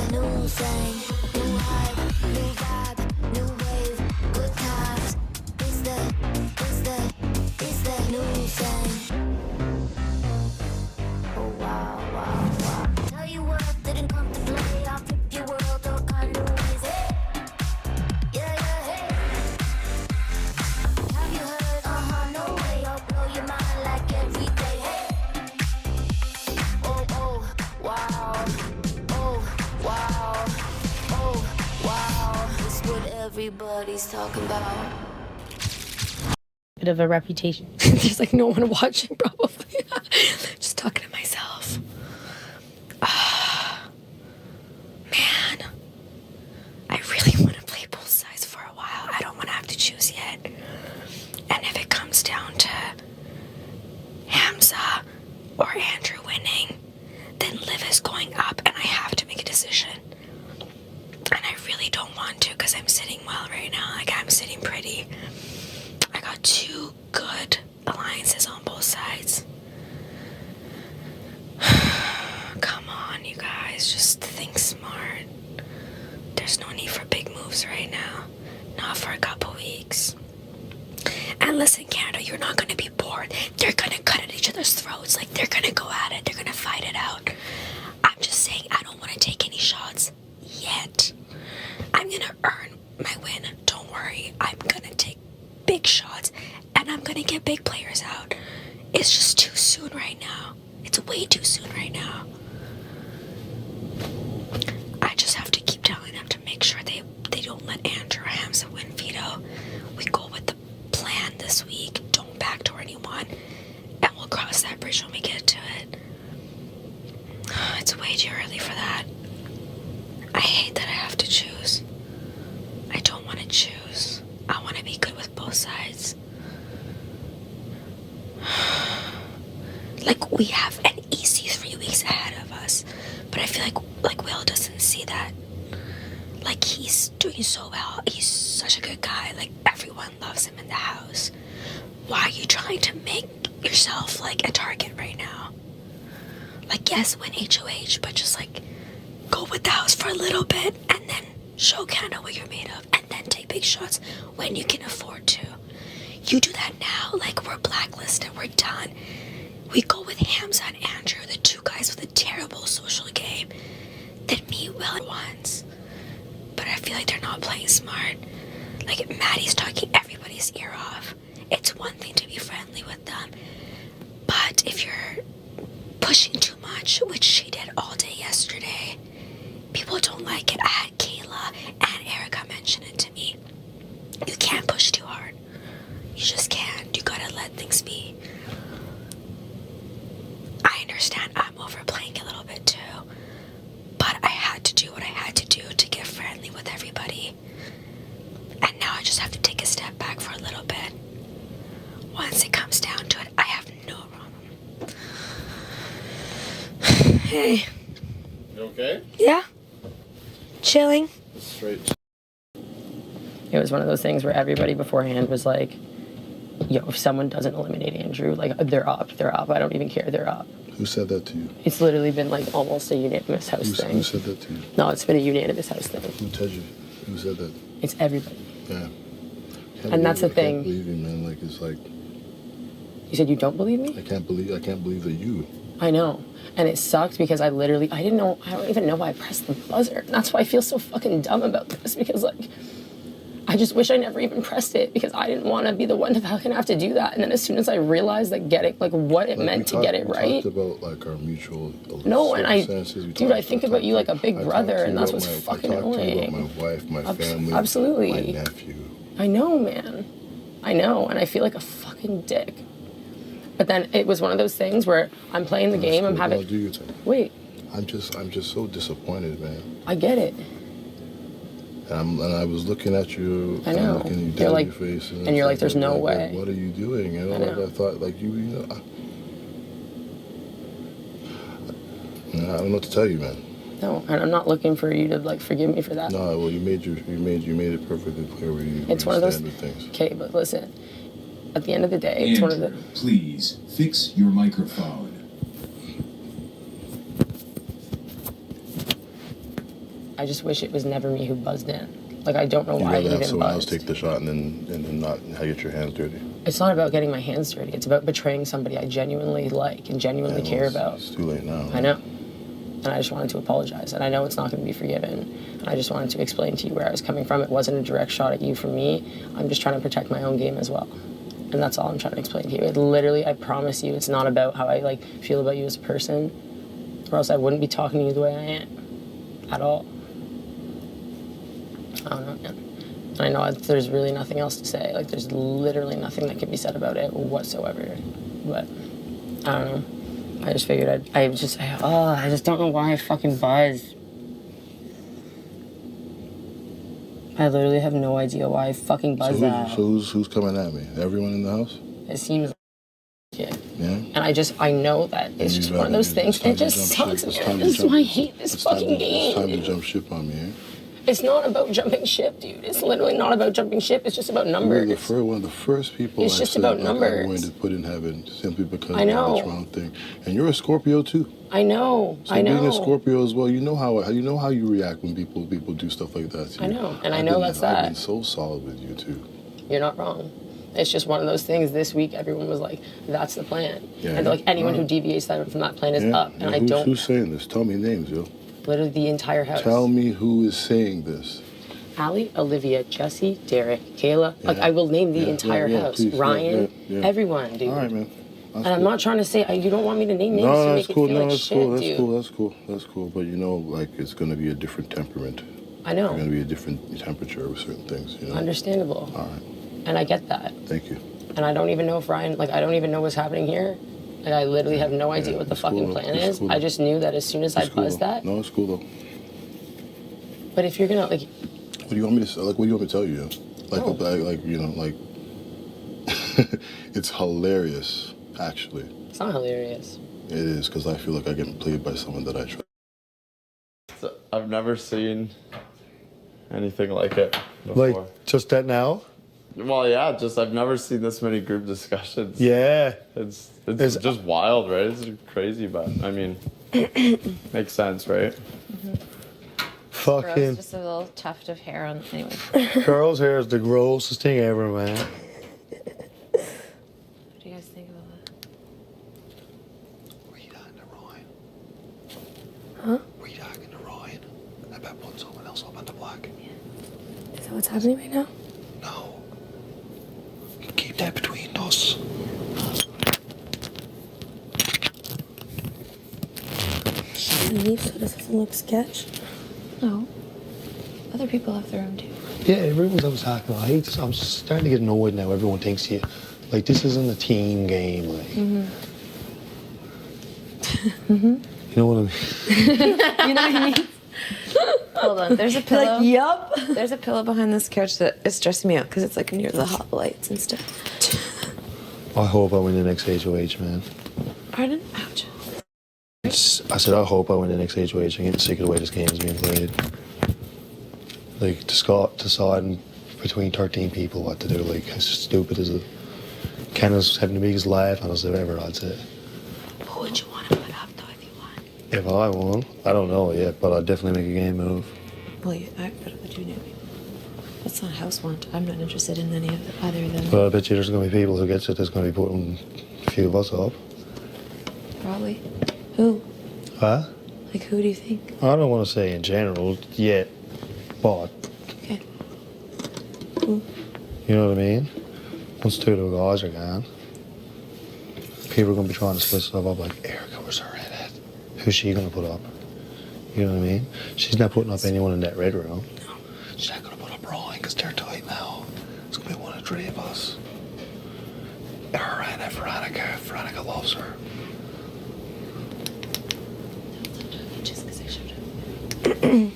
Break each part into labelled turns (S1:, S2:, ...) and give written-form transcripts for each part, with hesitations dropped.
S1: that new thing, new hype, new vibe, new wave, good times. It's that new thing. Oh wow, wow, wow. Tell you what, didn't come to play. I'll flip your world all kind of ways. Hey, yeah, yeah, hey. Have you heard? No way. I'll blow your mind like every day. Hey. Oh, oh, wow. Oh, wow. Oh, wow. It's what everybody's talking about.
S2: Bit of a reputation. There's like no one watching, probably. Just talking to myself. Man, I really want to play both sides for a while. I don't want to have to choose yet. And if it comes down to Hamza or Andrew winning, then Liv is going up and I have to make a decision. And I really don't want to because I'm sitting well right now. Like, I'm sitting pretty. I got two good alliances on both sides. Come on, you guys, just think smart. There's no need for big moves right now. Not for a couple weeks. And listen, Canada, you're not gonna be bored. They're gonna cut at each other's throats. Like, they're gonna go at it. They're gonna fight it out. I'm just saying, I don't want to take any shots yet. I'm gonna earn my win. Don't worry. I'm gonna take big shots and I'm gonna get big players out. It's just too soon right now. It's way too soon right now. I just have to keep telling them to make sure they don't let Andrew or Hamza win veto. We go with the plan this week. Don't backdoor anyone. And we'll cross that bridge when we get to it. It's way too early for that. I hate that I have to choose. I don't want to choose. I want to be good with both sides. Like, we have an easy 3 weeks ahead of us, but I feel like Will doesn't see that. Like, he's doing so well. He's such a good guy. Like, everyone loves him in the house. Why are you trying to make yourself like a target right now? Like, yes, win HOH, but just like go with the house for a little bit and then show Canada what you're made of, and then take big shots when you can afford to. You do that now, like, we're blacklisted, we're done. We go with Hamza and Andrew, the two guys with a terrible social game, then meet Will at once. But I feel like they're not playing smart. Like, Maddie's talking everybody's ear off. It's one thing to be friendly with them, but if you're pushing too much, which she did all day yesterday, people don't like it. I had Kayla and Erica mention it to me. You can't push too hard. You just can't. You gotta let things be. I understand I'm overplaying a little bit too, but I had to do what I had to do to get friendly with everybody. And now I just have to take a step back for a little bit. Once it comes down to it, I have no problem. Hey.
S3: You okay?
S2: Yeah. Chilling.
S3: Straight.
S2: It was one of those things where everybody beforehand was like, yo, if someone doesn't eliminate Andrew, like, they're up. I don't even care, they're up.
S3: Who said that to you?
S2: It's literally been like almost a unanimous house thing.
S3: Who said that to you?
S2: No, it's been a unanimous house thing.
S3: Who told you? Who said that?
S2: It's everybody.
S3: Yeah.
S2: And that's the thing.
S3: I can't believe you, man. Like, it's like...
S2: You said you don't believe me?
S3: I can't believe that you...
S2: I know. And it sucked because I don't even know why I pressed the buzzer. And that's why I feel so fucking dumb about this, because, like, I just wish I never even pressed it, because I didn't want to be the one to fucking have to do that. And then as soon as I realized that what it meant to get it right.
S3: We talked about, like, our mutual
S2: no, and I think about you like a big
S3: I
S2: brother, and that's what's fucking annoying.
S3: I talked to you about my wife, my family,
S2: absolutely.
S3: my nephew.
S2: I know, man. I know, and I feel like a fucking dick. But then it was one of those things where I'm playing the game, I'm having...
S3: Do your thing.
S2: Wait.
S3: I'm just so disappointed, man.
S2: I get it.
S3: And I was looking at you.
S2: I know.
S3: Looking you
S2: you're like,
S3: your face,
S2: and you're like, there's no way.
S3: Like, what are you doing? You know, like, I thought, like, you know... I don't know what to tell you, man.
S2: No, and I'm not looking for you to, like, forgive me for that.
S3: No, well, you made it perfectly clear where you
S2: it's one of those
S3: things.
S2: Okay, but listen. At the end of the day,
S4: Andrew,
S2: it's one of the...
S4: please fix your microphone.
S5: I just wish it was never me who buzzed in. Like, I don't know
S3: You'd
S5: why I
S3: rather have
S5: even
S3: someone else
S5: buzzed.
S3: take the shot and then not get your hands dirty.
S5: It's not about getting my hands dirty. It's about betraying somebody I genuinely like and genuinely care about.
S3: It's too late now.
S5: I know. And I just wanted to apologize. And I know it's not going to be forgiven. And I just wanted to explain to you where I was coming from. It wasn't a direct shot at you from me. I'm just trying to protect my own game as well. And that's all I'm trying to explain to you. It literally, I promise you, it's not about how I like feel about you as a person, or else I wouldn't be talking to you the way I am at all. I don't know, man. And I know there's really nothing else to say. Like, there's literally nothing that can be said about it whatsoever. But I don't know. I just figured I just don't know why I fucking buzzed. I literally have no idea why I fucking buzzed that.
S3: So who's coming at me? Everyone in the house?
S5: It seems like it.
S3: Yeah?
S5: And I know that it's just one of those things. It just sucks, man. This is why I hate this fucking game.
S3: It's time to jump ship on me, eh?
S5: It's not about jumping ship, dude. It's literally not about jumping ship. It's just about numbers.
S3: One of the first people
S5: It's just about numbers.
S3: I'm going to put in heaven simply because
S5: I know.
S3: of this wrong thing. And you're a Scorpio too.
S5: I know.
S3: So
S5: I know.
S3: being a Scorpio as well, you know how you react when people do stuff like that.
S5: I know, and I know that's that.
S3: I've been so solid with you too.
S5: You're not wrong. It's just one of those things. This week, everyone was like, "That's the plan,"
S3: Yeah,
S5: and like anyone who deviates from that plan is up. And I
S3: who's,
S5: don't.
S3: Who's saying this? Tell me names, yo.
S5: Literally, the entire house.
S3: Tell me who is saying this.
S5: Allie, Olivia, Jesse, Derek, Kayla. Like, I will name the entire house.
S3: Please.
S5: Ryan,
S3: Yeah.
S5: everyone, dude.
S3: All right, man.
S5: And I'm not trying to say you don't want me to name names
S3: No,
S5: to
S3: that's
S5: make it
S3: cool.
S5: feel
S3: No,
S5: like
S3: that's
S5: shit,
S3: cool.
S5: dude.
S3: That's cool. But you know, like, it's gonna be a different temperament.
S5: I know.
S3: It's gonna be a different temperature with certain things. You know.
S5: Understandable.
S3: All right.
S5: And I get that.
S3: Thank you.
S5: And I don't even know if Ryan, like, I don't even know what's happening here. Like, I literally have no idea what the
S3: it's
S5: fucking
S3: cool,
S5: plan
S3: it's
S5: is.
S3: cool.
S5: I just knew that as soon as I buzzed that.
S3: No, it's cool though.
S5: But if you're gonna, like,
S3: What do you want me to like? What do you want me to tell you? Like,
S5: No.
S3: like you know, like. It's hilarious, actually.
S5: it's not hilarious.
S3: It is because I feel like I get played by someone that I trust.
S6: So I've never seen anything like it before.
S7: Like, just that now?
S6: Well, yeah, just I've never seen this many group discussions.
S7: Yeah.
S6: It's just wild, right? It's crazy, but I mean, makes sense, right?
S7: Fucking
S8: Just a little tuft of hair on. Anyway.
S7: girls' hair is the grossest thing ever, man.
S8: What do you guys think about that?
S9: Were you talking to Ryan?
S2: Huh?
S9: Were you talking to Ryan about putting someone else up on the block?
S2: Is that what's happening right now?
S9: No. Keep that between us.
S2: Should we leave so this doesn't look sketch?
S8: No. Other people have their own too.
S7: Yeah, everyone's always talking about it. I'm starting to get annoyed now. Everyone thinks you, like, this isn't a team game. Like, you know what I mean?
S8: You know what I mean? Hold on. There's a pillow.
S2: Like, yup.
S8: There's a pillow behind this couch that is stressing me out because it's like near the hot lights and stuff.
S7: I hope I win the next HOH, man.
S8: Pardon? Ouch.
S7: I said I hope I win the next HOH. I'm getting sick of the way this game is being played. Like, deciding between 13 people what to do, like, as stupid as it. Kenna's having the biggest laugh on us ever, I'd say.
S2: Who would you want to put up, though, if you won?
S7: If I won, I don't know yet, but I'd definitely make a game move.
S8: Well, what would you do? That's not house want. I'm not interested in any of the, either of them.
S7: But I bet you there's going to be people who gets it that's going to be putting a few of us up.
S8: Probably. Who?
S7: Huh?
S8: Like, who do you think?
S7: I don't want to say in general yet, but
S8: Okay.
S7: you know what I mean? Once two of the guys are gone, people are going to be trying to split stuff up like, Erica was her in it. Who's she going to put up? You know what I mean? She's not putting up anyone in that red room.
S9: No. She's not going to put up Ryan because they're tight now. It's going to be one of the three of us. Her and Veronica. Veronica loves her.
S8: Just because I showed up.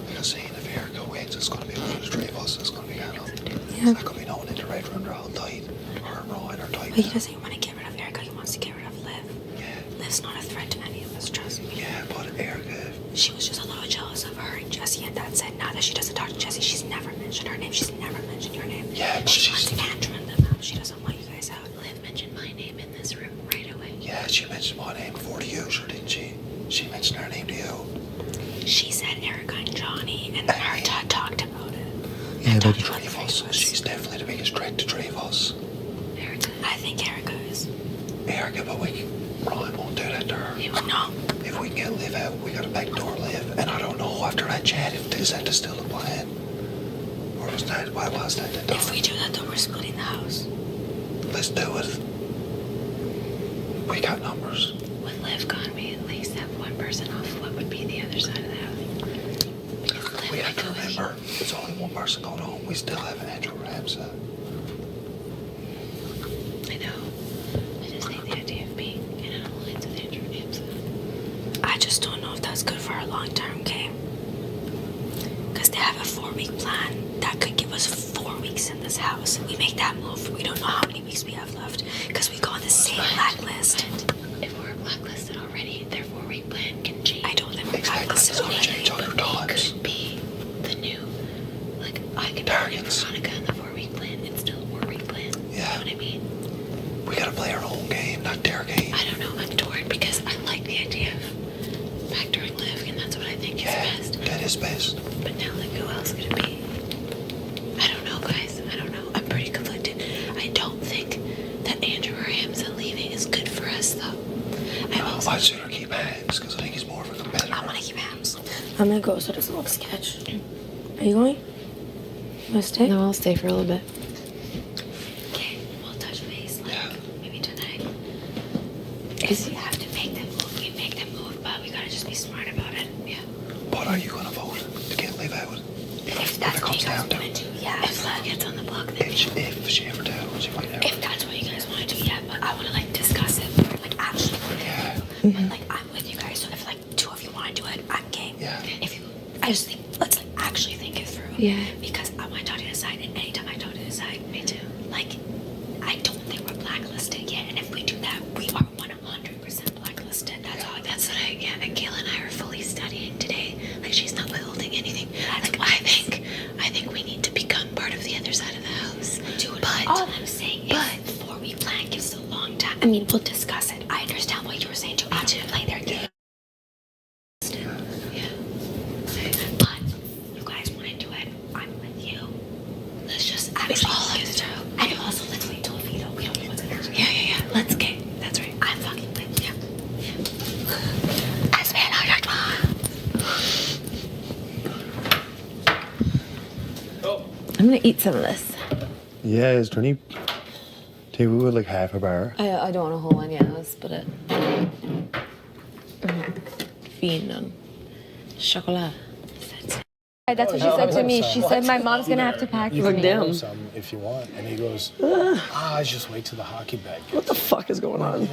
S9: Because seeing if Erica wins, it's going to be one of the three of us. It's going to be Hannah.
S2: Yeah.
S9: It's not going to be no one in the red room. They're all tight. Her and Ryan are tight.
S2: But he doesn't want to get rid of Erica. He wants to get rid of Liv.
S9: Yeah.
S2: Liv's not a threat to any of us, trust me.
S9: Yeah, but Erica.
S2: She was just a little jealous of her and Jesse, and that's it. Now that she doesn't talk to Jesse, she's never mentioned her name. She's never mentioned your name.
S9: Yeah, but
S2: she
S9: she's.
S2: wants Andrew and them out. She doesn't want you guys out.
S8: Liv mentioned my name in this room right away.
S9: Yeah, she mentioned my name before the user, didn't she? She mentioned her name to you.
S2: She said Erica and Johnny, and her talked about it.
S9: Yeah, about the three of us. She's definitely the biggest threat to three of us.
S2: I think Erica is.
S9: Erica, but Ryan won't do that to her.
S2: He would know.
S9: If we can get Liv out, we gotta backdoor Liv. And I don't know after that chat if is that still the plan. Or was that, why was that done?
S2: If we do that, then we're splitting the house.
S9: Let's do it. We got numbers.
S8: With Liv gone, we at least have one person off what would be the other side of the house. Because Liv
S9: We have
S8: would
S9: to
S8: go with you.
S9: remember, there's only one person going home. We still have Andrew Ramsey.
S8: I know. I just think the idea of being in an alliance with Andrew Ramsey.
S2: I just don't know if that's good for our long-term game. Because they have a 4-week plan that could give us 4 weeks in this house. If we make that move, we don't know how many weeks we have left. Because we go on the same blacklist.
S8: If we're blacklisted already, their 4-week plan can change.
S2: I don't think we're
S9: Exactly.
S2: blacklisted
S9: It's gonna
S2: already.
S9: change 100 times.
S8: Could be the new, like, I could
S9: Targets.
S8: be Veronica in the 4-week plan. It's still a 4-week plan.
S9: Yeah.
S8: You know what I mean?
S9: We gotta play our own game, not their game.
S8: I don't know. I'm torn because I like the idea of backdooring Liv, and that's what I think
S9: Yeah,
S8: is best.
S9: that is best.
S8: But now, like, who else could it be? I don't know, guys. I don't know. I'm pretty conflicted. I don't think that Andrew Ramsey leaving is good for us, though.
S9: I'd sooner keep Hanks because I think he's more of a competitor.
S2: I want to keep hands.
S5: I'm gonna go so it doesn't look sketch. Are you going? Wanna stay?
S8: No, I'll stay for a little bit.
S2: Okay, we'll touch base, like,
S9: Yeah.
S2: maybe tonight. If we have to make them move, we make them move, but we gotta just be smart about it. Yeah.
S9: What are you gonna vote to get Liv out?
S2: If that's
S9: it
S2: what
S9: comes
S2: you guys
S9: down to
S2: want to do, yeah.
S8: If Liv gets on the block, then
S9: If she ever does, she might never.
S2: If that's what you guys want to do, yeah. But I want to like discuss it, or like actually work it out. And, like I'm with you guys, so if like 2 of you want to do it, I'm game.
S9: Yeah.
S2: If you, I just think let's like actually think it through.
S8: Yeah.
S2: Because I want to talk to the side, and anytime I talk to the side, me too. Like, I don't think we're blacklisted yet, and if we do that, we are 100% blacklisted. That's all.
S8: that's what I get. And Kayla and I are fully studying today. Like, she's not withholding anything.
S2: That's
S8: Like,
S2: what
S8: I think we need to become part of the other side of the house.
S2: Dude,
S8: But
S2: all I'm saying is 4-week plan gives a long time. I mean, we'll discuss it. I understand what you were saying too. I don't play their game.
S8: yeah.
S2: But you guys want to do it, I'm with you. Let's just actually
S8: all
S2: think it through. And also, let's wait till veto. We don't know what's gonna happen.
S8: Yeah. Let's get. That's right.
S2: I'm fucking with you. As man,
S8: I'm gonna eat some of this.
S7: Yeah, is there any tea with like half a bar?
S8: I don't want a whole one, yeah. Let's split it. Bean and chocolate.
S10: That's what she said to me. She said, my mom's gonna have to pack
S11: You
S10: for
S11: can
S10: me.
S11: borrow some if you want. And he goes, just wait till the hockey bag.
S5: What the fuck is going on?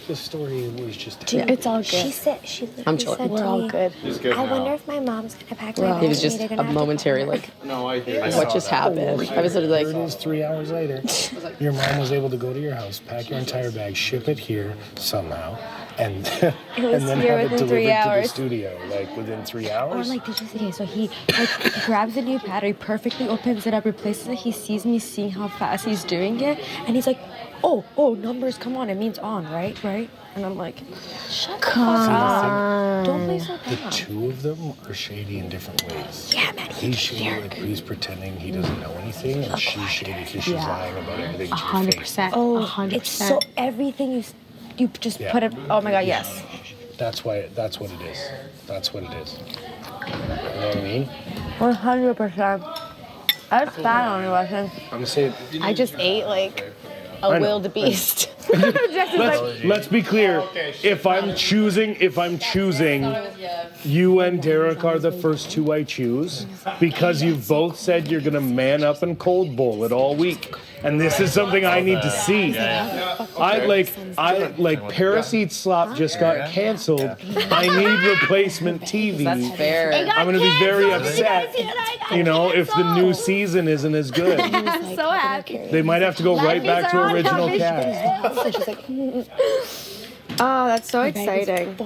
S11: The story was just.
S10: It's all good.
S12: She said
S5: I'm
S12: she
S5: chilling.
S12: said
S10: We're
S12: to
S10: all
S12: me,
S10: good.
S6: He's good
S12: I
S6: now.
S12: wonder if my mom's gonna pack my
S10: Well,
S12: bag.
S5: It was
S12: for me.
S5: just
S12: They're
S5: a
S12: gonna have to
S5: momentary,
S12: call her.
S5: like,
S6: No, I hear.
S5: what just happened? I was sort of
S11: Here it
S5: like,
S11: is 3 hours later. Your mom was able to go to your house, pack your entire bag, ship it here somehow, and,
S10: was
S11: and then
S10: here
S11: have it
S10: within
S11: delivered
S10: 3
S11: to the
S10: hours.
S11: studio, like within 3 hours.
S10: Or like, did you see? Okay, so he like grabs a new battery, perfectly opens it up, replaces it. He sees me seeing how fast he's doing it, and he's like, "Oh, numbers, come on, it means on, right?" And I'm like, "Shut the fuck up! Don't play so
S11: The
S10: bad."
S11: two of them are shady in different ways.
S10: Yeah, man,
S11: He's shady like he's pretending he doesn't know anything, and she's shady because she's lying about everything to your face.
S10: 100%. Oh, 100%. It's so everything you just
S11: Yeah.
S10: put it. Oh my god, yes.
S11: That's what it is. That's what it is. You know what I mean?
S10: 100%. That's bad on you, Weston.
S11: I'm gonna say
S10: I just ate like a wildebeest.
S13: Let's be clear. If I'm choosing, you and Derek are the first two I choose because you've both said you're gonna man up and cold bowl it all week, and this is something I need to see. I like Paris Eats Slop just got canceled. I need replacement TV.
S5: that's fair.
S13: I'm gonna be very upset. You know, if the new season isn't as good,
S10: So happy.
S13: they might have to go right back to original cast.
S10: Oh, that's so exciting.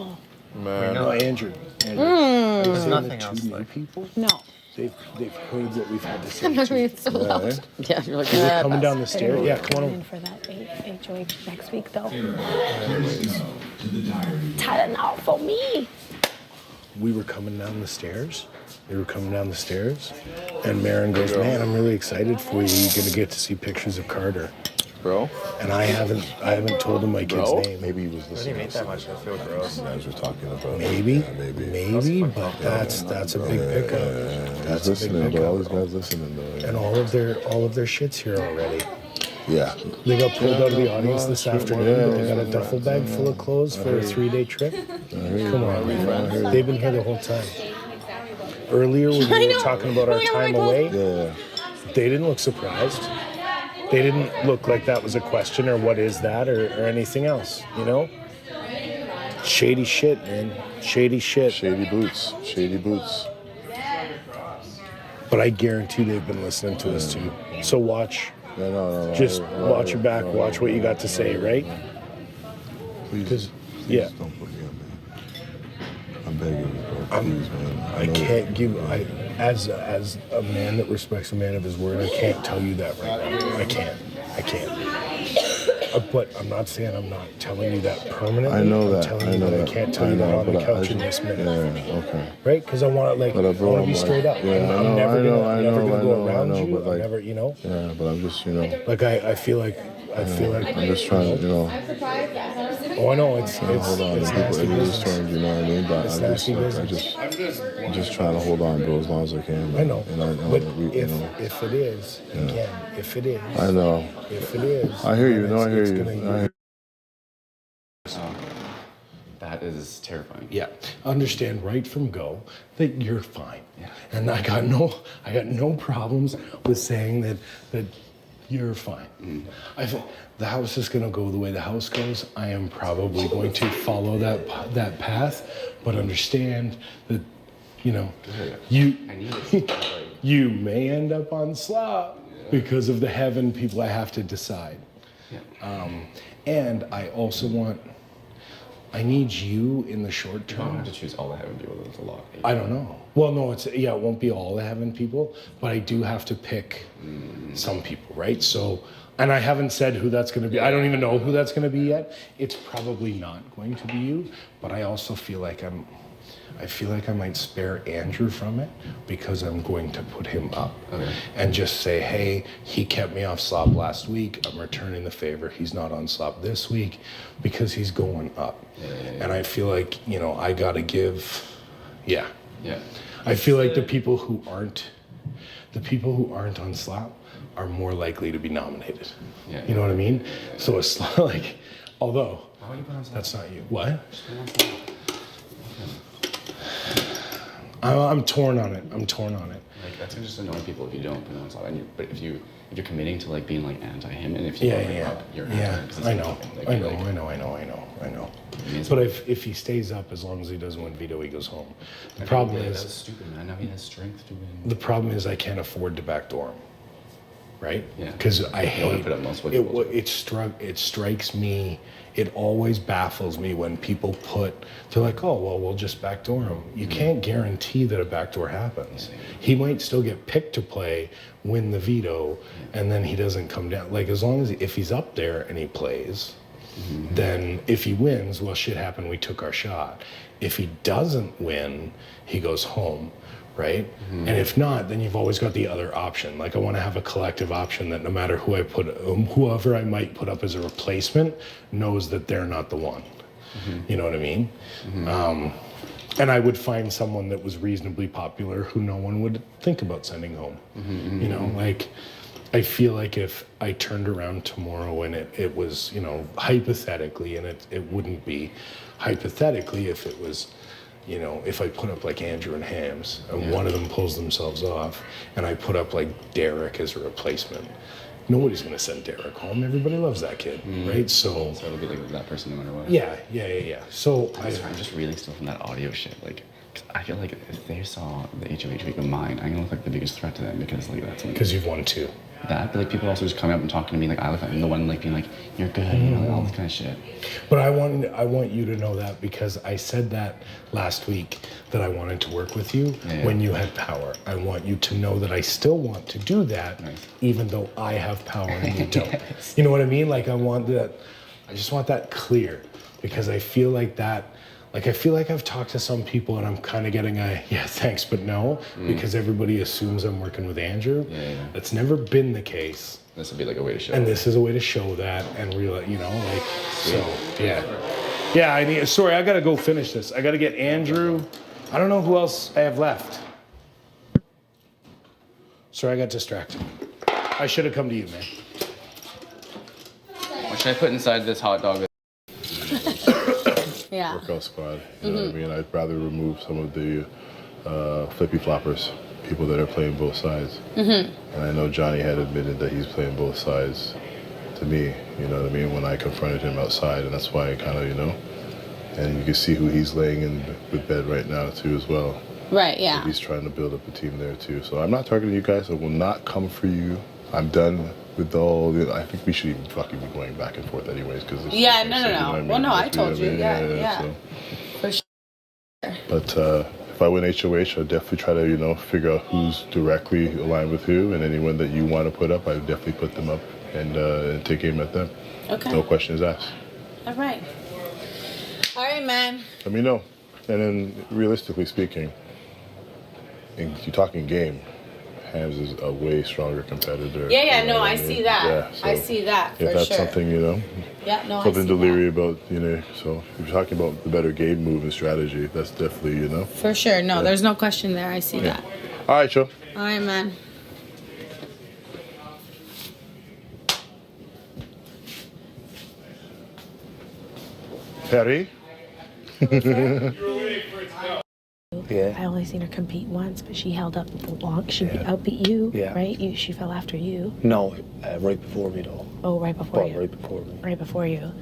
S6: Man.
S11: no, Andrew.
S6: There's
S11: Saying
S6: nothing
S11: the
S6: else.
S11: two new people.
S10: No.
S13: They've heard what we've had to say.
S10: I'm not
S13: too.
S10: being so loud.
S5: Yeah, you're like,
S13: We're coming down the stairs. Yeah, come on.
S10: In for that HOH next week, though.
S4: To the diary.
S10: Tie a knot for me.
S13: We were coming down the stairs. And Marin goes, "Man, I'm really excited for you. You're gonna get to see pictures of Carter."
S3: Bro?
S13: And I haven't told him my kid's name.
S3: Maybe he was listening.
S7: that much. I feel gross.
S3: You guys were talking about
S13: Maybe,
S3: Yeah,
S13: maybe, but that's a big pickup.
S3: That's listening, bro. All these guys listening, though.
S13: And all of their shit's here already.
S3: Yeah.
S13: They got pulled out of the audience this afternoon, but they got a duffel bag full of clothes for a 3-day trip. Come on, man. They've been here the whole time. Earlier when we were talking about our time away, they didn't look surprised. They didn't look like that was a question or what is that or anything else, you know? Shady shit, man. Shady shit.
S3: Shady boots.
S13: But I guarantee they've been listening to us too. So watch.
S3: No.
S13: Just watch your back. Watch what you got to say, right?
S3: Please.
S13: Yeah.
S3: Don't put me on, man. I'm begging you, bro. Please, man.
S13: I can't give. As a man that respects a man of his word, I can't tell you that right now. I can't. But I'm not saying I'm not telling you that permanently.
S3: I know that.
S13: I'm telling you that I can't tell you that on the couch in this minute.
S3: Yeah, okay.
S13: Right? Because I want to to be straight up. I'm never gonna go around you.
S3: but like,
S13: never, you know.
S3: Yeah, but I'm just, you know.
S13: Like I feel like
S3: I'm just trying to, you know.
S13: Oh, I know it's
S3: hold on,
S13: it's
S3: people,
S13: nasty
S3: just
S13: business.
S3: trying, you know what I mean? But
S13: It's
S3: I'm just,
S13: nasty
S3: like,
S13: business.
S3: I'm just trying to hold on, bro, as long as I can.
S13: I know.
S3: And I know
S13: But
S3: that we, you know.
S13: if it is, again, if it is.
S3: I know.
S13: If it is.
S3: I hear you.
S13: then
S3: No, I hear
S13: it's
S3: you.
S13: gonna-
S6: That is terrifying.
S13: Yeah, understand right from go that you're fine, and I got no problems with saying that you're fine. I think the house is going to go the way the house goes. I am probably going to follow that path, but understand that, you know, you may end up on slop because of the heaven people I have to decide. And I also I need you in the short
S6: You
S13: term.
S6: don't have to choose all the heaven people. That's a lot.
S13: I don't know. Well, no, it won't be all the heaven people, but I do have to pick some people, right? So, and I haven't said who that's going to be. I don't even know who that's going to be yet. It's probably not going to be you, but I also feel like I might spare Andrew from it because I'm going to put him up and just say, hey, he kept me off slop last week. I'm returning the favor. He's not on slop this week because he's going up. And I feel like, you know, I got to give, I feel like the people who aren't on slop are more likely to be nominated. You know what I mean? So it's like, although, that's not you. What? I'm torn on it.
S6: Like that's just annoying people if you don't put on slap. But if you're committing to like being like anti him, and if you put him up, you're
S13: I know. But if he stays up, as long as he doesn't win veto, he goes home. The problem is
S6: that's stupid, man. Now he has strength to win.
S13: The problem is I can't afford to backdoor him. Right?
S6: Yeah.
S13: Because I hate
S6: put up multiple
S13: it strikes me. It always baffles me when people they're like, oh, well, we'll just backdoor him. You can't guarantee that a backdoor happens. He might still get picked to play, win the veto, and then he doesn't come down. Like, as long as, if he's up there and he plays, then if he wins, well, shit happened, we took our shot. If he doesn't win, he goes home. Right? And if not, then you've always got the other option. Like, I want to have a collective option that no matter whoever I might put up as a replacement knows that they're not the one. You know what I mean? And I would find someone that was reasonably popular who no one would think about sending home. You know, like, I feel like if I turned around tomorrow and it was, you know, hypothetically, and it wouldn't be hypothetically if it was, you know, if I put up like Andrew and Hams and one of them pulls themselves off and I put up like Derek as a replacement, nobody's going to send Derek home. Everybody loves that kid, right? So
S6: it'll be like that person no matter what.
S13: Yeah. So
S6: I'm just reeling still from that audio shit. Like, 'cause I feel like if they saw the HOH week of mine, I'm going to look like the biggest threat to them because like that's
S13: because you've won two.
S6: that, but like people also just coming up and talking to me like I'm the one like being like you're good, you know, all that kind of shit.
S11: But I want you to know that because I said that last week that I wanted to work with you when you had power. I want you to know that I still want to do that, even though I have power and you don't. You know what I mean? Like I just want that clear because I feel like that. Like, I feel like I've talked to some people and I'm kind of getting a, yeah, thanks, but no, because everybody assumes I'm working with Andrew. That's never been the case.
S6: This would be like a way to show.
S11: And this is a way to show that and realize, you know, like, so, yeah. Yeah, I got to go finish this. I got to get Andrew. I don't know who else I have left. Sorry, I got distracted. I should have come to you, man.
S6: What should I put inside this hot dog?
S8: Yeah.
S3: Workout squad. You know what I mean? I'd rather remove some of the flippy floppers, people that are playing both sides. And I know Johnny had admitted that he's playing both sides to me, you know what I mean, when I confronted him outside, and that's why I kind of, you know, and you can see who he's laying in with bed right now too as well.
S8: Right, yeah.
S3: So he's trying to build up a team there too. So I'm not targeting you guys. I will not come for you. I'm done with all the, I think we should even fucking be going back and forth anyways. Cause
S8: yeah, no.
S3: You know what I mean?
S8: Well, no, I told you.
S3: I mean?
S8: Yeah.
S3: So.
S8: For sure.
S3: But if I win HOH, I'll definitely try to, you know, figure out who's directly aligned with who, and anyone that you want to put up, I would definitely put them up and take aim at them.
S8: Okay.
S3: No questions asked.
S8: All right. All right, man.
S3: Let me know. And then, realistically speaking, you're talking game. Hams is a way stronger competitor.
S8: Yeah,
S3: you know
S8: no,
S3: what
S8: I
S3: mean?
S8: see that.
S3: Yeah, so
S8: I see that for
S3: if that's
S8: sure.
S3: something, you know,
S8: Yeah, no,
S3: something
S8: I see
S3: to leery about, you know, so if you're talking about the better game move and strategy, that's definitely, you know.
S8: For sure. No, there's no question there. I see that.
S3: All right, Joe.
S8: All right, man.
S3: Perry?
S2: Yeah. I only seen her compete once, but she held up long. She outbeat you, right? She fell after you.
S7: No, right before me though.
S2: Oh, right before you.
S7: Right before me.
S2: Right before you.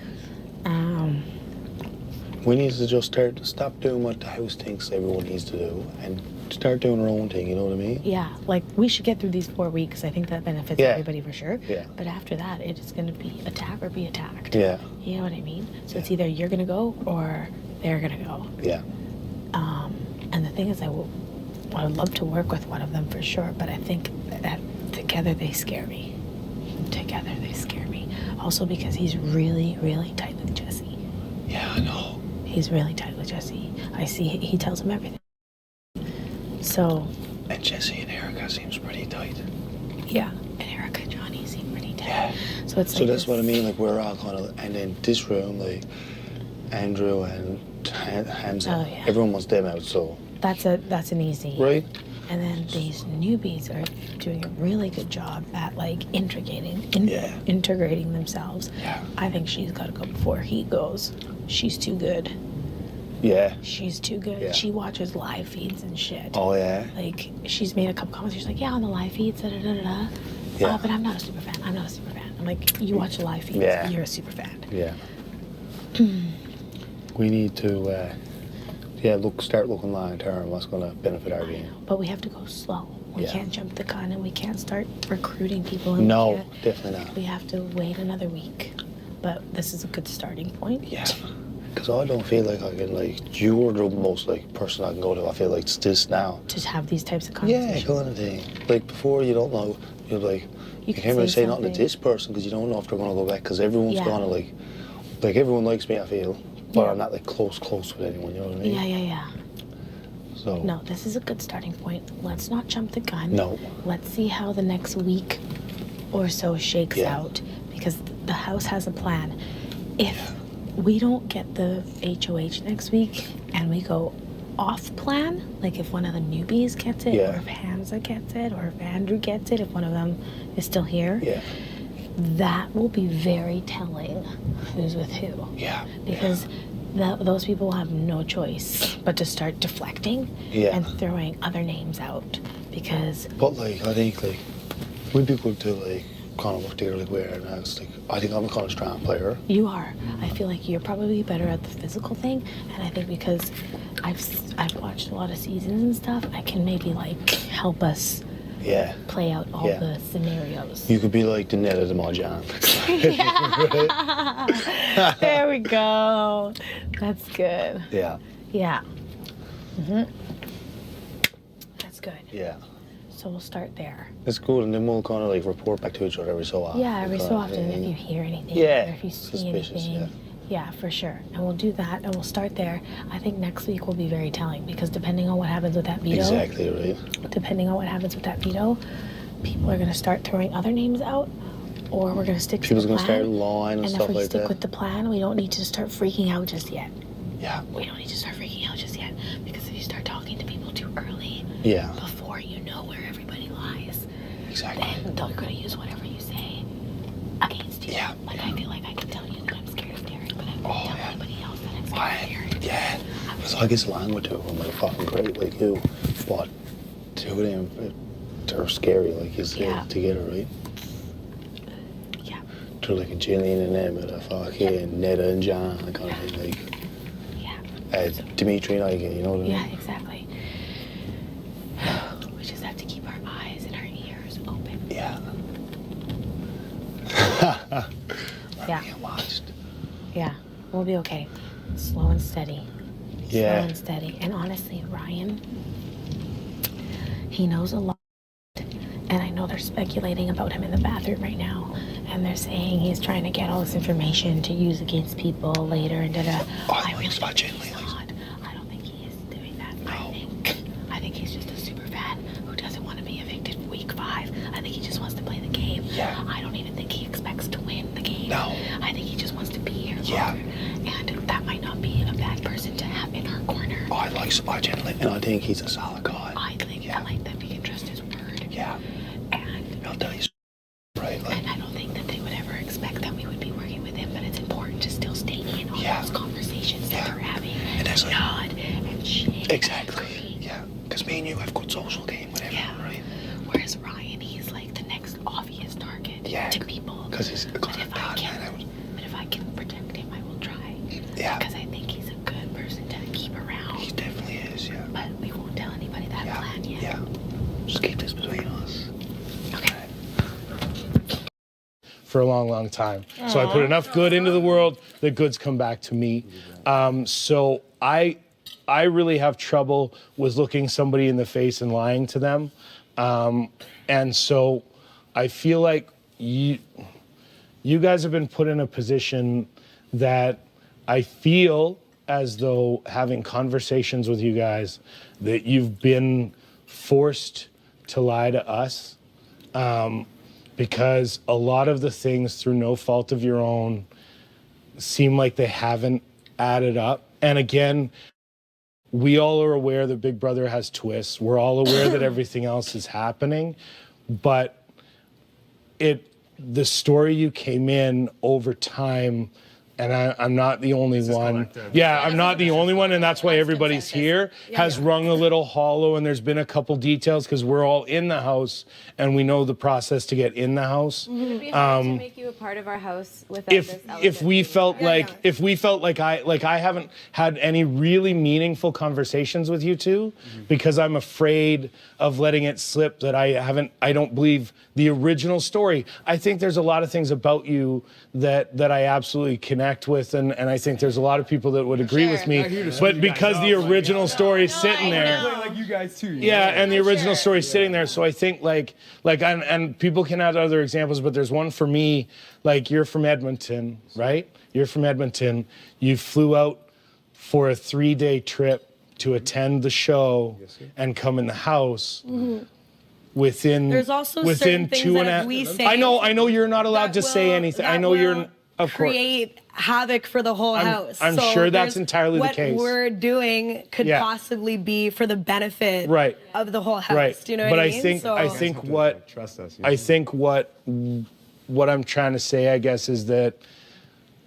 S7: We need to just stop doing what the house thinks everyone needs to do and start doing our own thing, you know what I mean?
S2: Yeah, like we should get through these 4 weeks. I think that benefits everybody for sure. Yeah. But after that, it is going to be attack or be attacked.
S7: Yeah.
S2: You know what I mean? So it's either you're going to go or they're going to go.
S7: Yeah.
S2: And the thing is, I would love to work with one of them for sure, but I think that together they scare me. Together they scare me. Also because he's really, really tight with Jesse.
S7: Yeah, I know.
S2: He's really tight with Jesse. I see he tells him everything. So.
S7: And Jesse and Erica seems pretty tight.
S2: Yeah, and Erica and Johnny seem pretty tight. Yeah. So it's
S7: so that's what I mean, like we're all kind of, and in this room, like Andrew and Hamza, everyone wants them out, so.
S2: That's an easy.
S7: Right.
S2: And then these newbies are doing a really good job at like integrating themselves.
S7: Yeah.
S2: I think she's got to go before he goes. She's too good.
S7: Yeah.
S2: She's too good.
S7: Yeah.
S2: She watches live feeds and shit.
S7: Oh yeah.
S2: Like she's made a couple comments. She's like, yeah, on the live feeds, da da da da.
S7: Yeah.
S2: But I'm not a super fan. I'm like, you watch the live feeds.
S7: Yeah.
S2: You're a super fan.
S7: Yeah. We need to, start looking long term. What's going to benefit our game?
S2: But we have to go slow. We can't jump the gun and we can't start recruiting people.
S7: No, definitely not.
S2: We have to wait another week. But this is a good starting point.
S7: Yeah. Because I don't feel like I can, like, you're the most, like, person I can go to. I feel like it's this now.
S2: To have these types of conversations.
S7: Yeah, kind of thing. Like, before, you don't know. You're like, you can't really say nothing to this person because you don't know if they're going to go back because everyone's going to, like, everyone likes me, I feel. But I'm not, like, close with anyone, you know what I mean?
S2: Yeah.
S7: So.
S2: No, this is a good starting point. Let's not jump the gun.
S7: No.
S2: Let's see how the next week or so shakes out because the house has a plan. If we don't get the HOH next week and we go off plan, like if one of the newbies gets it, or if Hamza gets it, or if Andrew gets it, if one of them is still here, that will be very telling who's with who. Yeah. Because those people will have no choice but to start deflecting and throwing other names out because.
S7: But like, I think like we'd be good to like kind of work together like where and I was like, I think I'm a kind of strong player.
S2: You are. I feel like you're probably better at the physical thing, and I think because I've watched a lot of seasons and stuff, I can maybe like help us
S7: Yeah.
S8: play out all
S7: Yeah.
S8: the scenarios.
S7: You could be like the Netta To my John.
S8: There we go. That's good.
S7: Yeah.
S8: Yeah. That's good.
S7: Yeah.
S8: So we'll start there.
S7: It's good, and then we'll kind of like report back to each other every so often.
S8: Yeah, every so often if you hear anything
S7: Yeah.
S8: or if you see
S7: Suspicious,
S8: anything. Yeah, for sure. And we'll do that and we'll start there. I think next week will be very telling because depending on what happens with that veto.
S7: Exactly right.
S8: Depending on what happens with that veto, people are going to start throwing other names out or we're going to stick
S7: People's
S8: to the
S7: gonna
S8: plan.
S7: start lying and
S8: and
S7: stuff
S8: if we
S7: like
S8: stick
S7: that.
S8: with the plan, we don't need to start freaking out just yet.
S7: Yeah.
S8: We don't need to start freaking out just yet because if you start talking to people too early,
S7: Yeah.
S8: before you know where everybody lies,
S7: Exactly.
S8: then they're going to use whatever you say against you.
S7: Yeah.
S8: Like I feel like I can tell you that I'm scared of Derek, but I won't tell anybody else that I'm scared of Derek.
S7: Yeah. Because I get along with two of them like fucking great, like you. But two of them, they're scary, like you said, together, right?
S8: Yeah.
S7: They're like a Jillian and them, and a fucking Netta and John, kind of thing, like.
S8: Yeah.
S7: Dimitri and I, you know what I mean?
S8: Yeah, exactly. We just have to keep our eyes and our ears open.
S7: Yeah.
S8: Yeah.
S7: Being watched.
S8: Yeah. We'll be okay. Slow and steady.
S7: Yeah.
S8: Slow and steady. And honestly, Ryan, he knows a lot. And I know they're speculating about him in the bathroom right now. And they're saying he's trying to get all this information to use against people later and da-da. I really think he's not. I don't think he is doing that. I think he's just a super fan who doesn't want to be evicted week 5. I think he just wants to play the game.
S7: Yeah.
S8: I don't even think he expects to win the game.
S7: No.
S8: I think he just wants to be here
S7: Yeah.
S8: longer. And that might not be a bad person to have in our corner.
S7: I like Spy Gently, and I think he's a solid guy.
S8: I like that we can trust his word.
S7: Yeah.
S8: And
S7: I'll tell you, right? Like,
S8: and I don't think that they would ever expect that we would be working with him, but it's important to still stay in on those conversations that they're having.
S7: And that's like,
S8: nod and shake.
S7: exactly. Yeah. Because me and you have good social game with everyone, right?
S8: Whereas Ryan, he's like the next obvious target to people.
S7: Because he's a
S8: But if I can protect him, I will try.
S7: Yeah.
S8: Because I think he's a good person to keep around.
S7: He definitely is, yeah.
S8: But we won't tell anybody that plan yet.
S7: Yeah. Just keep this between us.
S13: For a long, long time. So I put enough good into the world that goods come back to me. So I really have trouble with looking somebody in the face and lying to them. And so I feel like you guys have been put in a position that I feel as though having conversations with you guys that you've been forced to lie to us. Because a lot of the things, through no fault of your own, seem like they haven't added up. And again, we all are aware that Big Brother has twists. We're all aware that everything else is happening. But the story you came in over time, and I'm not the only one. Yeah, I'm not the only one, and that's why everybody's here, has rung a little hollow, and there's been a couple details because we're all in the house, and we know the process to get in the house.
S10: It'd be hard to make you a part of our house without this
S13: If we felt like I haven't had any really meaningful conversations with you two, because I'm afraid of letting it slip that I don't believe the original story. I think there's a lot of things about you that I absolutely connect with, and I think there's a lot of people that would agree with me. But because the original story is sitting there,
S12: like you guys too.
S13: yeah, and the original story sitting there, so I think and people can add other examples, but there's one for me. Like, you're from Edmonton, right? You're from Edmonton. You flew out for a 3-day trip to attend the show and come in the house. Within
S14: There's also
S13: within
S14: certain things
S13: 2.5.
S14: that we say
S13: I know you're not allowed to say anything. I know you're of course.
S14: Create havoc for the whole house.
S13: I'm
S14: So
S13: sure that's
S14: there's-
S13: entirely the case.
S14: What we're doing could
S13: Yeah.
S14: possibly be for the benefit of the whole house.
S13: Right.
S14: Do you know
S13: but
S14: what I
S13: I
S14: mean?
S13: think
S14: So,
S13: I think what I think what I'm trying to say, I guess, is that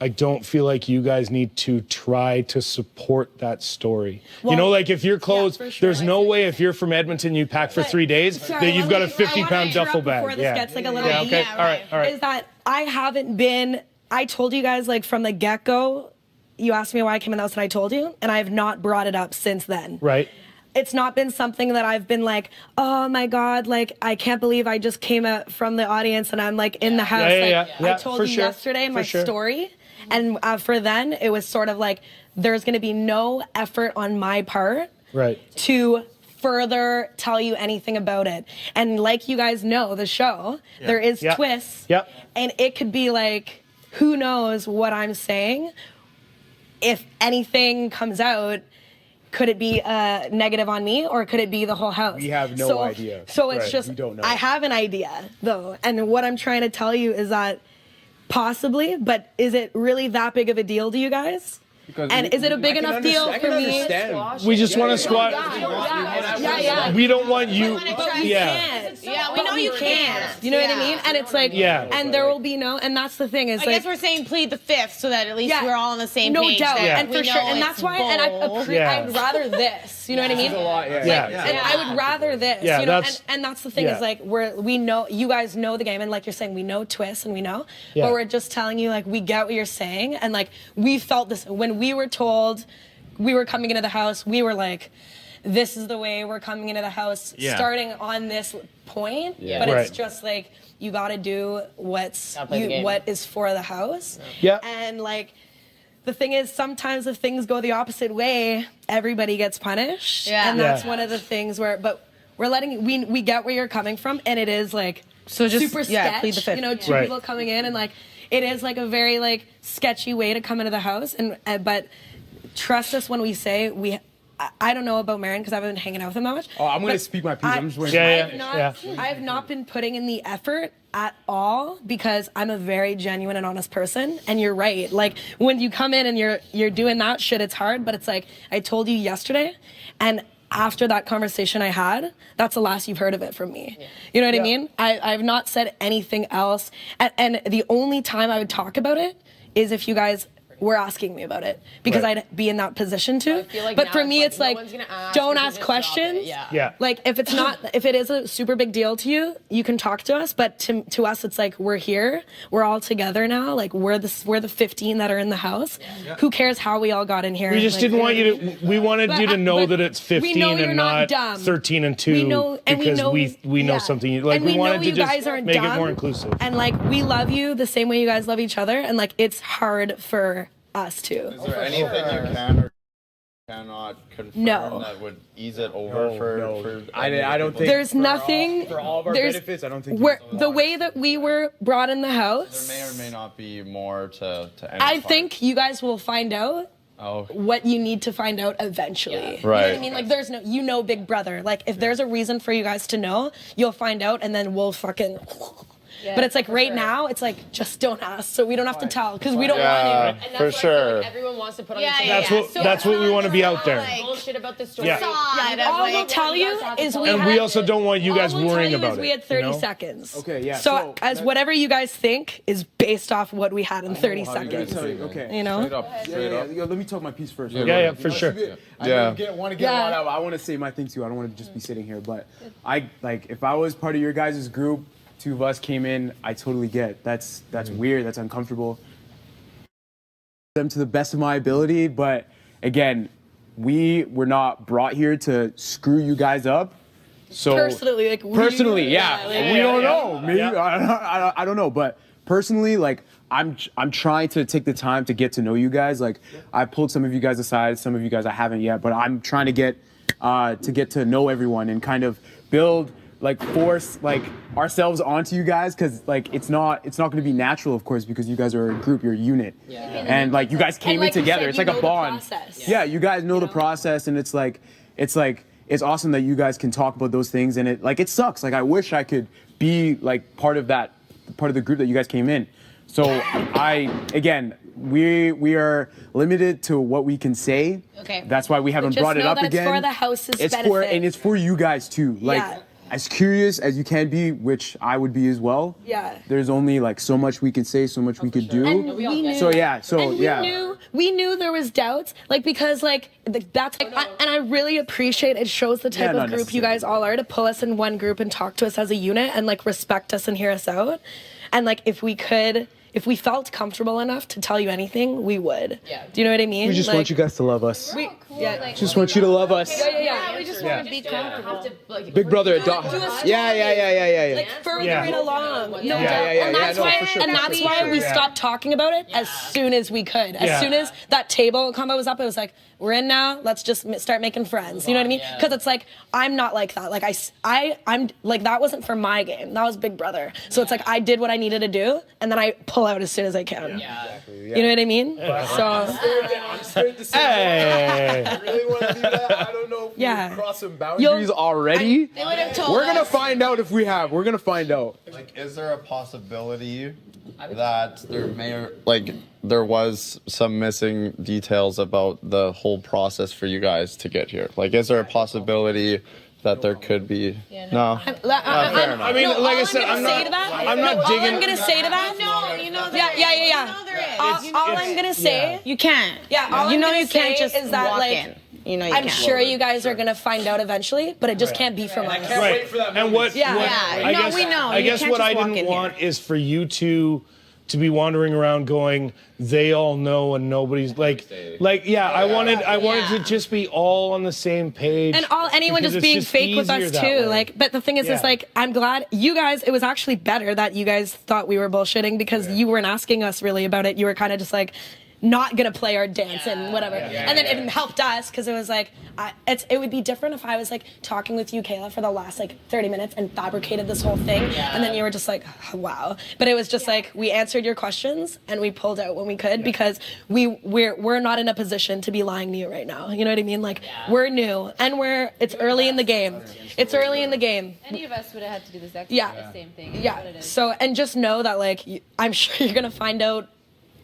S13: I don't feel like you guys need to try to support that story.
S14: Well,
S13: you know, like if you're close,
S14: for sure.
S13: there's no way if you're from Edmonton, you pack for 3 days,
S14: Sorry,
S13: that you've got a
S14: let me- I wanna
S13: 50-pound duffel
S14: interrupt
S13: bag.
S14: Before this gets like a little
S13: okay. All right.
S14: Is that I haven't been. I told you guys like from the get go. You asked me why I came in the house, and I told you, and I have not brought it up since then.
S13: Right.
S14: it's not been something that I've been like, oh my God, like I can't believe I just came out from the audience and I'm like in the house. I told you yesterday in my story, and for then it was sort of like there's going to be no effort on my part to further tell you anything about it. And like you guys know, the show, there is twists, and it could be like, who knows what I'm saying. If anything comes out, could it be negative on me, or could it be the whole house?
S12: We have no idea.
S14: So it's just,
S12: we don't know.
S14: I have an idea, though. And what I'm trying to tell you is that possibly, but is it really that big of a deal to you guys? And is it a big enough deal for me?
S13: We just want to squat. We don't want you.
S14: Yeah, we know you can't. You know what I mean? And it's like, and there will be no, and that's the thing is
S15: I
S14: like,
S15: guess we're saying plead the fifth so that at least we're all on the same page.
S14: No doubt,
S15: that
S14: and for sure, and that's why, and I'd rather this. You know what I mean? And I would rather this. You know, and that's the thing is like we know you guys know the game, and like you're saying, we know twists and we know, but we're just telling you like we get what you're saying, and like we felt this when we were told we were coming into the house. We were like, this is the way we're coming into the house, starting on this point. But it's just like you got to do what is for the house. And like the thing is, sometimes if things go the opposite way, everybody gets punished. And that's one of the things where, but we're letting we get where you're coming from, and it is like super sketch. Plead the fifth. You know, two people coming in, and like it is like a very like sketchy way to come into the house, and but trust us when we say I don't know about Marin because I haven't been hanging out with him that much.
S12: Oh, I'm going to speak my piece. I'm just waiting.
S14: I have not been putting in the effort at all because I'm a very genuine and honest person. And you're right. Like when you come in and you're doing that shit, it's hard. But it's like I told you yesterday, and after that conversation I had, that's the last you've heard of it from me. You know what I mean? I've not said anything else. And the only time I would talk about it is if you guys were asking me about it, because I'd be in that position to. Like but for me, it's like, don't ask questions. Like if it is a super big deal to you, you can talk to us. But to us, it's like we're here, we're all together now. Like we're the 15 that are in the house. Who cares how we all got in here?
S13: We just didn't want you to. We wanted you to know that it's 15 and not 13 and 2 because we know something. Like we wanted to just make it more inclusive.
S14: And like we love you the same way you guys love each other. And like it's hard for us too.
S16: Is there anything you can or cannot confirm that would ease it over for
S12: I don't think
S14: there's nothing
S12: for all of our benefits. I don't think
S14: the way that we were brought in the house.
S16: There may or may not be more to
S14: I think you guys will find out what you need to find out eventually.
S16: Right.
S14: You know what I mean? Like there's no Big Brother. Like if there's a reason for you guys to know, you'll find out, and then we'll fucking. But it's like now, it's like just don't ask, so we don't have to tell because we don't want to.
S16: And that's like
S15: everyone wants to put on.
S13: That's what we want to be out there.
S15: Bullshit about the story.
S14: All we'll tell you is
S13: we also don't want you guys worrying about it.
S14: We had 30 seconds.
S12: Okay, yeah.
S14: So as whatever you guys think is based off what we had in 30 seconds.
S12: Okay.
S14: You know.
S16: Straight up.
S12: Let me talk my piece first.
S13: Yeah, for sure.
S12: I want to get a lot out. I want to say my thing too. I don't want to just be sitting here, but if I was part of your guys' group. Two of us came in, I totally get. That's weird, that's uncomfortable. Them to the best of my ability, but again, we were not brought here to screw you guys up. So
S14: personally, like
S12: we don't know. Maybe I don't know, but personally, like I'm trying to take the time to get to know you guys. Like I pulled some of you guys aside, some of you guys I haven't yet, but I'm trying to get to know everyone and kind of build. Like force like ourselves onto you guys because like it's not going to be natural, of course, because you guys are a group, you're a unit, and like you guys came in together. It's like a bond. Yeah, you guys know the process, and it's awesome that you guys can talk about those things, and it sucks. Like I wish I could be like part of the group that you guys came in. So we are limited to what we can say.
S15: Okay.
S12: That's why we haven't brought it up again.
S14: It's for the house's benefit.
S12: And it's for you guys too. Like. As curious as you can be, which I would be as well.
S14: Yeah.
S12: There's only like so much we can say, so much we could do.
S14: And we knew, we knew there was doubts, like because like that's like, and I really appreciate it. Shows the type of group you guys all are to pull us in one group and talk to us as a unit and like respect us and hear us out. And like if we felt comfortable enough to tell you anything, we would. Yeah. Do you know what I mean?
S12: We just want you guys to love us.
S14: Yeah.
S15: Like,
S12: Just want you to love us.
S14: Yeah.
S15: we just want to be comfortable.
S12: Big brother, yeah.
S14: Like further
S13: Yeah.
S14: it along. No
S12: Yeah,
S14: doubt.
S12: yeah, yeah,
S14: And that's
S12: yeah, no,
S14: why,
S12: for sure.
S14: and that's why we stopped talking about it as soon as we could. As
S13: Yeah.
S14: soon as that table combo was up, it was like, we're in now. Let's just start making friends. You know what I mean? Because it's like I'm not like that. Like I'm like that wasn't for my game. That was Big Brother. So it's like I did what I needed to do, and then I pull out as soon as I can. You know what I mean? So
S12: I'm scared to say
S13: Hey.
S12: I really want to do that. I don't know if
S14: Yeah.
S12: we've crossed some boundaries already.
S15: They would have told
S12: We're gonna
S15: us.
S12: find out if we have. We're gonna find out.
S16: Like, is there a possibility that there was some missing details about the whole process for you guys to get here? Like, is there a possibility that there could be? No.
S13: I mean, like I said, I'm not digging.
S14: All I'm gonna say to that.
S15: No, you know there
S14: Yeah.
S15: is. You know there is.
S14: All I'm gonna say.
S15: You can't.
S14: Yeah. All
S15: you
S14: I'm
S15: know
S14: gonna
S15: you can't
S14: say
S15: just
S14: is that
S15: walk
S14: like.
S15: in. You know you
S14: I'm
S15: can't.
S14: sure you guys are gonna find out eventually, but it just can't be from us.
S13: Right. And what?
S14: Yeah.
S13: what
S14: Yeah.
S13: I
S15: No,
S13: guess,
S15: we know.
S13: I
S15: You
S13: guess
S15: can't
S13: what
S15: just
S13: I
S15: walk
S13: didn't
S15: in
S13: want
S15: here.
S13: is for you to be wandering around going, they all know and nobody's like yeah. I wanted to just be all on the same page.
S14: And anyone
S13: because
S14: just
S13: it's
S14: being fake with
S13: easier
S14: us
S13: that
S14: too.
S13: way.
S14: Like, but the thing is,
S13: Yeah.
S14: like, I'm glad you guys. It was actually better that you guys thought we were bullshitting because you weren't asking us really about it. You were kind of just like. Not gonna play our dance and whatever, and then it helped us because it was like it would be different if I was like talking with you, Kayla, for the last like 30 minutes and fabricated this whole thing, and then you were just like, wow. But it was just like we answered your questions and we pulled out when we could because we're not in a position to be lying to you right now. You know what I mean? Like we're new and it's early in the game. It's early in the game.
S17: Any of us would have had to do the exact same thing.
S14: Yeah. So and just know that like I'm sure you're gonna find out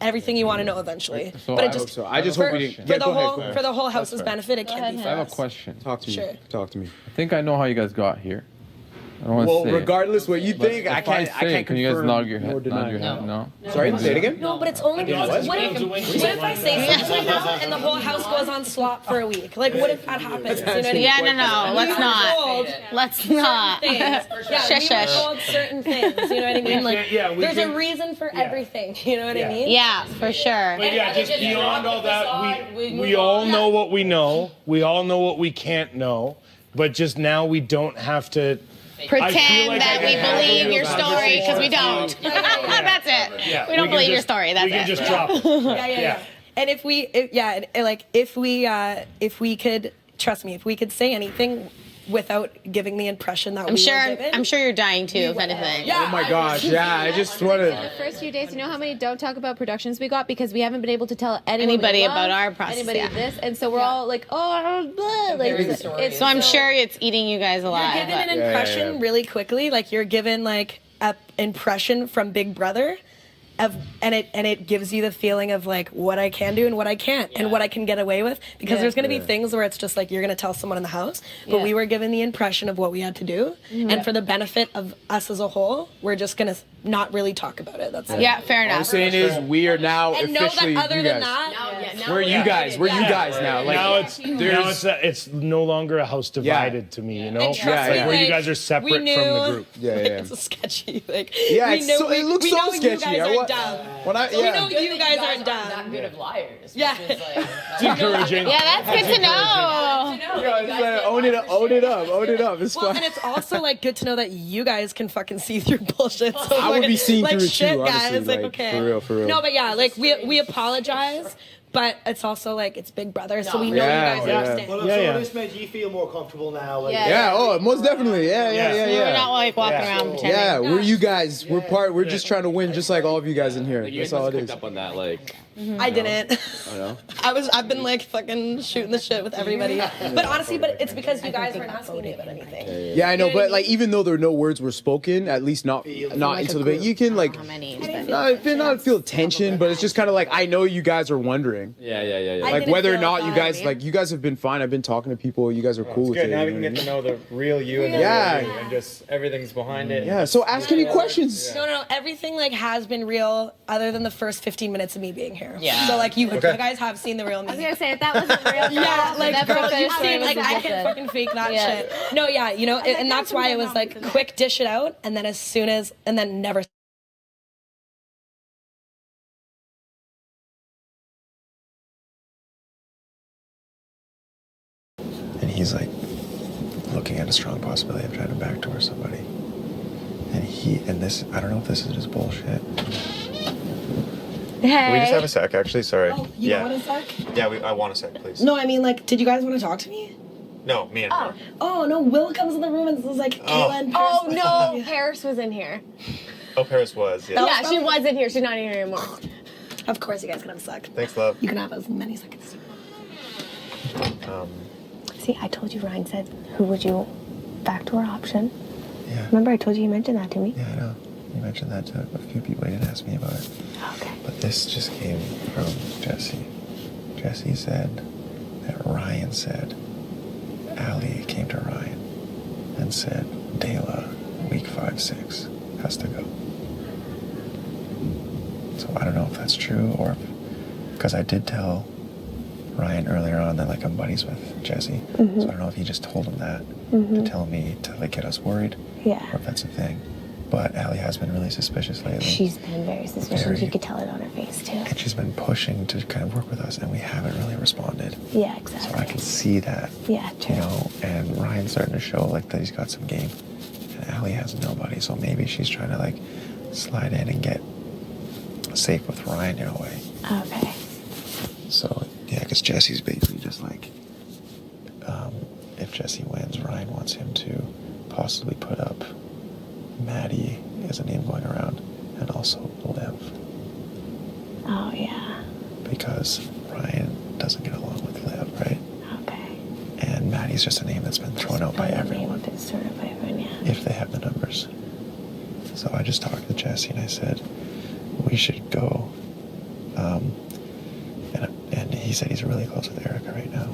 S14: everything you want to know eventually.
S12: So
S14: but
S12: I
S14: it just
S12: hope so. I just hope we didn't.
S14: for
S12: Yeah,
S14: the
S12: go ahead,
S14: whole
S12: go ahead.
S14: for the whole house's benefit. It can't be
S17: I
S14: for
S17: have a
S14: us.
S17: question.
S12: Talk to me.
S14: Sure.
S12: Talk to me.
S17: I think I know how you guys got here. I don't want to
S12: Well,
S17: say it.
S12: regardless what you think,
S17: But
S12: I
S17: if
S12: can't.
S17: say
S12: I
S17: it,
S12: can't
S17: can you guys
S12: confirm
S17: nod your
S12: nor
S17: head?
S12: deny.
S17: Nod your head? No.
S12: Sorry, say it again.
S14: No, but it's only because what if I say something now and the whole house goes on slop for a week? Like, what if that happens? You know what I mean?
S15: Yeah, no, let's
S14: We were
S15: not.
S14: told
S15: Let's not.
S14: certain things. Yeah,
S15: Shush,
S14: we were
S15: shush.
S14: told certain things. You know what I mean? Like,
S13: we
S14: there's a
S13: can-
S14: reason for everything. You know what I mean?
S15: Yeah, for sure.
S13: But yeah, just beyond all that, we all know what we know. We all know what we can't know. But just now we don't have to
S15: Pretend
S13: like
S15: that
S13: I
S15: we
S13: can have a
S15: believe
S13: real
S15: your story because we don't.
S13: conversation.
S15: That's it.
S13: Yeah,
S15: We don't
S13: can
S15: believe your
S13: just-
S15: story. That's
S13: we can
S15: it.
S13: just drop it.
S14: Yeah. And if we could trust me, if we could say anything without giving the impression that
S15: I'm
S14: we
S15: sure.
S14: were given,
S15: I'm sure you're dying too, if anything.
S14: Yeah.
S12: Oh my gosh, yeah. I just want
S17: The
S12: to.
S17: first few days, you know how many don't talk about productions we got because we haven't been able to tell anyone
S15: Anybody
S17: we
S15: about
S17: love,
S15: our process,
S17: anybody
S15: yeah.
S17: this, and so we're all like, oh, blah, like it's
S15: So I'm sure it's eating you guys alive.
S14: You're given
S15: but-
S14: an impression really quickly. Like you're given like a impression from Big Brother, and it gives you the feeling of like what I can do and what I can't and what I can get away with. Because there's gonna be things where it's just like you're gonna tell someone in the house, but we were given the impression of what we had to do, and for the benefit of us as a whole, we're just gonna not really talk about it. That's it.
S15: Yeah, fair
S12: All I'm
S15: enough.
S12: saying is we are now
S14: And know
S12: officially
S14: that other
S12: you
S14: than
S12: guys.
S14: that,
S12: We're you guys. We're you guys now. Like
S13: now it's no longer a house divided to me, you know?
S14: And trust me,
S13: Like where you
S14: like,
S13: guys are separate
S14: we
S13: from
S14: knew,
S13: the group.
S12: Yeah,
S14: like,
S12: yeah.
S14: it's a sketchy. Like
S12: Yeah,
S14: we
S12: it's
S14: know,
S12: so- it looks
S14: we
S12: so
S14: know
S12: sketchy.
S14: You guys
S12: I
S14: are
S12: wa-
S14: dumb.
S12: When I
S14: We
S12: yeah.
S14: know you guys aren't dumb.
S18: That good of liars.
S14: Yeah.
S13: It's encouraging.
S15: Yeah, that's good to know.
S12: Yeah, it's like, own it up. It's
S14: Well,
S12: fine.
S14: and it's also like good to know that you guys can fucking see through bullshit. So
S12: I would
S14: like,
S12: be seeing
S14: like
S12: through it
S14: shit,
S12: too,
S14: guys.
S12: honestly,
S14: Like,
S12: like,
S14: okay,
S12: for real.
S14: No, but yeah, like we apologize, but it's also like it's Big Brother, so we know you guys understand.
S19: Well, so this made you feel more comfortable now. Like,
S12: Yeah, oh, most definitely. Yeah.
S15: We're not like walking around pretending.
S12: Yeah, we're you guys. We're just trying to win, just like all of you guys in here.
S6: Like, you
S12: That's
S6: guys
S12: all it
S6: picked
S12: is.
S6: up on that, like.
S14: I didn't.
S6: I know.
S14: I've been like fucking shooting the shit with everybody. But honestly, it's because you guys weren't asking me about anything.
S12: Yeah, I know, but like even though there no words were spoken, at least not until the bit, you can like not feel tension, but it's just kind of like I know you guys are wondering.
S6: Yeah.
S12: Like whether or not you guys you guys have been fine. I've been talking to people. You guys are cool with
S20: Good.
S12: it.
S20: Now we
S12: you
S20: can
S12: know
S20: get
S12: what
S20: to know the real you and the
S12: Yeah.
S20: real you, and just everything's behind it.
S12: Yeah. So ask any questions.
S14: No, everything like has been real, other than the first 15 minutes of me being here.
S15: Yeah.
S14: So like you guys have seen the real me.
S17: I was gonna say if that wasn't real.
S14: Yeah, like
S17: that
S14: girl,
S17: first
S14: you've
S17: story
S14: seen
S17: was
S14: like I
S17: just
S14: can
S17: good.
S14: fucking fake that
S17: Yeah.
S14: shit. No, yeah, you know, and that's why it was like quick dish it out, and then never
S7: he's like looking at a strong possibility of trying to backdoor somebody. And this, I don't know if this is just bullshit.
S14: Hey.
S9: Can we just have a sec, actually? Sorry.
S14: Oh, you don't want a sec?
S9: Yeah, I want a sec, please.
S14: No, I mean, like, did you guys want to talk to me?
S9: No, me and her.
S14: Oh, no, Will comes in the room and was like, Kayla,
S15: Oh, no, Paris was in here.
S9: Oh, Paris was, yeah.
S15: Yeah, she was in here. She's not in here anymore.
S14: Of course, you guys can have a sec.
S9: Thanks, love.
S14: You can have as many seconds.
S8: See, I told you Ryan said, who would you backdoor option?
S7: Yeah.
S8: Remember I told you mentioned that to me?
S7: Yeah, I know. You mentioned that to a few people. You didn't ask me about it.
S8: Okay.
S7: But this just came from Jesse. Jesse said that Ryan said, Allie came to Ryan and said, Dayla, week 5-6, has to go. So I don't know if that's true or because I did tell Ryan earlier on that like I'm buddies with Jesse.
S8: Mhm.
S7: So I don't know if he just told him that
S8: Mhm.
S7: to tell me to like get us worried.
S8: Yeah.
S7: Or if that's a thing. But Allie has been really suspicious lately.
S8: She's been very suspicious.
S7: Very.
S8: You could tell it on her face, too.
S7: And she's been pushing to kind of work with us, and we haven't really responded.
S8: Yeah, exactly.
S7: So I can see that.
S8: Yeah, true.
S7: You know, and Ryan's starting to show like that he's got some game, and Allie has nobody. So maybe she's trying to like slide in and get safe with Ryan in a way.
S8: Okay.
S7: So yeah, because Jesse's basically just like, if Jesse wins, Ryan wants him to possibly put up Maddie as a name going around, and also Liv.
S8: Oh, yeah.
S7: Because Ryan doesn't get along with Liv, right?
S8: Okay.
S7: And Maddie's just a name that's been thrown out by everyone.
S8: It's thrown out by everyone, yeah.
S7: If they have the numbers. So I just talked to Jesse and I said, we should go. And he said he's really close with Erica right now.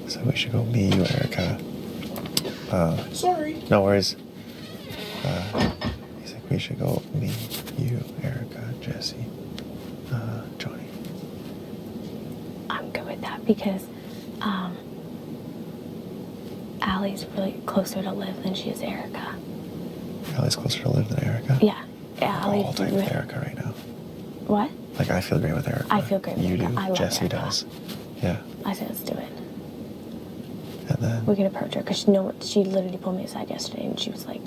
S7: So we should go, me, you, Erica.
S11: Sorry.
S7: No worries. He's like, we should go, me, you, Erica, Jesse, Johnny.
S8: I'm good with that because Allie's really closer to Liv than she is Erica.
S7: Allie's closer to Liv than Erica?
S8: Yeah.
S7: We're
S8: Allie's
S7: all tight with Erica right now.
S8: What?
S7: Like, I feel great with Erica.
S8: I feel great with
S7: You
S8: Erica.
S7: do.
S8: I love
S7: Jesse
S8: Erica.
S7: does. Yeah.
S8: I say let's do it.
S7: And then
S8: We can approach her because she literally pulled me aside yesterday and she was like,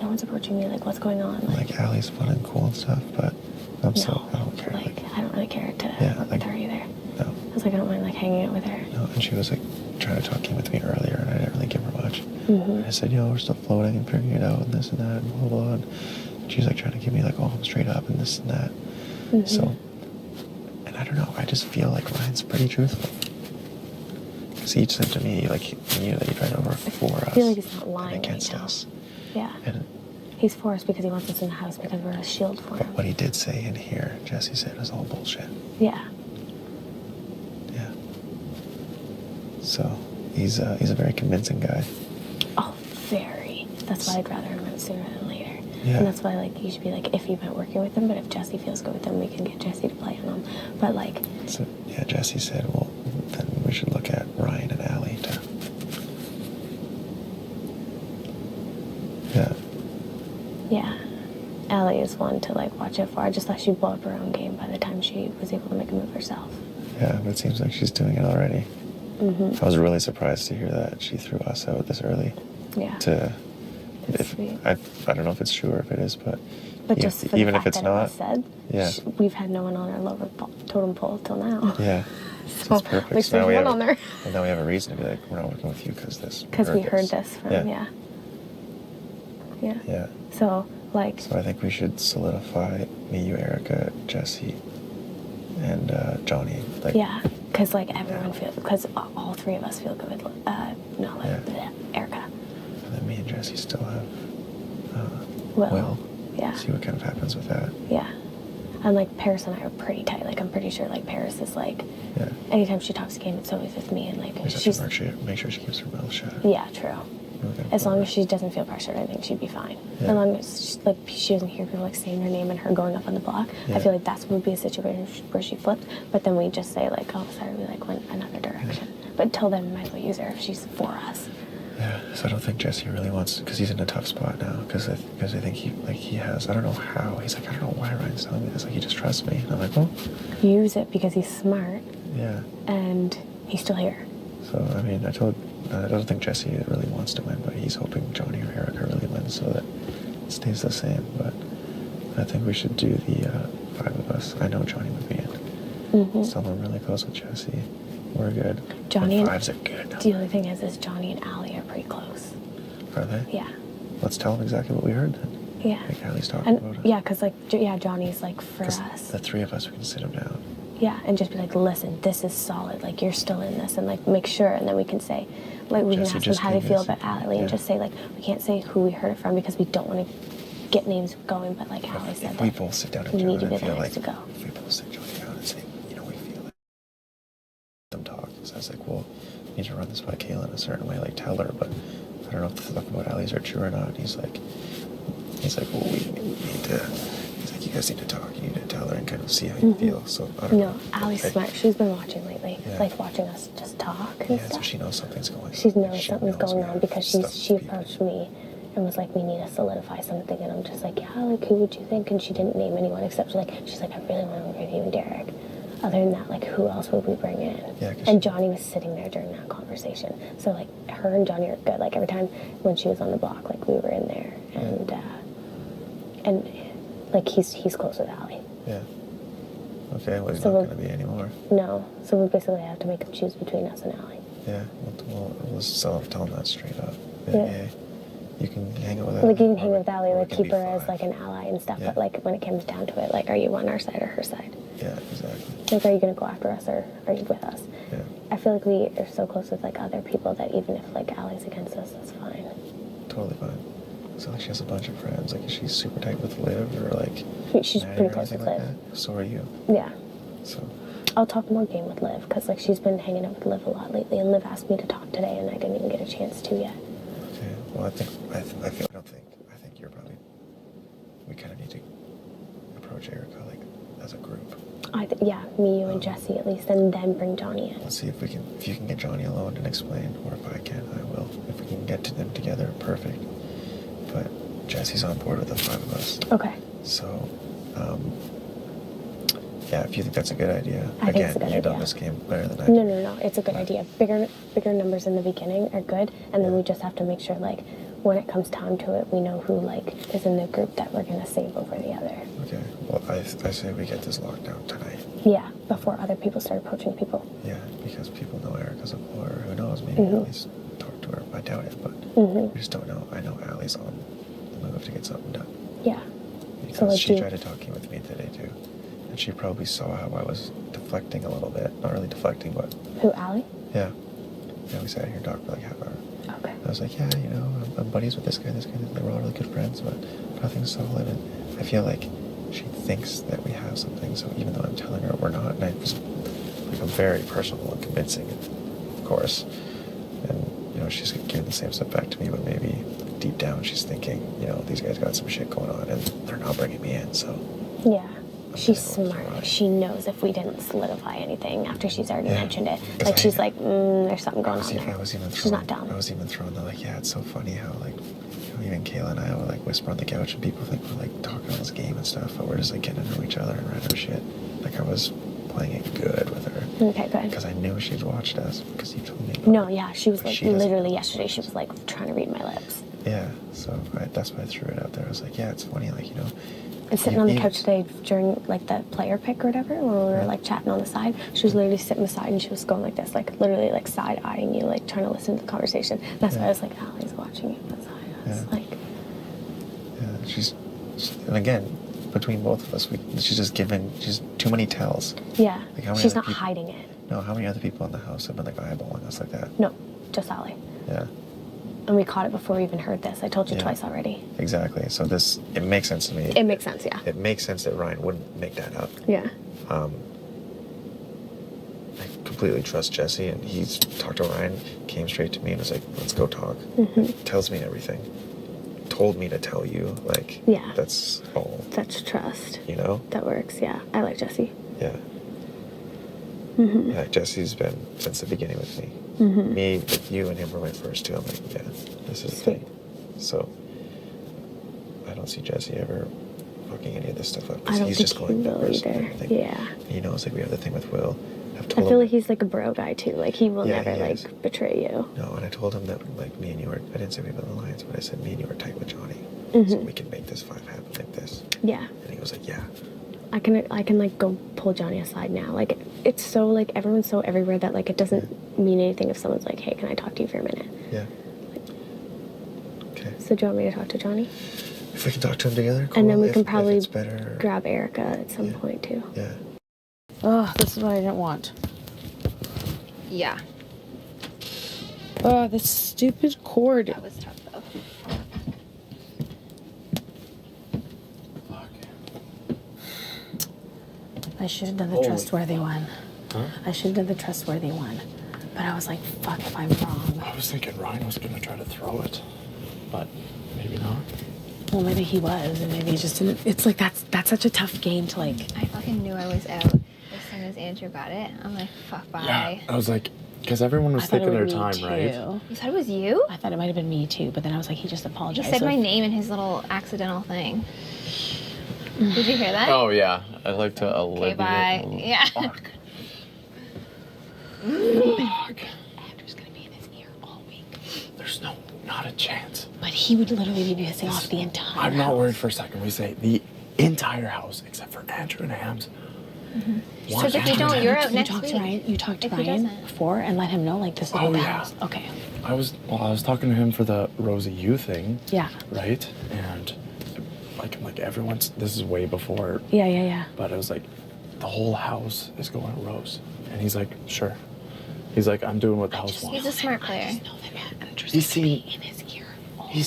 S8: no one's approaching me. Like, what's going on?
S7: like Allie's fun and cool and stuff, but I don't care.
S8: Like, I don't really care to
S7: Yeah,
S8: work with her either.
S7: No.
S8: I was like, I don't mind like hanging out with her.
S7: No, and she was like trying to talk game with me earlier, and I didn't really give her much.
S8: Mhm.
S7: And I said, we're still floating and figuring it out, and this and that, and blah blah. And she's like trying to give me like, I'm straight up and this and that.
S8: Mhm.
S7: So, and I don't know. I just feel like Ryan's pretty truthful. Because he said to me, like, he knew that he tried over for us.
S8: I feel like he's not lying
S7: against
S8: right now.
S7: us.
S8: Yeah.
S7: And
S8: He's for us because he wants us in the house because we're a shield for him.
S7: what he did say in here, Jesse said, was all bullshit.
S8: Yeah.
S7: Yeah. So he's a very convincing guy.
S8: Oh, very. That's why I'd rather him out sooner than later.
S7: Yeah.
S8: And that's why, like, you should be, like, iffy about working with him, but if Jesse feels good with him, we can get Jesse to play on him. But, like...
S7: So, yeah, Jesse said, well, then we should look at Ryan and Allie to... Yeah.
S8: Yeah. Allie is one to, like, watch out for. I just thought she'd blow up her own game by the time she was able to make a move herself.
S7: Yeah, but it seems like she's doing it already.
S8: Mm-hmm.
S7: I was really surprised to hear that she threw us out this early.
S8: Yeah.
S7: I don't know if it's true or if it is, but
S8: just for the
S7: even if
S8: fact
S7: it's
S8: that it was
S7: not,
S8: said,
S7: yeah,
S8: we've had no one on our lower totem pole till now.
S7: yeah,
S8: So,
S7: it's perfect.
S8: at least
S7: So now
S8: there's
S7: we
S8: one
S7: have,
S8: on there.
S7: and now we have a reason to be like, we're not working with you because this.
S8: Because we heard this from, yeah.
S7: Yeah.
S8: So, like...
S7: So I think we should solidify me, you, Erica, Jesse, and Johnny. Like,
S8: yeah, because, like, everyone feels... Because all three of us feel good with... Erica.
S7: And then me and Jesse still have
S8: Will. Yeah.
S7: See what kind of happens with that.
S8: Yeah. And, like, Paris and I are pretty tight. Like, I'm pretty sure, like, Paris is, like...
S7: Yeah.
S8: Anytime she talks game, it's always with me, and, like,
S7: We just
S8: she's...
S7: have to make sure she keeps her mouth shut.
S8: Yeah, true.
S7: Okay.
S8: As long as she doesn't feel pressured, I think she'd be fine.
S7: Yeah.
S8: As long as she doesn't hear people like saying her name and her going up on the block,
S7: Yeah.
S8: I feel like that would be a situation where she flipped. But then we just say like, oh, sorry, we like went another direction. But till then, we might as well use her if she's for us.
S7: Yeah, so I don't think Jesse really wants, because he's in a tough spot now, because I think he has, I don't know how, he's like, I don't know why Ryan's telling me this, like, he just trusts me. And I'm like, well.
S8: Use it because he's smart.
S7: Yeah.
S8: And he's still here.
S7: So, I mean, I told I don't think Jesse really wants to win, but he's hoping Johnny or Erica really wins so that it stays the same. But I think we should do the 5 of us. I know Johnny would be in. Still, I'm really close with Jesse. We're good.
S8: Johnny
S7: and
S8: and
S7: 5's a good number.
S8: The only thing is Johnny and Allie are pretty close.
S7: Are they?
S8: Yeah.
S7: Let's tell them exactly what we heard then.
S8: Yeah.
S7: Like Allie's talking
S8: And
S7: about it.
S8: yeah, because like Johnny's like for us.
S7: The 3 of us, we can sit him down.
S8: Yeah, and just be like, listen, this is solid. Like you're still in this, and like make sure, and then we can say, like we
S7: Jesse
S8: can ask them
S7: just
S8: how they
S7: gave
S8: feel
S7: us-
S8: about Allie, and just say like we can't say who we heard it from because we don't want to get names going. But like Allie said,
S7: If we
S8: that
S7: both sit down
S8: we
S7: and
S8: need to be
S7: feel
S8: the
S7: like
S8: next to go.
S7: if we both sit Johnny down and say, you know, we feel like them talk. So I was like, well, we need to run this by Kayla in a certain way, like tell her, but I don't know if the stuff about Allie's are true or not. And he's like, well, we need to. He's like, you guys need to talk. You need to tell her and kind of see how you feel. So I don't know.
S8: No, Allie's smart. She's been watching lately,
S7: Yeah.
S8: like watching us just talk and
S7: Yeah, so
S8: stuff.
S7: she knows something's going on.
S8: She knows something's going on because she approached me and was like, we need to solidify something, and I'm just like, yeah, like who would you think? And she didn't name anyone except she's like, I really want to work with you and Derek. Other than that, like who else would we bring in?
S7: Yeah, 'cause
S8: and Johnny was sitting there during that conversation, so like her and Johnny are good. Like every time when she was on the block, like we were in there, and like he's close with Allie.
S7: Yeah. Okay, well, he's
S8: So
S7: not
S8: we'll-
S7: going to be anymore.
S8: No, so we basically have to make him choose between us and Allie.
S7: Yeah, we'll just tell him that straight up.
S8: Yeah.
S7: Hey, you can hang out with
S8: Like you
S7: Allie.
S8: can hang with Allie, like
S7: can
S8: keep
S7: be
S8: her as like an ally and stuff.
S7: Yeah.
S8: But like when it comes down to it, like are you on our side or her side?
S7: Yeah, exactly.
S8: Like are you gonna go after us or are you with us?
S7: Yeah.
S8: I feel like we are so close with like other people that even if like Allie's against us, that's fine.
S7: Totally fine. So like she has a bunch of friends. Like is she super tight with Liv or like?
S8: She's
S7: Maddie
S8: pretty
S7: or
S8: close with
S7: anything
S8: Liv.
S7: like that? So are you.
S8: Yeah.
S7: So.
S8: I'll talk more game with Liv because like she's been hanging out with Liv a lot lately, and Liv asked me to talk today, and I didn't even get a chance to yet.
S7: Okay. Well, I think you're probably. We kind of need to approach Erica like as a group.
S8: Yeah, me, you, and Jesse at least, and then bring Johnny in.
S7: Let's see if you can get Johnny alone and explain, or if I can, I will. If we can get to them together, perfect. But Jesse's on board with the 5 of us.
S8: Okay.
S7: So, yeah, if you think that's a good idea.
S8: I think it's a good
S7: you've done
S8: idea.
S7: this game better than I do.
S8: No, it's a good idea. Bigger numbers in the beginning are good, and then we just have to make sure like when it comes time to it, we know who like is in the group that we're gonna save over the other.
S7: Okay. Well, I say we get this locked down tonight.
S8: Yeah, before other people start approaching people.
S7: Yeah, because people know Erica's a or who knows, maybe
S8: Mhm.
S7: Allie's talked to her. I doubt it, but
S8: Mhm.
S7: we just don't know. I know Allie's on the move to get something done.
S8: Yeah.
S7: Because
S8: So, like,
S7: she
S8: you-
S7: tried to talk with me today too. And she probably saw how I was deflecting a little bit. Not really deflecting, but
S8: Who, Allie?
S7: yeah. Yeah, we sat here and talked for like half an hour.
S8: Okay.
S7: I was like, yeah, you know, I'm buddies with this guy. We're all really good friends, but nothing's solid. And I feel like she thinks that we have something. So even though I'm telling her we're not, and I was like, I'm very personal and convincing, of course. And you know, she's giving the same stuff back to me, but maybe deep down she's thinking, you know, these guys got some shit going on, and they're not bringing me in. So
S8: Yeah. She's smart. She knows if we didn't solidify anything after she's already
S7: Yeah.
S8: mentioned it.
S7: 'Cause
S8: Like
S7: I-
S8: she's like, there's something going on there.
S7: I was even
S8: She's not dumb.
S7: I was even throwing the like, yeah, it's so funny how like, you know, even Kayla and I would like whisper on the couch, and people think we're like talking on this game and stuff, but we're just like getting to know each other and random shit. Like I was playing it good with her.
S8: Okay, good.
S7: Because I knew she'd watched us because you told me.
S8: No, yeah, she was
S7: But
S8: like
S7: she doesn't
S8: literally yesterday. She was like trying to read my lips.
S7: Yeah, so that's why I threw it out there. I was like, yeah, it's funny, like, you know.
S8: And sitting on the couch today during like the player pick or whatever, when we were like chatting on the side, she was literally sitting beside and she was going like this, like literally like side eyeing you, like trying to listen to the conversation. And that's why I was like, Allie's watching you beside us. Like,
S7: Yeah, and again, between both of us, she's too many tells.
S8: yeah,
S7: Like, how many
S8: she's
S7: other
S8: not
S7: people-
S8: hiding it.
S7: No, how many other people in the house have been like eyeballing us like that?
S8: No, just Allie.
S7: Yeah.
S8: And we caught it before we even heard this. I told you
S7: Yeah.
S8: twice already.
S7: Exactly. So it makes sense to me.
S8: It makes sense, yeah.
S7: It makes sense that Ryan wouldn't make that up.
S8: Yeah.
S7: I completely trust Jesse, and he's talked to Ryan, came straight to me and was like, let's go talk.
S8: Mhm.
S7: Tells me everything. Told me to tell you. Like,
S8: Yeah.
S7: that's all.
S8: That's trust.
S7: You know?
S8: That works, yeah. I like Jesse.
S7: Yeah.
S8: Mhm.
S7: Yeah, Jesse's been since the beginning with me.
S8: Mhm.
S7: Me, you, and him were my first two. I'm like, yeah, this is the thing. So, I don't see Jesse ever fucking any of this stuff up. 'cause
S8: I don't
S7: he's
S8: think
S7: just
S8: he
S7: going
S8: will
S7: numbers and
S8: either.
S7: everything.
S8: Yeah.
S7: And he knows, like, we have the thing with Will.
S15: I feel like he's like a bro guy too. Like he will
S9: Yeah,
S15: never
S9: he
S15: like
S9: is.
S15: betray you.
S9: No, and I told him that like me and you were. I didn't say we were the Lions, but I said me and you were tight with Johnny, so we can make this 5 happen like this.
S15: Yeah.
S9: And he was like, yeah.
S15: I can like go pull Johnny aside now. Like it's so like everyone's so everywhere that like it doesn't mean anything if someone's like, hey, can I talk to you for a minute?
S9: Yeah. Okay.
S15: So do you want me to talk to Johnny?
S9: If we can talk to him together, cool.
S15: And then we
S9: If-
S15: can
S9: if
S15: probably
S9: it's better.
S15: grab Erica at some point too.
S9: Yeah.
S10: Oh, this is what I didn't want.
S17: Yeah.
S10: Oh, this stupid cord.
S17: That was tough though.
S8: I should have done the
S3: Holy
S8: trustworthy one.
S3: Huh?
S8: I should have done the trustworthy one. But I was like, fuck if I'm wrong.
S6: I was thinking Ryan was gonna try to throw it, but maybe not.
S8: Well, maybe he was, and maybe he just didn't. It's like that's such a tough game to like.
S17: I fucking knew I was out as soon as Andrew got it. I'm like, fuck, bye.
S6: Yeah, I was like, because everyone was
S8: I thought it
S6: taking their
S8: was me
S6: time, right?
S8: too.
S17: You thought it was you?
S8: I thought it might have been me too, but then I was like, he just
S17: He
S8: apologized.
S17: said
S8: so
S17: my
S8: if-
S17: name in his little accidental thing. Did you hear that?
S16: Oh yeah, I like to
S17: Okay, bye. Yeah.
S8: Andrew's gonna be in his ear all week.
S6: There's not a chance.
S8: But he would literally be pissing off the entire.
S6: I'm not worried for a second. We say the entire house except for Andrew and Hams.
S17: So if you don't, you're out
S8: You
S17: next
S8: talked
S17: week.
S8: to Ryan. You talked to
S17: If he
S8: Ryan
S17: doesn't.
S8: before and let him know like this is
S6: Oh,
S8: the
S6: yeah.
S8: house. Okay.
S6: I was talking to him for the Rosie U thing.
S8: Yeah.
S6: Right? And like everyone's, this is way before.
S8: Yeah.
S6: But it was like, the whole house is going Rose. And he's like, sure. He's like, I'm doing what the house wants.
S17: He's a smart player.
S6: He's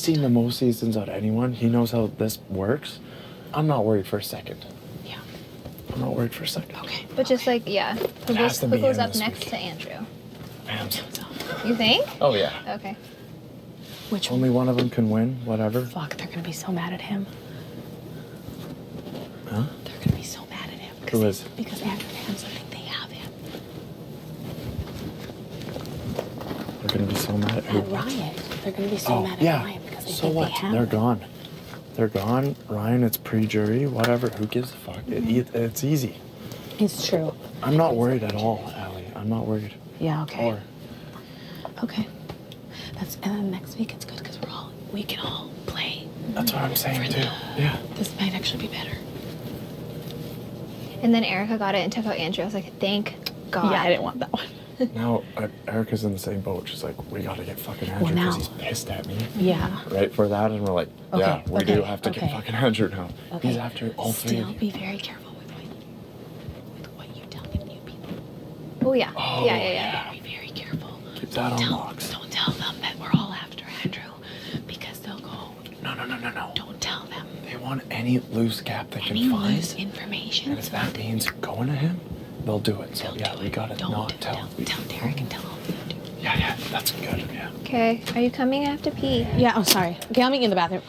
S6: seen the most seasons out of anyone. He knows how this works. I'm not worried for a second.
S8: Yeah.
S6: I'm not worried for a second.
S8: Okay.
S17: But just like, yeah. Who
S6: has
S17: goes,
S6: to
S17: who
S6: be
S17: goes
S6: him
S17: up
S6: this
S17: next
S6: week.
S17: to Andrew?
S6: Hams.
S17: You think?
S6: Oh, yeah.
S17: Okay.
S8: Which
S6: Only one of them can win, whatever.
S8: Fuck, they're gonna be so mad at him.
S6: Huh?
S8: They're gonna be so mad at him.
S6: Who is?
S8: Because Andrew and Hams think they have him.
S6: They're gonna be so mad at who?
S8: At Ryan. They're gonna be so mad at
S6: yeah.
S8: Ryan because they
S6: So
S8: think
S6: what?
S8: they have
S6: They're
S8: him.
S6: gone. They're gone. Ryan, it's pre-jury, whatever. Who gives a fuck? It's easy.
S8: It's true.
S6: I'm not worried at all, Allie. I'm not worried.
S8: Yeah. Okay.
S6: Or
S8: Okay. And then next week it's good because we can all play.
S6: that's what I'm saying too. Yeah.
S8: This might actually be better.
S17: And then Erica got it and took out Andrew. I was like, thank God.
S8: Yeah, I didn't want that one.
S6: Now Erica's in the same boat. She's like, we gotta get fucking Andrew
S8: Well,
S6: because
S8: now-
S6: he's pissed at me.
S8: Yeah.
S6: Right for that, and we're like, yeah, we do have to
S8: okay.
S6: get fucking Andrew now.
S8: Okay.
S6: He's after all three
S8: Still
S6: of you.
S8: be very careful with what you tell the new people.
S17: Oh, yeah.
S6: Oh,
S17: Yeah.
S8: Be very careful.
S6: Keep that on box.
S8: Don't tell them that we're all after Andrew because they'll go.
S6: No.
S8: Don't tell them.
S6: They want any loose gap they
S8: Any
S6: can find.
S8: loose information.
S6: And if that means going to him, they'll do it. So yeah, we gotta not tell.
S8: Tell Derek and tell all of you.
S6: Yeah, that's good. Yeah.
S17: Okay. Are you coming? I have to pee.
S10: Yeah, oh, sorry. Okay, I'll meet you in the bathroom.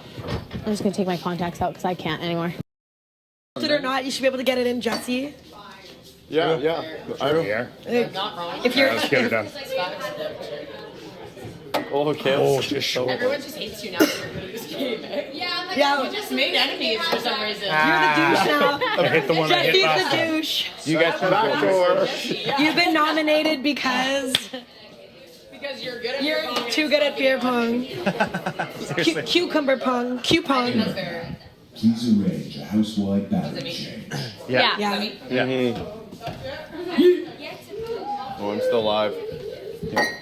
S10: I'm just gonna take my contacts out because I can't anymore.
S14: It or not, you should be able to get it in, Jesse.
S16: Yeah. I don't.
S14: If you're,
S13: Let's get it done.
S16: Oh, okay.
S13: Oh, just show it.
S18: Everyone just hates you now. Yeah, I'm like,
S14: Yeah.
S18: you just made enemies for some reason.
S14: you're the douche now.
S13: I hit the one I hit
S14: Jesse's
S13: last
S14: the
S13: time.
S14: douche.
S16: You guys can back door.
S14: You've been nominated because
S18: Because you're good at
S14: you're too good at beer pong. Cucumber pong. Q-pong.
S4: Kizu Rage, a housewide battle chain.
S14: Yeah.
S16: Oh, I'm still live.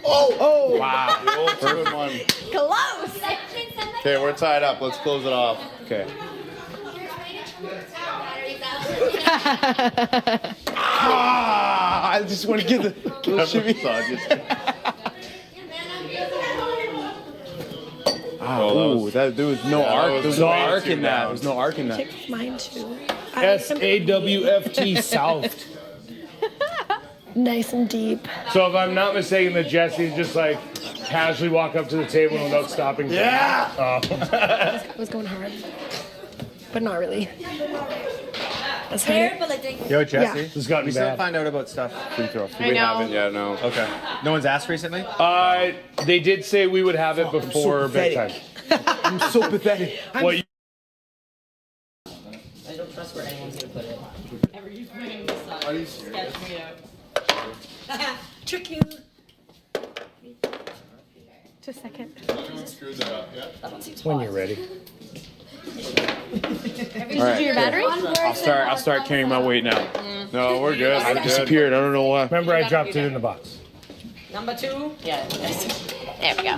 S13: Oh! Wow.
S16: The old 2-in-1.
S17: Close.
S16: Okay, we're tied up. Let's close it off.
S13: Okay.
S16: I just want to give the little shimmy.
S12: Ooh, there was no arc. There was no arc in that. There was no arc in that.
S14: Take mine too.
S13: SAWFT South.
S14: Nice and deep.
S13: So if I'm not mistaken, that Jesse just like casually walk up to the table without stopping.
S16: Yeah.
S13: Oh.
S14: I was going hard, but not really. That's hard.
S20: Yo, Jesse.
S14: Yeah.
S13: This has gotten
S20: We still
S13: bad.
S20: find out about stuff.
S16: We
S17: know.
S16: haven't yet, no.
S20: Okay. No one's asked recently?
S13: They did say we would have it before bedtime.
S12: I'm so pathetic.
S13: What?
S18: I don't trust where anyone's gonna put it. Ever you putting this on? Sketch me out.
S14: Trick you.
S15: Just a second.
S13: When you're ready.
S12: All right.
S15: do your battery?
S12: I'll start carrying my weight now.
S16: No, we're good.
S12: I disappeared. I don't know why.
S13: Remember, I dropped it in the box.
S18: Number 2. Yeah.
S15: There we go.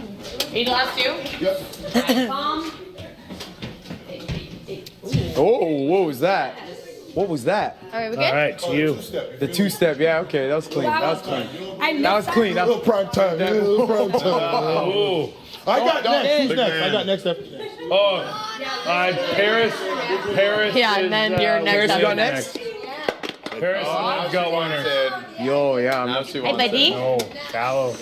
S18: Need the last 2?
S12: Yep. Oh, what was that? What was that?
S15: All right, we good?
S13: All right, to you.
S12: The 2-step. Yeah, okay, that was clean. That was clean. That was clean. That was
S3: prime time. Prime time.
S13: Oh.
S3: I got next. Who's next? I got next up.
S13: Oh, Paris.
S5: Yeah, and then you're next.
S12: Paris, you got next?
S13: Paris, I've got winner.
S12: Yo, yeah. I'm
S16: Hey,
S15: buddy.
S13: No, Callow.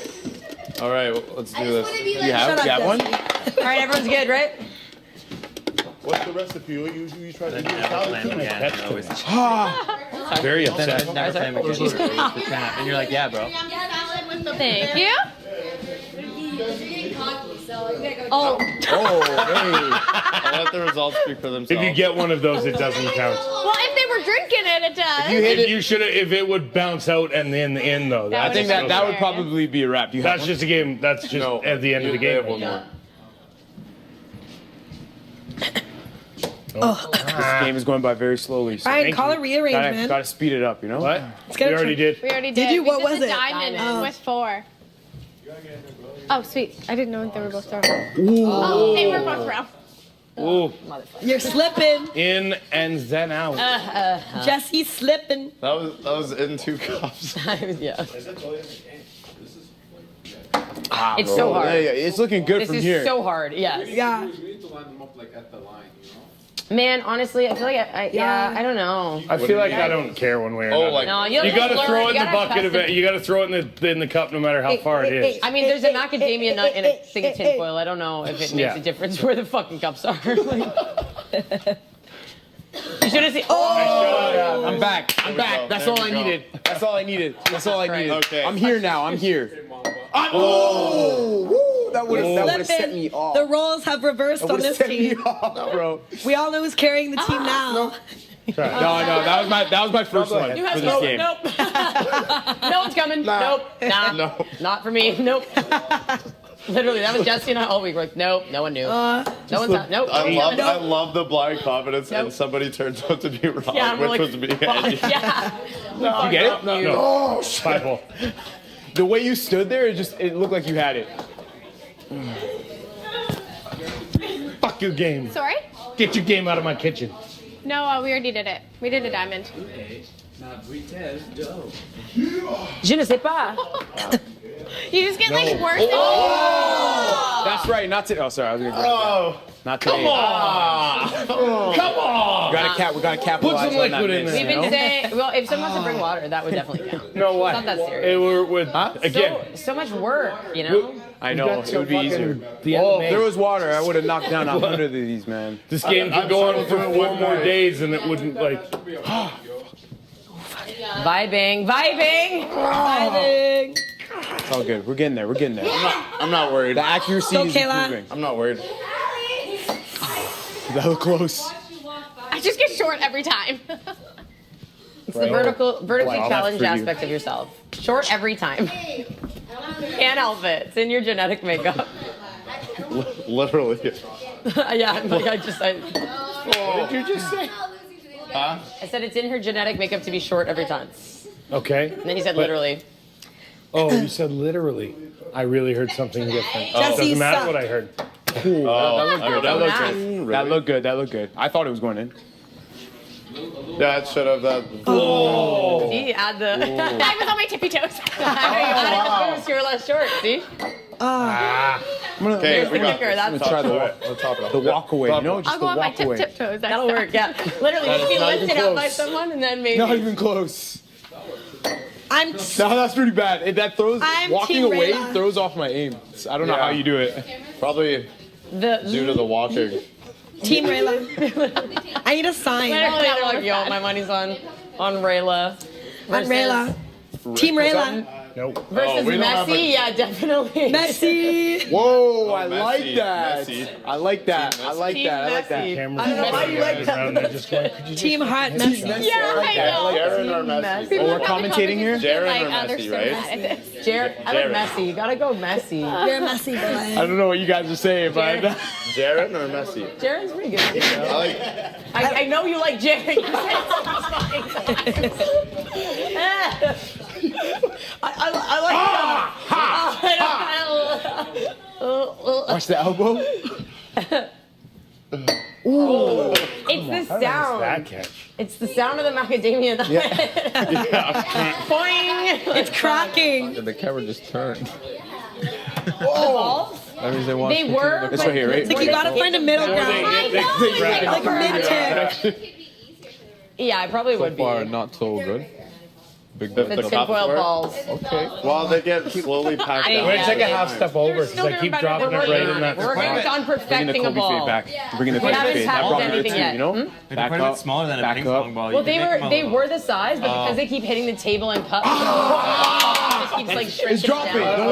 S16: All right, let's do this.
S12: You got one?
S5: All right, everyone's good, right?
S3: What's the recipe? You try to do
S13: Very upset.
S20: And you're like, yeah, bro.
S15: Thank you.
S16: Oh, hey. I'll let the results speak for themselves.
S13: If you get one of those, it doesn't count.
S15: Well, if they were drinking it, it does.
S13: If it would bounce out and then in though.
S12: I think that would probably be a wrap.
S13: That's just a game. That's just at the end of the game.
S16: One more.
S12: This game is going by very slowly. So
S14: Ryan, call a rearrangement.
S12: Gotta speed it up, you know?
S13: What?
S14: Let's get
S13: We
S14: a
S13: already did.
S15: We already
S14: Did
S15: did.
S14: you? What
S15: We did
S14: was
S15: the
S14: it?
S15: Diamond with 4. Oh, sweet. I didn't know they were both round.
S12: Ooh.
S15: Oh, they were both round.
S13: Ooh.
S14: You're slipping.
S13: In and then out.
S14: Jesse's slipping.
S16: That was in 2 cups.
S5: Yeah.
S12: Ah,
S5: It's
S12: bro.
S5: so hard.
S12: Yeah, it's looking good
S5: This
S12: from
S5: is
S12: here.
S5: so hard. Yes.
S14: Yeah.
S20: You need to line them up like at the line, you know?
S5: Man, honestly, I feel like I don't know.
S13: I feel like I don't care one way or another.
S5: No,
S13: you gotta throw it in the bucket of it. You gotta throw it in the cup no matter how far it is.
S5: I mean, there's a macadamia nut in a thing of tinfoil. I don't know if it makes a difference where the fucking cups are. You should have seen.
S12: Oh! I'm back. That's
S16: There
S12: all
S16: we
S12: I
S16: go.
S12: needed. That's all I needed.
S16: Okay.
S12: I'm here now. I'm here. Oh! Woo! That would have set me off.
S14: The roles have reversed on this
S12: set me
S14: team.
S12: off, bro.
S14: We all know who's carrying the team now.
S12: No, that was my first one for this game.
S5: Nope. No one's coming. Nope. Nah.
S16: No.
S5: Not for me. Nope. Literally, that was Jesse and I all week. We're like, nope, no one knew. No one's not. Nope.
S16: I love the blind confidence, and somebody turns out to be wrong,
S5: Yeah,
S16: which
S5: like,
S16: was me.
S5: Yeah.
S12: Did you get it?
S13: No.
S12: Oh,
S13: Five hole.
S12: the way you stood there, it looked like you had it.
S13: Fuck your game.
S15: Sorry?
S13: Get your game out of my kitchen.
S15: No, we already did it. We did a diamond.
S5: Je ne sais pas.
S15: You just get like worse
S12: That's right. Not today. Oh, sorry. I was gonna
S16: Oh,
S12: not today.
S13: Come on. Come on.
S12: We gotta capitalize
S13: Put some
S12: on that
S13: liquid in
S12: miss,
S13: there.
S5: We've
S12: you
S5: been
S12: know?
S5: saying, well, if someone wants to bring water, that would definitely count.
S13: No, what?
S5: It's not that serious.
S13: It were with again.
S5: So much work, you know?
S12: I know. It would be easier.
S13: The end
S12: Oh,
S13: of
S12: if there
S13: May.
S12: was water, I would have knocked down 100 of these, man.
S13: This game could go on for 4 more days, and it wouldn't like.
S5: Vibing.
S12: It's all good. We're getting there.
S16: I'm not worried.
S12: The accuracy
S14: Go,
S12: is
S14: Kayla.
S12: improving.
S16: I'm not worried.
S12: That was close.
S15: I just get short every time.
S5: It's the vertically
S12: Wow,
S5: challenged
S12: that's for you.
S5: aspect of yourself. Short every time. Can't help it. It's in your genetic makeup.
S16: Literally.
S5: Yeah, like
S16: What did you just say? Huh?
S5: I said it's in her genetic makeup to be short every time.
S13: Okay.
S5: And then he said
S13: But-
S5: literally.
S13: Oh, you said literally. I really heard something different.
S14: Jesse,
S13: Doesn't matter
S14: suck.
S13: what I heard.
S12: Cool. That looked good.
S5: Nah.
S12: That looked good. I thought it was going in.
S16: Yeah, it should have that.
S13: Oh.
S5: See, add the.
S15: I was on my tippy toes.
S5: I know you added the boost, you're less short. See?
S16: Okay,
S5: There's
S16: we
S5: the
S16: got
S5: kicker.
S16: this.
S5: That's
S12: I'm gonna try
S16: Let's top it up.
S12: the walk away. You know, just
S15: I'll
S12: the
S15: go on my
S12: walk away.
S15: tiptoes.
S5: That'll work, yeah. Literally,
S12: That
S5: just be
S12: is not even
S5: lifted up by
S12: close.
S5: someone and then maybe.
S12: Not even close.
S14: I'm
S12: No, that's pretty bad. That throws
S14: I'm
S12: walking
S14: Team
S12: away
S14: Rayla.
S12: throws off my aim. I don't know how you do it.
S16: Probably
S5: The
S16: due to the walking.
S14: Team Rayla. I need a sign.
S5: Literally, they're like, yo, my money's on Rayla.
S14: On Rayla. Team Rayla.
S11: Nope.
S5: Versus Messi, yeah, definitely.
S14: Messi.
S12: Whoa, I
S16: Messi,
S12: like that.
S16: Messi.
S12: I like that. I like that. I like that.
S5: Messi.
S11: Cameras
S5: I don't know why you like
S11: around there just going, could you
S14: Team hot Messi.
S5: Yeah, I know.
S16: Jared or Messi?
S12: Oh, we're commentating here?
S16: Jared or Messi, right?
S5: Jared, I like Messi. You gotta go Messi.
S14: You're a Messi boy.
S12: I don't know what you guys are saying, but
S16: Jared or Messi?
S5: Jared's pretty good.
S16: I like.
S5: I know you like Jared. You said I like
S12: watch the elbow.
S5: Ooh. It's the
S11: How
S5: sound.
S11: nice that catch.
S5: It's the sound of the macadamia nut. Boing!
S14: It's cracking.
S20: The camera just turned.
S5: Oh.
S20: That means they want.
S5: They were.
S12: This right here, right?
S14: It's like you gotta find a middle ground. Like a mid-tip.
S5: Yeah, I probably would be.
S20: So far, not so good. Big
S5: The tinfoil balls.
S16: Okay. Well, they get slowly packed out.
S11: We're gonna take a half step over because I keep dropping it right in that
S5: We're working on
S12: Bringing the
S5: perfecting a
S12: Kobe
S5: ball.
S12: fade back. Bringing the
S5: We
S12: Kobe
S5: haven't
S12: fade. That
S5: tackled
S12: brought me
S5: anything
S12: to
S5: yet.
S12: you know? Back
S20: quite a
S12: up.
S20: bit smaller than a
S12: back
S20: ping
S12: up.
S20: pong ball.
S5: Well, they were the size, but because they keep hitting the table and cups, it just keeps like shrinking
S12: It's dropping.
S5: down.
S12: Don't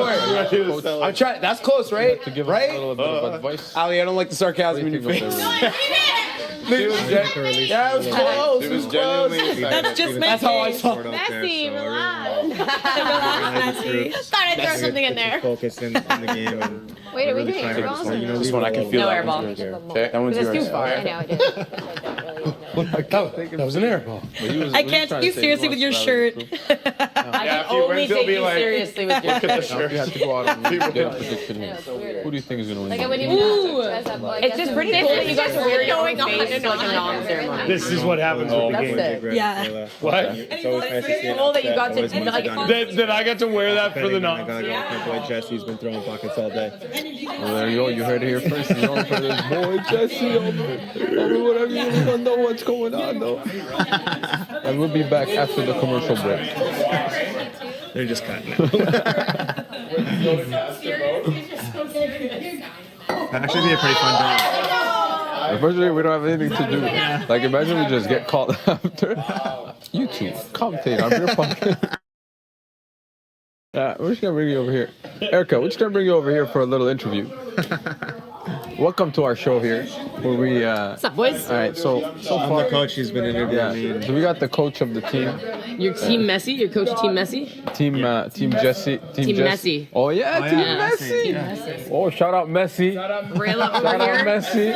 S12: worry. I'm trying. That's close, right?
S20: To give
S12: right?
S20: a little bit of advice.
S12: Ali, I don't like the sarcasm in your face. Yeah, it was close.
S16: It was genuinely excited.
S14: That's just
S12: That's how I saw it.
S17: Messi, relax.
S14: Relax, Messi.
S17: Thought I'd throw something in there.
S6: Focus in the game and
S17: Wait, are we doing airballs?
S12: This one I can feel.
S5: No
S12: that
S5: airball.
S12: one's yours. Okay, that one's
S5: That's
S12: yours.
S5: too far.
S17: I know, I did.
S11: That was an air ball.
S14: I can't take you seriously with your shirt.
S5: I can only take you seriously with your
S16: Look at the shirt.
S20: You have to go out and get a prediction here. Who do you think is going to win?
S17: Like, I
S20: the
S17: wouldn't
S20: game?
S17: even dress up like
S5: It's just pretty cool that you guys are wearing your own face like a non-ceremony.
S11: This is what happens with the
S5: That's
S11: game.
S5: it.
S14: Yeah.
S11: What?
S6: It's always nice to see
S5: Cool that you got to like.
S11: That I got to wear that for the
S6: I
S11: non.
S6: gotta go. My boy Jesse's been throwing buckets all day.
S20: Well, there you go. You heard it here first. You know, for this boy Jesse. Whatever you don't know what's going on though. And we'll be back after the commercial break.
S6: They're just cutting it. That'd actually be a pretty fun game.
S20: Unfortunately, we don't have anything to do. Like, imagine we just get called after. You two, commentate on beer pocket. We're just gonna bring you over here. Erica, we're just gonna bring you over here for a little interview. Welcome to our show here, where we.
S5: What's up, boys?
S20: All right, so
S6: I'm
S20: far,
S6: the coach. He's been interviewing me.
S20: so we got the coach of the team,
S5: Your team Messi, your coach of Team Messi.
S20: team Jesse,
S5: Team
S20: Jesse.
S5: Messi.
S20: Oh yeah, Team
S5: yeah.
S20: Messi.
S5: Team Messi.
S20: Oh, shout out Messi.
S5: Rayla
S20: Shout
S5: over
S20: out
S5: here.
S20: Messi.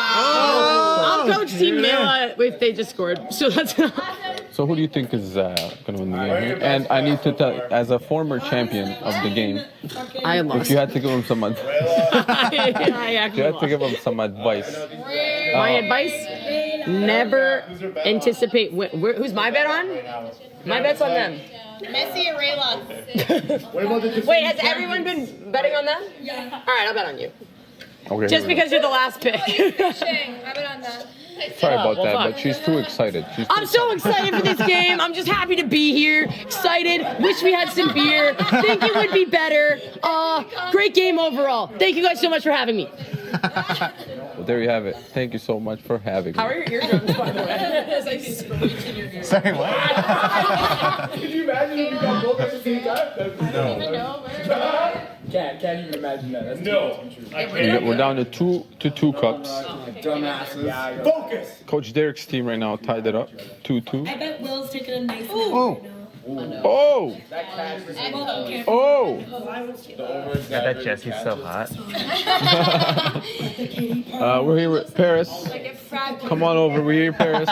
S5: I'll coach Team Mela if they just scored. So that's.
S20: So who do you think is gonna win the game here? And I need to tell, as a former champion of the game,
S5: I lost.
S20: if you had to give him some advice,
S5: I
S20: if you
S5: actually
S20: had to
S5: lost.
S20: give him some advice.
S5: My advice: never anticipate. Who's my bet on? My bet's on them.
S17: Messi or Rayla?
S5: Wait, has everyone been betting on them? Yeah. All right, I'll bet on you.
S20: Okay.
S5: Just because you're the last pick.
S17: Shang, I bet on that.
S20: Sorry about
S5: well,
S20: that,
S5: fuck.
S20: but she's too excited.
S5: I'm so excited for this game. I'm just happy to be here. Excited. Wish we had some beer. Think it would be better. Great game overall. Thank you guys so much for having me.
S20: Well, there you have it. Thank you so much for having me.
S5: How are your eardrums, by the way?
S6: Sorry, what?
S12: Could you imagine if you got both at the same time?
S6: No.
S12: Can't even imagine that. That's
S11: No.
S20: We're down to two cups.
S12: dumbasses. Focus.
S20: Coach Derek's team right now tied it up 2-2.
S14: I bet Will's taking a nice
S20: Oh! Oh!
S6: Yeah, that Jesse's so hot.
S20: We're here with Paris. Come on over. We're here, Paris.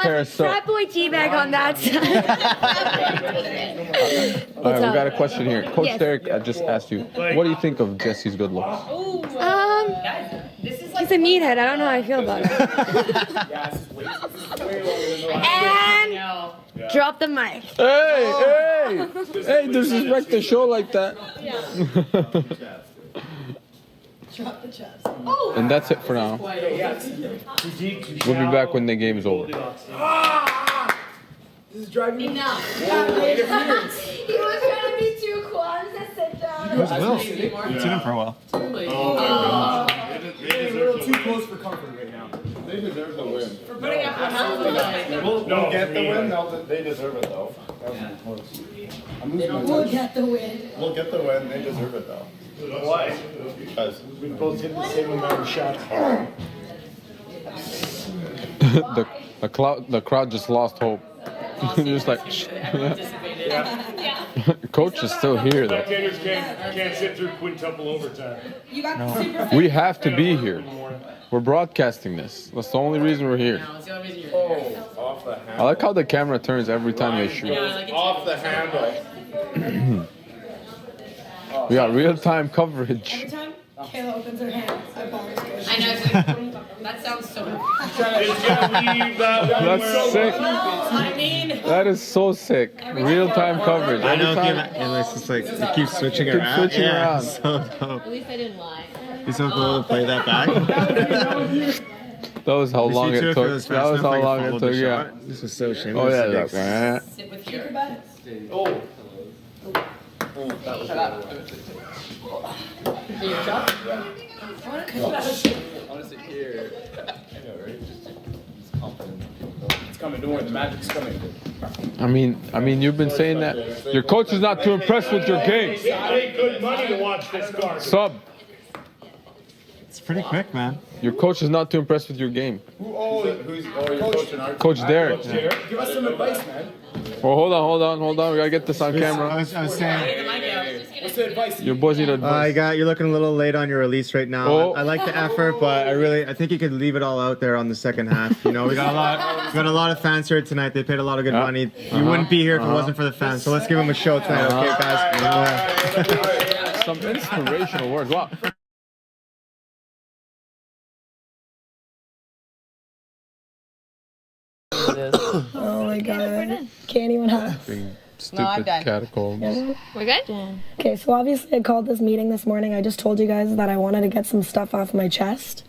S20: Paris. So,
S10: Frat boy teabag on that side.
S20: all right, we got a question here. Coach
S10: Yes.
S20: Derek, I just asked you, what do you think of Jesse's good looks?
S10: He's a meathead. I don't know how I feel about it. And drop the mic.
S20: Hey, disrespect the show like that. And that's it for now. We'll be back when the game is over.
S12: This is driving me
S17: Enough.
S12: He
S17: was trying to be too cool. I was just sit down.
S6: Where's Will? I've seen him for a while.
S12: Getting a little too close for comfort right now.
S3: They deserve the win.
S18: For putting up with
S3: We'll get the win. They deserve it though.
S14: We'll get the win.
S3: We'll get the win. They deserve it though.
S11: Why?
S3: Because
S11: we both hit the same amount of shots.
S20: the crowd just lost hope. Just like, coach is still here though.
S13: Spectators can't sit through quintuple overtime.
S14: You got
S20: No. We have to be here. We're broadcasting this. That's the only reason we're here.
S3: off the handle.
S20: I like how the camera turns every time they shoot.
S3: Off the handle.
S20: We got real-time coverage.
S14: Every time Kayla opens her hand, I apologize.
S18: I know. That sounds so.
S20: That's sick.
S14: I mean,
S20: That is so sick. Real-time coverage.
S21: I know,
S20: Every time-
S21: and it's just like it keeps switching
S20: Keep
S21: around.
S20: switching
S21: Yeah,
S20: around.
S21: so dope.
S17: At least I didn't lie.
S21: It's so cool to play that back.
S20: That was how
S21: Wish
S20: long
S21: you
S20: it
S21: two, if
S20: took.
S21: was
S20: That
S21: fast
S20: was
S21: enough,
S20: how
S21: I could
S20: long
S21: follow
S20: it
S21: the
S20: took. Yeah.
S21: shot. This was so shameless.
S20: Oh yeah.
S21: Like,
S20: That's
S14: sit with your bed.
S11: Oh.
S12: Honestly, here. It's coming. Don't worry. The magic's coming.
S20: I mean, you've been saying that. Your coach is not too impressed with your game.
S13: I paid good money to watch this card.
S20: Sub.
S21: It's pretty quick, man.
S20: Your coach is not too impressed with your game.
S3: Who's your coach in our
S20: Coach Derek.
S12: Give us some advice, man.
S20: Well, hold on. We gotta get this on camera.
S21: I was saying,
S12: What's the advice?
S20: Your boys need advice.
S21: you're looking a little late on your release right now.
S20: Oh.
S21: I like the effort, but I think you could leave it all out there on the second half. You know, we got a lot of fans here tonight. They paid a lot of good money. You wouldn't be here if it wasn't for the fans. So let's give them a show tonight, okay, guys?
S20: Some inspirational words. Wow.
S14: Oh my god. Can't even help.
S20: Stupid catacombs.
S17: We're good?
S14: Okay, so obviously I called this meeting this morning. I just told you guys that I wanted to get some stuff off my chest.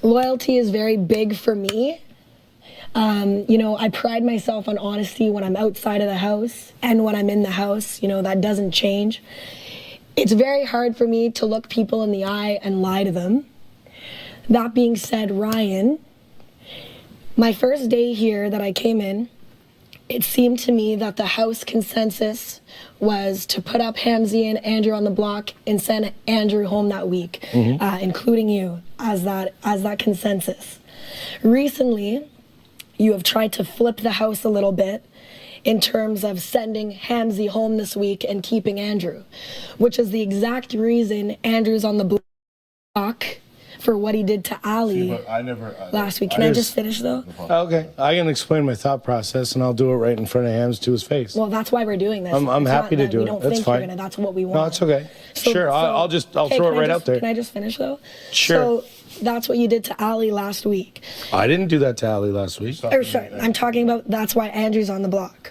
S14: Loyalty is very big for me. I pride myself on honesty when I'm outside of the house and when I'm in the house. That doesn't change. It's very hard for me to look people in the eye and lie to them. That being said, Ryan, my first day here that I came in, it seemed to me that the house consensus was to put up Hamzy and Andrew on the block and send Andrew home that week, including you as that consensus. Recently, you have tried to flip the house a little bit in terms of sending Hamzy home this week and keeping Andrew, which is the exact reason Andrew's on the block for what he did to Ali last week. Can I just finish though?
S11: Okay, I can explain my thought process, and I'll do it right in front of Hams to his face.
S14: Well, that's why we're doing this.
S11: I'm
S14: It's
S11: happy
S14: not
S11: to
S14: that
S11: do
S14: we
S11: it.
S14: don't
S11: That's
S14: think
S11: fine.
S14: You're gonna, that's what we want.
S11: No, it's okay. Sure, I'll
S14: okay,
S11: throw it
S14: can I
S11: right out there.
S14: Can I just finish though?
S11: Sure.
S14: So that's what you did to Ali last week.
S11: I didn't do that to Ali last week.
S14: Or sorry, I'm talking about that's why Andrew's on the block.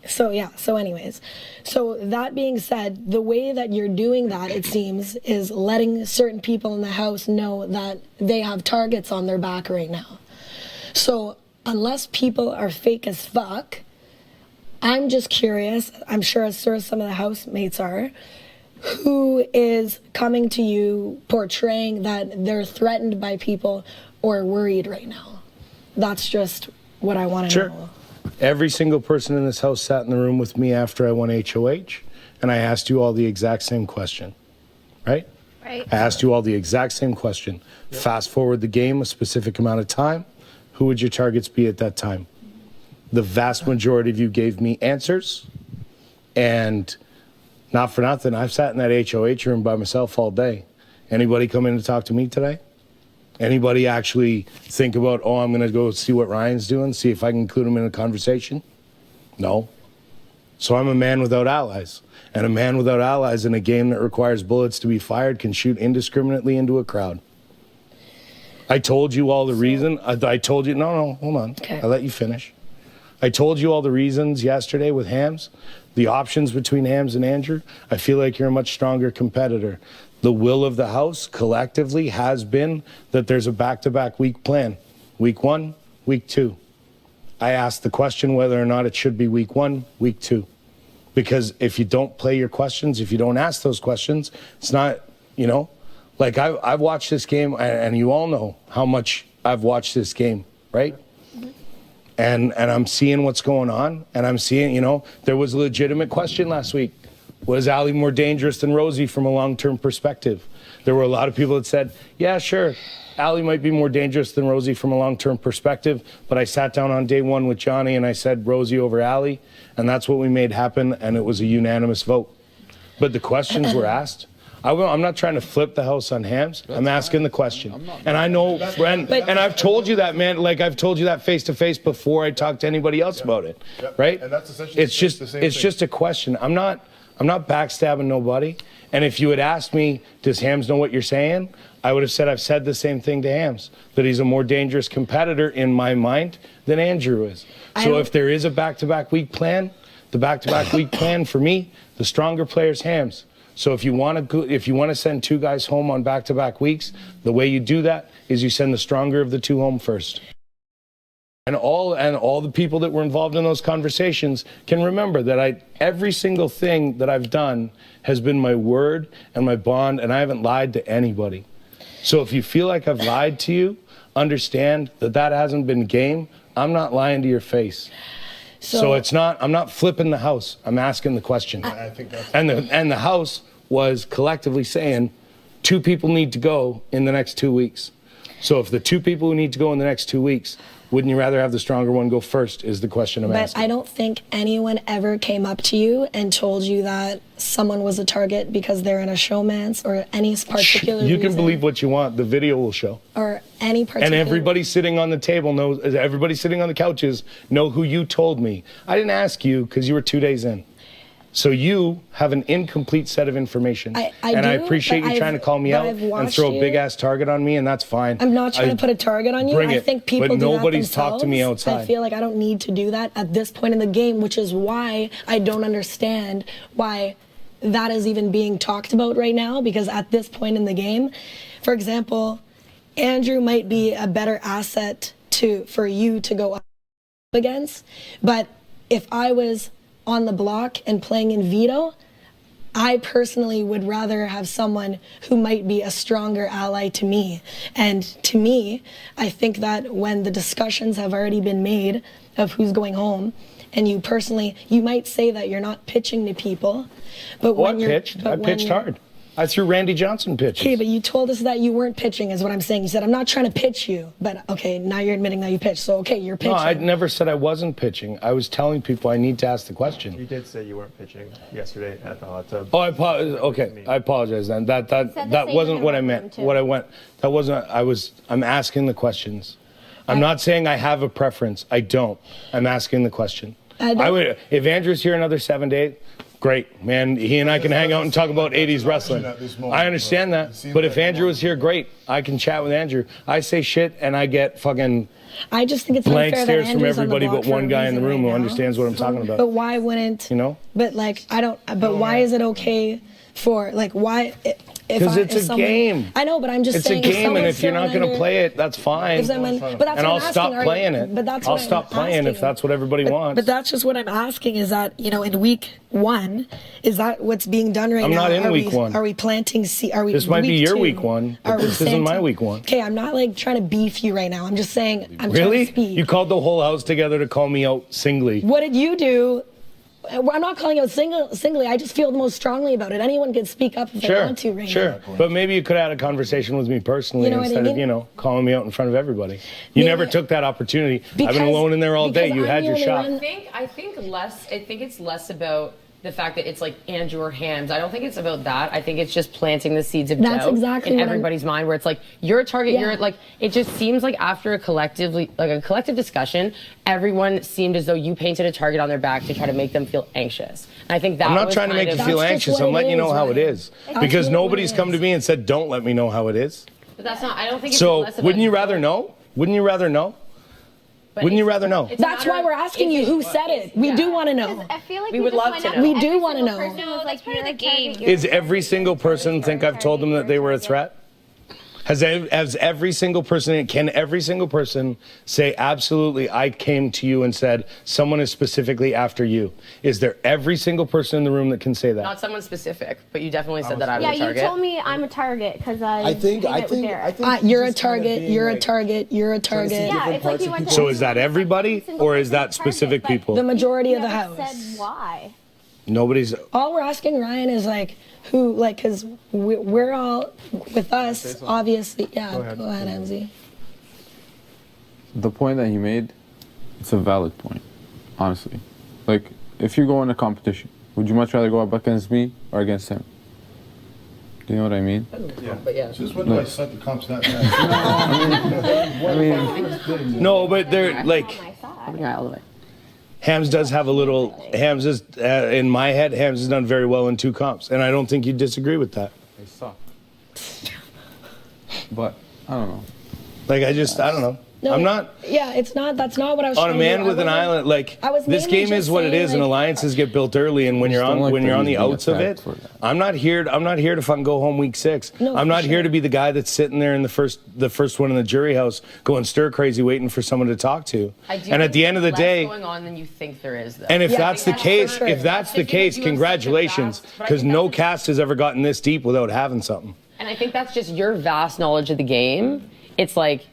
S14: So anyways, so that being said, the way that you're doing that, it seems, is letting certain people in the house know that they have targets on their back right now. So unless people are fake as fuck, I'm just curious, I'm sure some of the housemates are, who is coming to you portraying that they're threatened by people or worried right now? That's just what I want to know.
S11: Every single person in this house sat in the room with me after I won HOH, and I asked you all the exact same question, right?
S17: Right.
S11: I asked you all the exact same question. Yep. Fast forward the game a specific amount of time, who would your targets be at that time? The vast majority of you gave me answers, and not for nothing, I've sat in that HOH room by myself all day. Anybody come in to talk to me today? Anybody actually think about, I'm going to go see what Ryan's doing, see if I can include him in a conversation? No. So I'm a man without allies. And a man without allies in a game that requires bullets to be fired can shoot indiscriminately into a crowd. I told you all the reason. I told you, no, hold on. Okay. I'll let you finish. I told you all the reasons yesterday with Hams, the options between Hams and Andrew. I feel like you're a much stronger competitor. The will of the house collectively has been that there's a back-to-back week plan. Week 1, week 2. I asked the question whether or not it should be week 1, week 2. Because if you don't play your questions, if you don't ask those questions, it's not,
S1: Like I've watched this game, and you all know how much I've watched this game, right? And I'm seeing what's going on, and I'm seeing, you know, there was a legitimate question last week. Was Ali more dangerous than Rosie from a long-term perspective? There were a lot of people that said, yeah, sure, Ali might be more dangerous than Rosie from a long-term perspective, but I sat down on day one with Johnny and I said Rosie over Ali, and that's what we made happen, and it was a unanimous vote. But the questions were asked. I'm not trying to flip the house on Hams. I'm asking the question. And I know, and I've told you that, man, like I've told you that face to face before I talked to anybody else about it, right?
S3: And that's essentially
S1: it's just a question. I'm not backstabbing nobody. And if you had asked me, does Hams know what you're saying? I would have said I've said the same thing to Hams, that he's a more dangerous competitor in my mind than Andrew is. So if there is a back-to-back week plan, the back-to-back week plan for me, the stronger player's Hams. So if you want to send two guys home on back-to-back weeks, the way you do that is you send the stronger of the two home first. And all the people that were involved in those conversations can remember that every single thing that I've done has been my word and my bond, and I haven't lied to anybody. So if you feel like I've lied to you, understand that hasn't been game. I'm not lying to your face. So I'm not flipping the house. I'm asking the question.
S3: I think that's
S1: and the house was collectively saying 2 people need to go in the next 2 weeks. So if the 2 people who need to go in the next 2 weeks, wouldn't you rather have the stronger one go first is the question I'm asking.
S14: But I don't think anyone ever came up to you and told you that someone was a target because they're in a showmance or any particular
S1: You can
S14: reason,
S1: believe what you want. The video will show.
S14: or any particular.
S1: And everybody sitting on the table knows, everybody sitting on the couches know who you told me. I didn't ask you because you were 2 days in. So you have an incomplete set of information. I appreciate you trying to call me out and throw a big-ass target on me, and that's fine.
S14: I'm not trying to put a target on you. I think people
S1: but
S14: do
S1: nobody's
S14: that themselves.
S1: talked to me outside.
S14: I feel like I don't need to do that at this point in the game, which is why I don't understand why that is even being talked about right now, because at this point in the game, for example, Andrew might be a better asset for you to go up against, but if I was on the block and playing in veto, I personally would rather have someone who might be a stronger ally to me. And to me, I think that when the discussions have already been made of who's going home, and you personally, you might say that you're not pitching to people, but when
S1: I pitched hard. I threw Randy Johnson pitches.
S14: Okay, but you told us that you weren't pitching, is what I'm saying. You said, I'm not trying to pitch you, but okay, now you're admitting that you pitched, so okay, you're pitching.
S1: No, I never said I wasn't pitching. I was telling people I need to ask the question.
S6: You did say you weren't pitching yesterday at the hot tub.
S1: Oh, I apologize then. That wasn't what I meant. What I went, that wasn't, I'm asking the questions. I'm not saying I have a preference. I don't. I'm asking the question. If Andrew's here another 7 days, great, man. He and I can hang out and talk about 80s wrestling. I understand that. But if Andrew was here, great. I can chat with Andrew. I say shit and I get fucking
S14: I just think it's
S1: blank
S14: unfair
S1: stares
S14: that
S1: from
S14: Andrew's
S1: everybody
S14: on the
S1: but
S14: block
S1: one
S14: for a
S1: guy in the
S14: reason
S1: room
S14: right
S1: who
S14: now.
S1: understands what I'm talking about.
S14: But why wouldn't,
S1: you know?
S14: But like, why is it okay for, like, why,
S1: because it's a game.
S14: I know, but I'm just saying.
S1: It's a game, and if you're not going to play it, that's fine.
S14: But that's
S1: and I'll stop playing it.
S14: But that's
S1: I'll stop playing if that's what everybody wants.
S14: But that's just what I'm asking, is that, you know, in week 1, is that what's being done right now?
S1: I'm not in week 1.
S14: Are we planting seed? Are we?
S1: This might be your
S14: 2?
S1: week 1, but this isn't my week 1.
S14: Okay, I'm not like trying to beef you right now. I'm just saying. I'm
S1: really?
S14: trying to speak.
S1: You called the whole house together to call me out singly.
S14: What did you do? I'm not calling out singly. I just feel the most strongly about it. Anyone can speak up if they want to right now.
S1: Sure, but maybe you could have had a conversation with me personally,
S14: You know
S1: instead
S14: what I mean?
S1: of, calling me out in front of everybody. You never took that opportunity. I've been alone in there all day. You had your shot.
S5: I think it's less about the fact that it's like Andrew or Hams. I don't think it's about that. I think it's just planting the seeds of doubt in everybody's mind, where it's like, you're a target. You're like, it just seems like after a collective discussion, everyone seemed as though you painted a target on their back to try to make them feel anxious. And I think that
S1: I'm not trying to make you feel anxious. I'm letting you know how it is, because nobody's come to me and said, "Don't let me know how it is."
S5: But that's not. I don't think. It's
S1: so
S5: less about
S1: wouldn't you rather know? Wouldn't you rather know? Wouldn't you rather know?
S14: That's why we're asking you who said it. We do want to know.
S17: I feel like
S5: we would love to know.
S14: We do want to know.
S17: That's part of the game.
S1: Is every single person think I've told them that they were a threat? Has every single person, can every single person say, absolutely, I came to you and said, someone is specifically after you? Is there every single person in the room that can say that?
S5: Not someone specific, but you definitely said that I was
S15: Yeah,
S5: a
S15: you
S5: target.
S15: told me I'm a target because I
S1: think
S14: You're a target, you're a target, you're a target.
S15: Yeah, it's like you went to
S1: So is that everybody, or is that specific people?
S14: The majority of the
S15: never
S14: house.
S15: said why.
S1: Nobody's.
S14: All we're asking Ryan is like, who, like, because we're all, with us, obviously. Yeah, go ahead, MZ.
S20: The point that he made, it's a valid point, honestly. Like, if you go in a competition, would you much rather go up against me or against him? Do you know what I mean?
S3: Yeah.
S5: But yeah.
S3: Just when do I set the comps that bad?
S1: No, but they're like.
S5: All the way.
S1: Hams does have a little. Hams is in my head. Hams has done very well in 2 comps, and I don't think you'd disagree with that.
S20: They suck. But I don't know.
S1: Like I don't know.
S14: No,
S1: I'm not.
S14: Yeah, it's not. That's not what I was.
S1: On
S14: trying
S1: a man
S14: to do.
S1: with an island, like
S14: I was
S1: this
S14: mainly
S1: game is
S14: just
S1: what it
S14: saying,
S1: is, and
S14: like,
S1: alliances get built early. And when you're on the outs of it, I'm not here to fucking go home week 6.
S14: No,
S1: I'm
S14: for
S1: not here to be the guy that's sitting there in the first one in the jury house, going stir crazy, waiting for someone to talk to. And at the end of the day,
S5: going on than you think there is, though.
S1: and if that's the case, congratulations, because no cast has ever gotten this deep without having something.
S5: And I think that's just your vast knowledge of the game. It's like,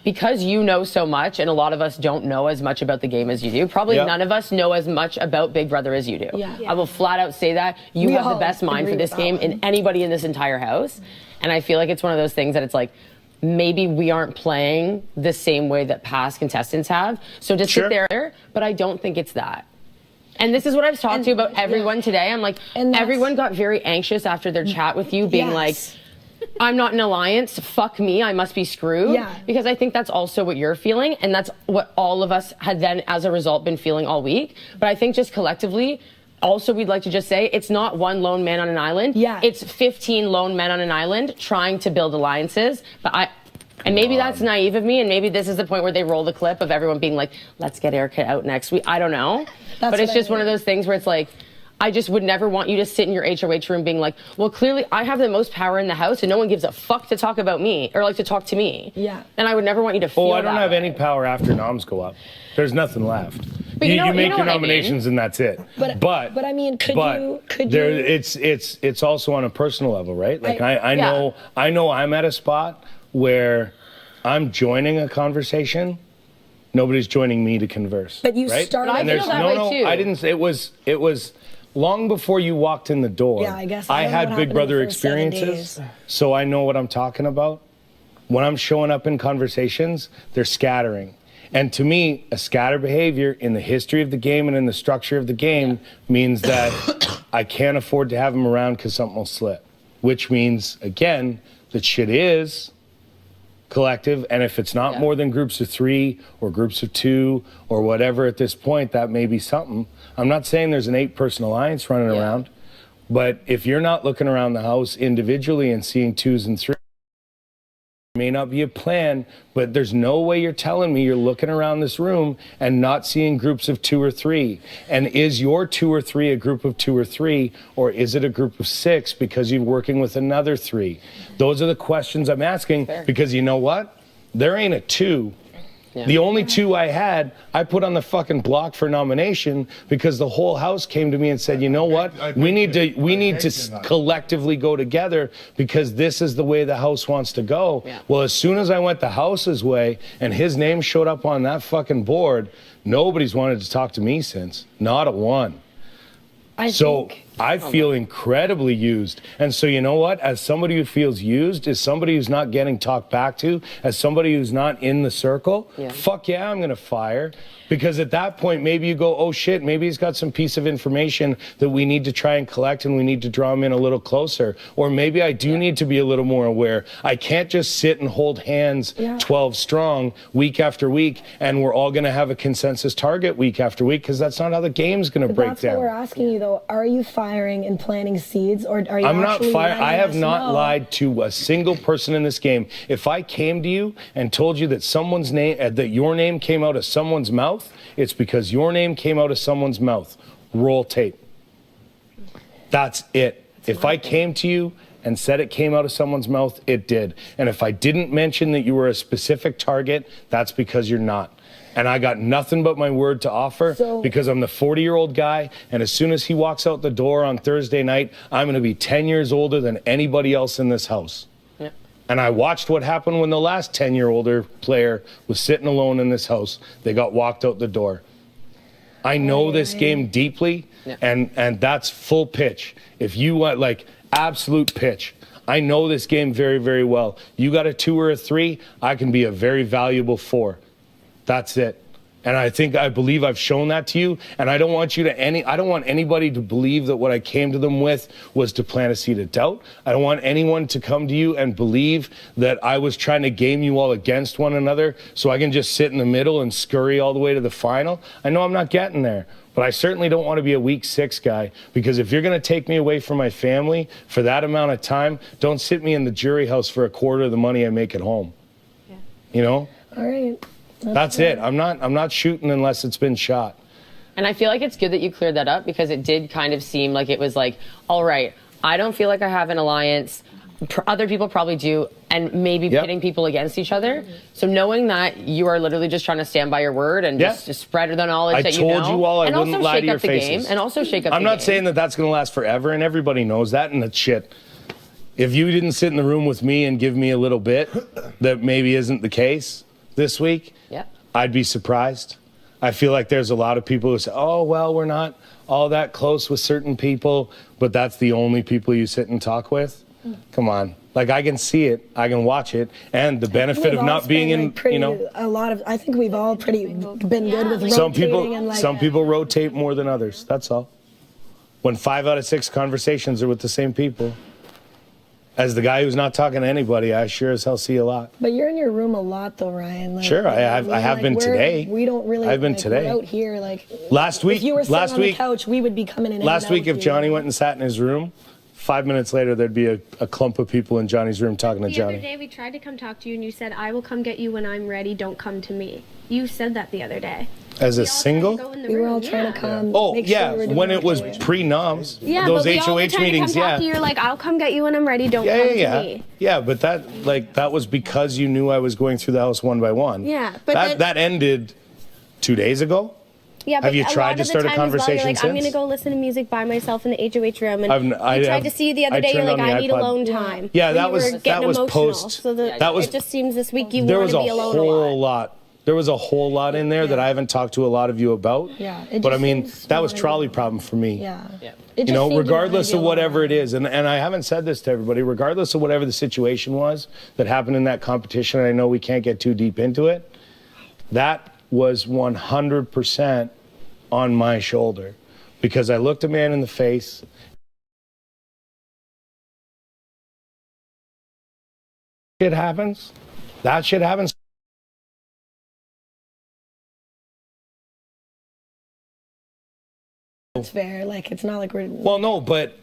S5: because you know so much, and a lot of us don't know as much about the game as you do. Probably none of us know as much about Big Brother as you do.
S14: Yeah.
S5: I will flat out say that. You have the best mind for this game in anybody in this entire house. And I feel like it's one of those things that it's like, maybe we aren't playing the same way that past contestants have. So just sit there, but I don't think it's that. And this is what I've talked to about everyone today. I'm like, everyone got very anxious after their chat with you, being like, I'm not in an alliance, fuck me, I must be screwed.
S14: Yeah.
S5: Because I think that's also what you're feeling, and that's what all of us had then, as a result, been feeling all week. But I think just collectively, also we'd like to just say, it's not one lone man on an island.
S14: Yeah.
S5: It's 15 lone men on an island trying to build alliances. And maybe that's naive of me, and maybe this is the point where they roll the clip of everyone being like, let's get Erica out next week. I don't know. But it's just one of those things where it's like, I just would never want you to sit in your HOH room being like, well, clearly I have the most power in the house and no one gives a fuck to talk about me or like to talk to me.
S14: Yeah.
S5: And I would never want you to feel
S1: Oh, I don't
S5: that
S1: have
S5: way.
S1: any power after noms go up. There's nothing left.
S5: But
S1: you
S5: you know
S1: make your
S5: what I
S1: nominations and that's it.
S14: But I mean, could you?
S1: It's also on a personal level, right? Like I
S5: Yeah.
S1: know I'm at a spot where I'm joining a conversation. Nobody's joining me to converse.
S14: But you
S1: right?
S14: started.
S5: I feel that way too.
S1: I didn't say it was long before you walked in the door.
S14: Yeah, I guess
S1: I
S14: I don't know
S1: had
S14: what
S1: Big
S14: happened in
S1: Brother
S14: the first 7
S1: experiences,
S14: days.
S1: so I know what I'm talking about. When I'm showing up in conversations, they're scattering. And to me, a scatter behavior in the history of the game and in the structure of the game means that I can't afford to have them around because something will slip. Which means, again, that shit is collective, and if it's not more than groups of 3 or groups of 2 or whatever at this point, that may be something. I'm not saying there's an 8-person alliance running around, but if you're not looking around the house individually and seeing 2s and 3s, may not be a plan, but there's no way you're telling me you're looking around this room and not seeing groups of 2 or 3. And is your 2 or 3 a group of 2 or 3, or is it a group of 6 because you're working with another 3? Those are the questions I'm asking, because you know what? There ain't a 2.
S5: Yeah.
S1: The only 2 I had, I put on the fucking block for nomination because the whole house came to me and said, you know what? We need to collectively go together because this is the way the house wants to go.
S5: Yeah.
S1: Well, as soon as I went the house's way and his name showed up on that fucking board, nobody's wanted to talk to me since. Not a one. I feel incredibly used. And so you know what? As somebody who feels used, as somebody who's not getting talked back to, as somebody who's not in the circle, fuck yeah, I'm going to fire. Because at that point, maybe you go, oh shit, maybe he's got some piece of information that we need to try and collect and we need to draw him in a little closer. Or maybe I do need to be a little more aware. I can't just sit and hold hands 12 strong week after week and we're all going to have a consensus target week after week, because that's not how the game's going to break
S14: That's
S1: down.
S14: what we're asking you though. Are you firing and planting seeds, or are you?
S1: I'm not
S14: actually
S1: fired. I
S14: letting
S1: have
S14: us
S1: not
S14: know?
S1: lied to a single person in this game. If I came to you and told you that someone's name, that your name came out of someone's mouth, it's because your name came out of someone's mouth. Roll tape. That's it. If I came to you and said it came out of someone's mouth, it did. And if I didn't mention that you were a specific target, that's because you're not. And I got nothing but my word to offer because I'm the 40-year-old guy, and as soon as he walks out the door on Thursday night, I'm going to be 10 years older than anybody else in this house.
S5: Yep.
S1: And I watched what happened when the last 10-year-older player was sitting alone in this house. They got walked out the door. I know this game deeply, and that's full pitch. If you want, like, absolute pitch. I know this game very, very well. You got a 2 or a 3, I can be a very valuable 4. That's it. And I believe I've shown that to you. And I don't want anybody to believe that what I came to them with was to plant a seed of doubt. I don't want anyone to come to you and believe that I was trying to game you all against one another so I can just sit in the middle and scurry all the way to the final. I know I'm not getting there. But I certainly don't want to be a week 6 guy, because if you're going to take me away from my family for that amount of time, don't sit me in the jury house for a quarter of the money I make at home. Yeah. You know?
S14: All right.
S1: That's it. I'm not shooting unless it's been shot.
S5: And I feel like it's good that you cleared that up, because it did kind of seem like it was like, all right, I don't feel like I have an alliance. Other people probably do, and maybe pitting people against each other. So knowing that you are literally just trying to stand by your word and just spread the knowledge that you know.
S1: I told you all I wouldn't lie to your faces.
S5: And also shake up the game.
S1: I'm not saying that that's going to last forever, and everybody knows that, and that's shit. If you didn't sit in the room with me and give me a little bit that maybe isn't the case this week, I'd be surprised. I feel like there's a lot of people who say, oh, well, we're not all that close with certain people, but that's the only people you sit and talk with. Come on. Like, I can see it, I can watch it, and the benefit of not being in,
S14: I think we've all been good with
S1: some
S14: rotating.
S1: Some people rotate more than others, that's all. When 5 out of 6 conversations are with the same people. As the guy who's not talking to anybody, I sure as hell see a lot.
S14: But you're in your room a lot, though, Ryan. Like,
S1: sure, I have been today.
S14: We don't really.
S1: I've been today.
S14: We're out here, like.
S1: Last week,
S14: if you were sitting on the couch, we would be coming in.
S1: Last week, if Johnny went and sat in his room, 5 minutes later, there'd be a clump of people in Johnny's room talking to Johnny.
S15: The other day, we tried to come talk to you, and you said, "I will come get you when I'm ready. Don't come to me." You said that the other day.
S1: As a single?
S14: We were all trying to come.
S1: Oh, yeah, when it was pre-noms, those HOH meetings,
S15: You're like, I'll come get you when I'm ready. Don't come to me.
S1: Yeah, but that was because you knew I was going through the house one by one.
S15: Yeah, but
S1: that ended 2 days ago.
S15: Yeah, but
S1: have you tried to start a conversation since?
S15: I'm going to go listen to music by myself in the HOH room. And I tried to see you the other day. You're like, I need alone time.
S1: Yeah, that was post.
S15: So it just seems this week you want to be alone
S1: a lot. There was a whole lot in there that I haven't talked to a lot of you about.
S14: Yeah,
S1: but I mean, that was trolley problem for me.
S14: Yeah.
S1: You know, regardless of whatever it is, and I haven't said this to everybody, regardless of whatever the situation was that happened in that competition, and I know we can't get too deep into it, that was 100% on my shoulder, because I looked a man in the face. Shit happens. That shit happens.
S14: It's fair. Like, it's not like we're.
S1: Well, no, but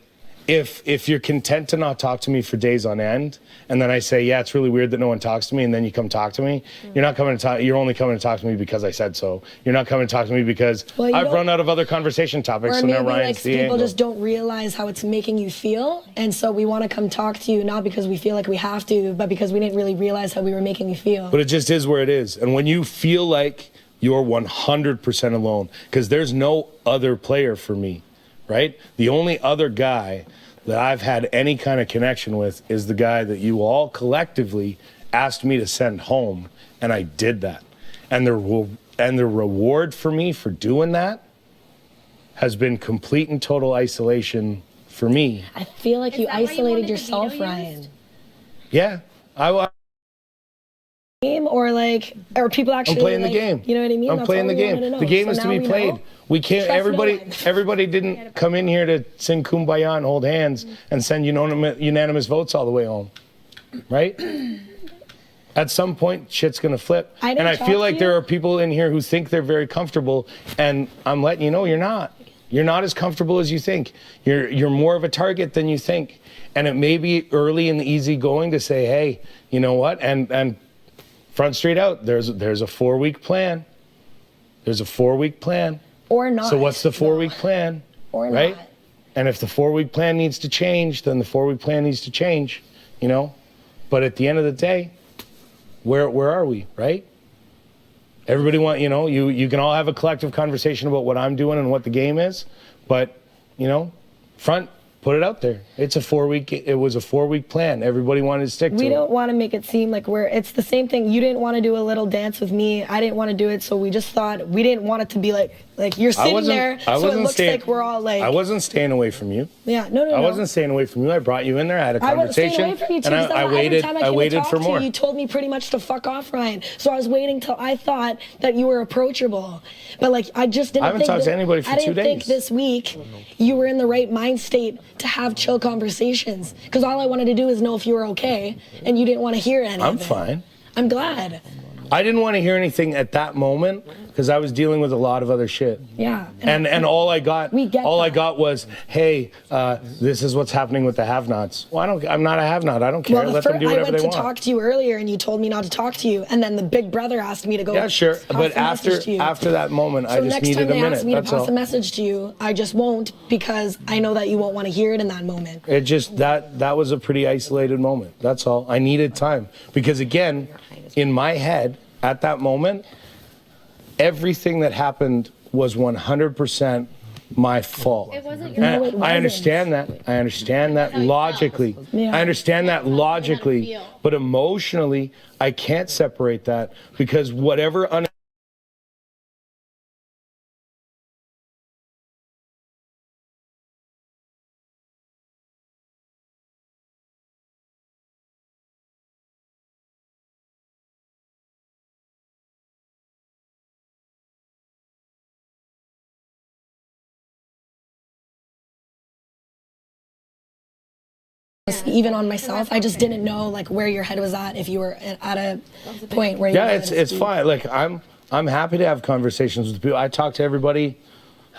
S1: if you're content to not talk to me for days on end, and then I say, yeah, it's really weird that no one talks to me, and then you come talk to me, you're not coming to talk. You're only coming to talk to me because I said so. You're not coming to talk to me because I've run out of other conversation topics.
S14: Or
S1: so
S14: maybe
S1: now Ryan's the
S14: people
S1: angle.
S14: just don't realize how it's making you feel, and so we want to come talk to you, not because we feel like we have to, but because we didn't really realize how we were making you feel.
S1: But it just is where it is, and when you feel like you're 100% alone, because there's no other player for me, right? The only other guy that I've had any kind of connection with is the guy that you all collectively asked me to send home, and I did that. And the reward for me for doing that has been complete and total isolation for me.
S14: I feel like you isolated yourself, Ryan.
S1: Yeah,
S14: or people actually.
S1: I'm playing the game.
S14: You know what I mean?
S1: I'm playing the game. The game is to be played. We can't. Everybody didn't come in here to sing Kumbaya and hold hands and send unanimous votes all the way home, right? At some point, shit's gonna flip. And I feel like there are people in here who think they're very comfortable, and I'm letting you know you're not. You're not as comfortable as you think. You're more of a target than you think. And it may be early and easy going to say, hey, you know what? And Front Street out. There's a 4-week plan. There's a 4-week plan.
S14: Or not.
S1: So what's the 4-week plan?
S14: Or
S1: right?
S14: not.
S1: And if the 4-week plan needs to change, then the 4-week plan needs to change, you know? But at the end of the day, where are we, right? Everybody you can all have a collective conversation about what I'm doing and what the game is, but, put it out there. It was a 4-week plan. Everybody wanted to stick to it.
S14: We don't want to make it seem like it's the same thing. You didn't want to do a little dance with me. I didn't want to do it, so we just thought we didn't want it to be like you're sitting there, so it looks like we're all like.
S1: I wasn't staying away from you.
S14: Yeah, no.
S1: I wasn't staying away from you. I brought you in there, I had a conversation,
S14: I wasn't staying away from you too,
S1: and I waited for more.
S14: You told me pretty much to fuck off, Ryan. So I was waiting till I thought that you were approachable, but I just didn't.
S1: I haven't talked to anybody for 2 days.
S14: I didn't think this week you were in the right mind state to have chill conversations, because all I wanted to do is know if you were okay, and you didn't want to hear anything.
S1: I'm fine.
S14: I'm glad.
S1: I didn't want to hear anything at that moment because I was dealing with a lot of other shit.
S14: Yeah.
S1: And all I got was, hey, this is what's happening with the have-nots. Well, I'm not a have-not. I don't care. Let them do whatever they want.
S14: I went to talk to you earlier, and you told me not to talk to you, and then the big brother asked me to go.
S1: Yeah, sure. But after that moment, I just needed a minute.
S14: So next time they ask me to
S1: That's
S14: pass
S1: all.
S14: a message to you, I just won't, because I know that you won't want to hear it in that moment.
S1: It just that was a pretty isolated moment. That's all. I needed time because again, in my head at that moment, everything that happened was 100% my fault.
S17: It wasn't
S1: And
S17: your fault.
S1: I understand that. I understand that logically. I understand that logically, but emotionally, I can't separate that because whatever
S14: Even on myself, I just didn't know where your head was at, if you were at a point where you
S1: it's fine. I'm happy to have conversations with people. I talked to everybody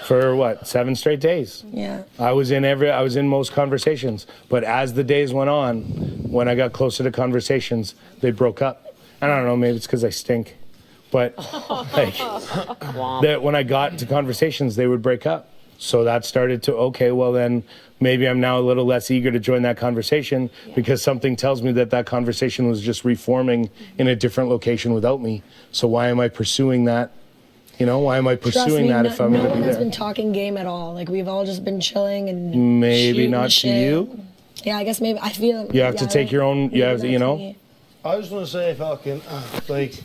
S1: for 7 straight days.
S14: Yeah.
S1: I was in most conversations, but as the days went on, when I got closer to conversations, they broke up. And I don't know, maybe it's because I stink, but when I got to conversations, they would break up. So that started to, okay, well then maybe I'm now a little less eager to join that conversation because something tells me that conversation was just reforming in a different location without me. So why am I pursuing that? Why am I pursuing that if I'm going to be
S14: No one has
S1: there?
S14: been talking game at all. We've all just been chilling and
S1: Maybe
S14: shooting
S1: not to
S14: shit.
S1: you.
S14: Yeah, I guess maybe I feel.
S1: You have to take your own, you have to,
S19: I just want to say, fucking,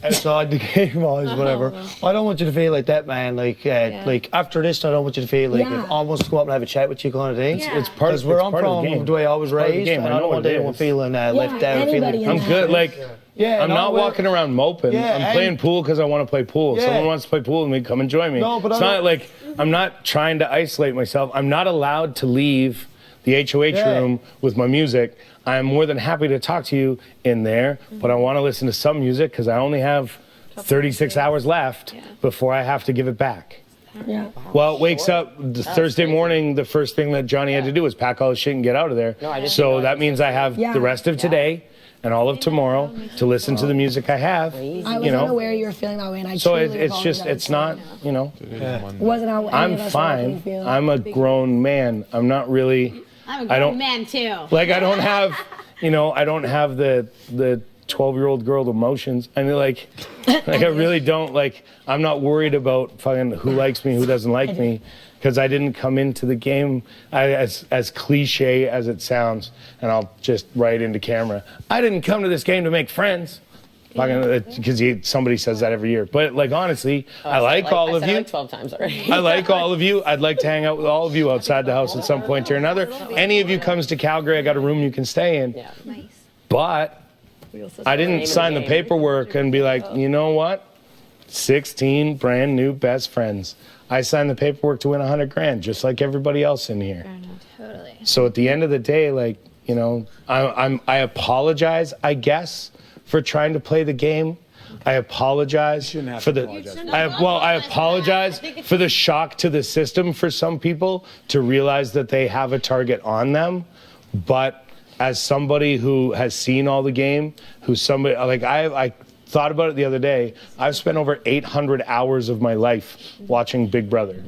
S19: outside the game or whatever, I don't want you to feel like that, man. After this, I don't want you to feel like I almost come up and have a chat with you kind of thing.
S1: It's part of
S19: where I'm
S1: part of the
S19: from,
S1: game.
S19: the way I was
S1: Part of the
S19: raised,
S1: game.
S19: and
S1: I
S19: I
S1: know
S19: don't want
S1: what it
S19: anyone
S1: is.
S19: feeling left down. Feeling
S1: I'm good. I'm not
S19: well,
S1: walking around moping.
S19: Yeah,
S1: I'm playing pool because I want to play pool. If
S19: Yeah.
S1: someone wants to play pool with me, come and join me.
S19: No, but
S1: it's not I'm not trying to isolate myself. I'm not allowed to leave the HOH room with my music. I'm more than happy to talk to you in there, but I want to listen to some music because I only have 36 hours left before I have to give it back.
S14: Yeah.
S1: Well, it wakes up Thursday morning. The first thing that Johnny had to do was pack all his shit and get out of there. So that means I have the rest of today and all of tomorrow to listen to the music I have.
S14: I was unaware you were feeling that way, and I
S1: So
S14: truly
S1: it's not,
S14: Wasn't how any
S1: I'm
S14: of us
S1: fine.
S14: feel.
S1: I'm a grown man. I'm not really.
S17: I'm a
S1: I
S17: grown
S1: don't
S17: man too.
S1: I don't have, I don't have the 12-year-old girl emotions. I mean, I really don't. I'm not worried about fucking who likes me, who doesn't like me, because I didn't come into the game as cliche as it sounds, and I'll just right into camera. I didn't come to this game to make friends. Because somebody says that every year. But honestly, I like all of you.
S5: 12 times already.
S1: I like all of you. I'd like to hang out with all of you outside the house at some point or another. Any of you comes to Calgary, I got a room you can stay in.
S5: Yeah. Nice.
S1: But I didn't sign the paperwork and be like, you know what? 16 brand new best friends. I signed the paperwork to win $100,000, just like everybody else in here.
S17: Totally.
S1: So at the end of the day, I apologize, I guess, for trying to play the game. I apologize for the. I apologize for the shock to the system for some people to realize that they have a target on them. But as somebody who has seen all the game, I thought about it the other day. I've spent over 800 hours of my life watching Big Brother.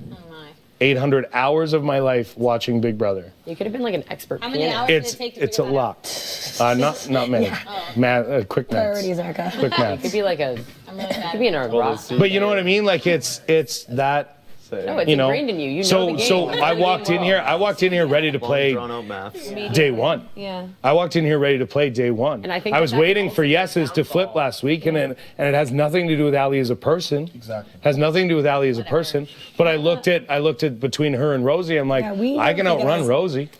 S1: 800 hours of my life watching Big Brother.
S5: You could have been like an expert.
S17: How many hours
S1: It's
S17: did it take to
S1: it's a
S17: figure that out?
S1: lot. Not many. Math, quick maths.
S5: Priorities, Erica.
S1: Quick
S5: You
S1: maths.
S5: could be like a. You could be an rock.
S1: But you know what I mean? Like it's that.
S5: No, it's
S1: you know.
S5: ingrained in you. You know
S1: so
S5: the game.
S1: so I walked in here. I walked in here ready to play day one.
S17: Yeah.
S1: I walked in here ready to play day one.
S5: And I think
S1: I was
S5: that
S1: waiting for yeses to flip last week, and it has nothing to do with Ali as a person.
S3: Exactly.
S1: Has nothing to do with Ali as a person. But I looked at between her and Rosie. I'm like,
S14: we
S1: I can
S14: don't think it
S1: outrun
S14: has-
S1: Rosie.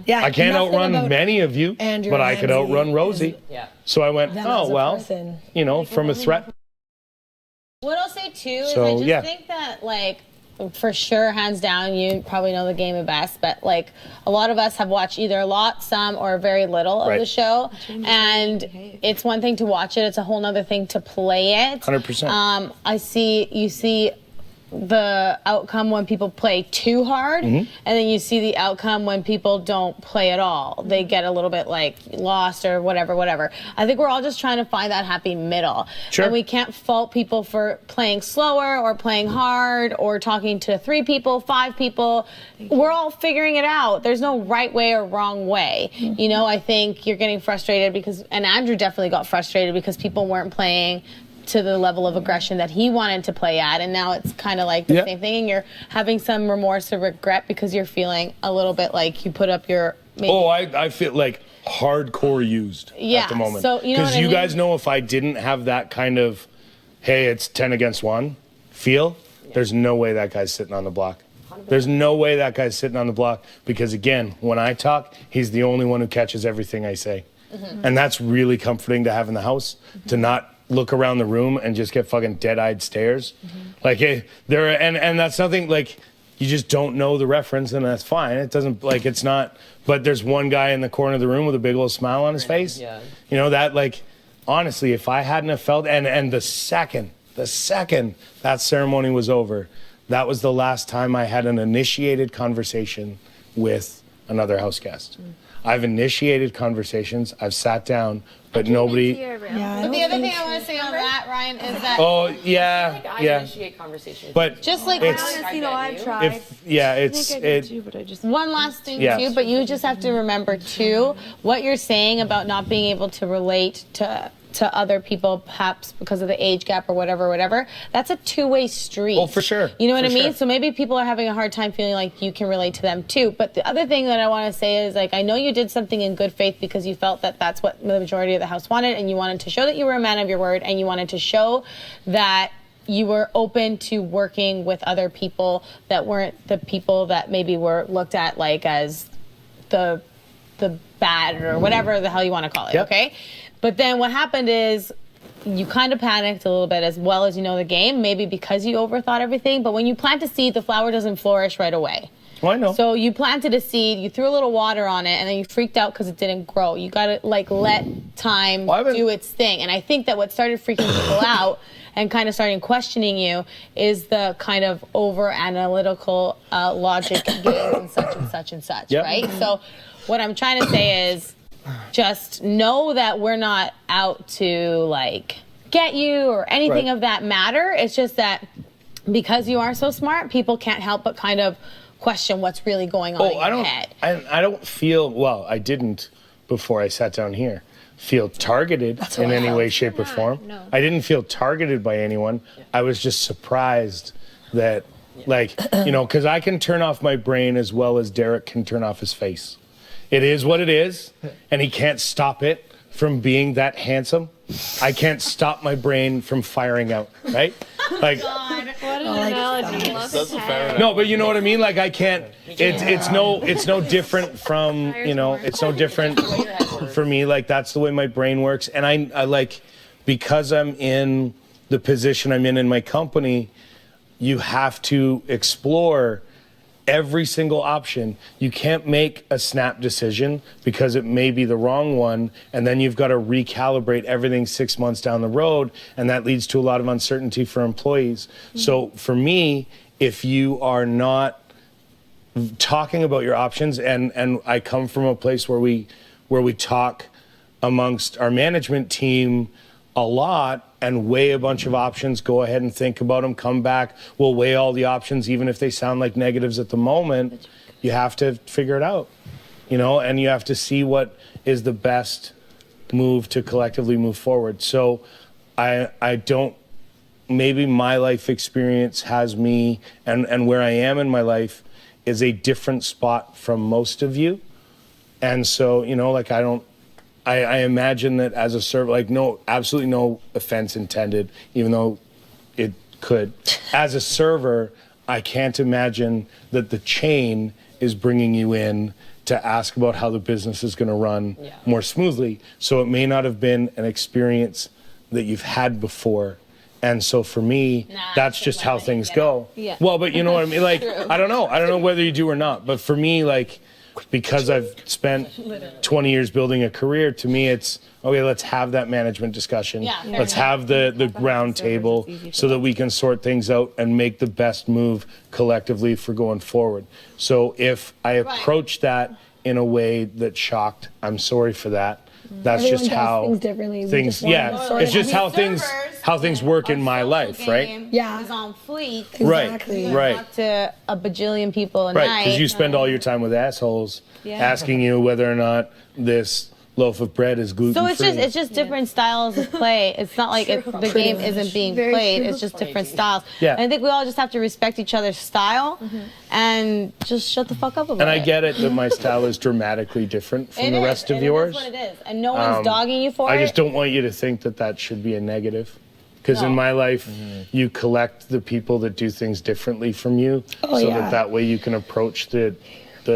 S14: Yeah,
S1: I can't
S14: nothing
S1: outrun
S14: about
S1: many of you,
S14: Andrew
S1: but I could
S14: Ramsey
S1: outrun
S14: is-
S1: Rosie.
S5: Yeah.
S1: So I went,
S14: them
S1: oh
S14: as a
S1: well,
S14: person.
S1: you know, from a threat.
S17: What I'll say too is
S1: So,
S17: I just
S1: yeah.
S17: think that like for sure, hands down, you probably know the game the best, but like a lot of us have watched either a lot, some, or very little of
S1: Right.
S17: the show. And it's one thing to watch it, it's a whole nother thing to play it.
S1: 100%.
S17: You see the outcome when people play too hard,
S1: Mm-hmm.
S17: and then you see the outcome when people don't play at all. They get a little bit like lost or whatever. I think we're all just trying to find that happy middle.
S1: Sure.
S17: And we can't fault people for playing slower or playing hard or talking to 3 people, 5 people. We're all figuring it out. There's no right way or wrong way. You know, I think you're getting frustrated because, and Andrew definitely got frustrated because people weren't playing to the level of aggression that he wanted to play at, and now it's kind of like the
S1: Yep.
S17: same thing, and you're having some remorse or regret because you're feeling a little bit like you put up your maybe,
S1: Oh, I feel like hardcore used
S17: Yeah,
S1: at the moment.
S17: so you know what I
S1: you
S17: mean?
S1: guys know if I didn't have that kind of, hey, it's 10 against 1 feel, there's no way that guy's sitting on the block. There's no way that guy's sitting on the block because, again, when I talk, he's the only one who catches everything I say. And that's really comforting to have in the house, to not look around the room and just get fucking dead-eyed stares. Like, hey, and that's nothing, like, you just don't know the reference, and that's fine. It doesn't, like, it's not, but there's one guy in the corner of the room with a big old smile on his face.
S5: Yeah.
S1: You know, that, like, honestly, if I hadn't have felt, and the second that ceremony was over, that was the last time I had an initiated conversation with another house guest. I've initiated conversations, I've sat down, but nobody.
S17: But the other thing I want to say on that, Ryan, is that
S1: Oh yeah,
S5: I
S1: yeah.
S5: initiate conversations.
S1: But
S17: just like
S1: it's
S17: one last thing
S1: Yeah.
S17: too, but you just have to remember too what you're saying about not being able to relate to other people, perhaps because of the age gap or whatever. That's a two-way street.
S1: Oh, for sure.
S17: You know what
S1: For
S17: I mean?
S1: sure.
S17: So maybe people are having a hard time feeling like you can relate to them too. But the other thing that I want to say is, like, I know you did something in good faith because you felt that that's what the majority of the house wanted, and you wanted to show that you were a man of your word, and you wanted to show that you were open to working with other people that weren't the people that maybe were looked at like as the bad or whatever the hell you want to call it.
S1: Yep.
S17: Okay. But then what happened is you kind of panicked a little bit, as well as you know the game, maybe because you overthought everything. But when you plant a seed, the flower doesn't flourish right away.
S1: Oh, I know.
S17: So you planted a seed, you threw a little water on it, and then you freaked out because it didn't grow. You got to like let time do its thing. And I think that what started freaking people out and kind of starting questioning you is the kind of over analytical logic games and such and such and such,
S1: Yep.
S17: right? So what I'm trying to say is, just know that we're not out to like get you or anything
S1: Right.
S17: of that matter. It's just that because you are so smart, people can't help but kind of question what's really going on in your head.
S1: I don't feel, well, I didn't before I sat down here, feel targeted in any way, shape, or form.
S17: no.
S1: I didn't feel targeted by anyone. I was just surprised that, like, you know, because I can turn off my brain as well as Derek can turn off his face. It is what it is, and he can't stop it from being that handsome. I can't stop my brain from firing out, right? Like,
S17: What an analogy.
S16: That's a fair
S1: no, but you know what I mean? Like, I can't, it's no different from, you know, it's no different for me. Like, that's the way my brain works. And I like, because I'm in the position I'm in my company, you have to explore every single option. You can't make a snap decision because it may be the wrong one, and then you've got to recalibrate everything 6 months down the road, and that leads to a lot of uncertainty for employees. So for me, if you are not talking about your options, and I come from a place where we talk amongst our management team a lot, and weigh a bunch of options. Go ahead and think about them. Come back. We'll weigh all the options, even if they sound like negatives at the moment. You have to figure it out, you know, and you have to see what is the best move to collectively move forward. So I don't, maybe my life experience has me, and where I am in my life is a different spot from most of you. And so, you know, like I imagine that as a server, like absolutely no offense intended, even though it could. As a server, I can't imagine that the chain is bringing you in to ask about how the business is going to run more smoothly. So it may not have been an experience that you've had before. And so for me, that's just how things go.
S17: Yeah.
S1: Well, but you know what I mean? Like,
S17: True.
S1: I don't know whether you do or not. But for me, like, because I've spent 20 years building a career, to me it's, okay, let's have that management discussion.
S17: Yeah, fair
S1: let's
S17: enough.
S1: have the round table so that we can sort things out and make the best move collectively for going forward. So if I approach that in a way that shocked, I'm sorry for that. That's
S14: Everyone
S1: just
S14: does
S1: how
S14: things differently. We
S1: things,
S14: just want
S1: yeah,
S14: to sort
S1: it's
S14: it
S1: just
S14: out.
S1: how things work in my life, right?
S14: Yeah.
S17: Is on fleek.
S1: Right, right.
S17: Talk to a bajillion people a
S1: Right,
S17: night.
S1: because you spend all your time with assholes
S17: Yeah.
S1: asking you whether or not this loaf of bread is gluten
S17: So
S1: free.
S17: it's just different styles of play. It's not like the game isn't being played. It's just different styles.
S1: Yeah.
S17: And I think we all just have to respect each other's style and just shut the fuck up about it.
S1: And I get it that my style is dramatically different from
S17: It
S1: the
S17: is,
S1: rest of
S17: and
S1: yours.
S17: It is what it is, and no one's dogging you for it.
S1: I just don't want you to think that that should be a negative. Because in
S17: No.
S1: my life, you collect the people that do things differently from you,
S14: Oh,
S1: so
S14: yeah.
S1: that way you can approach the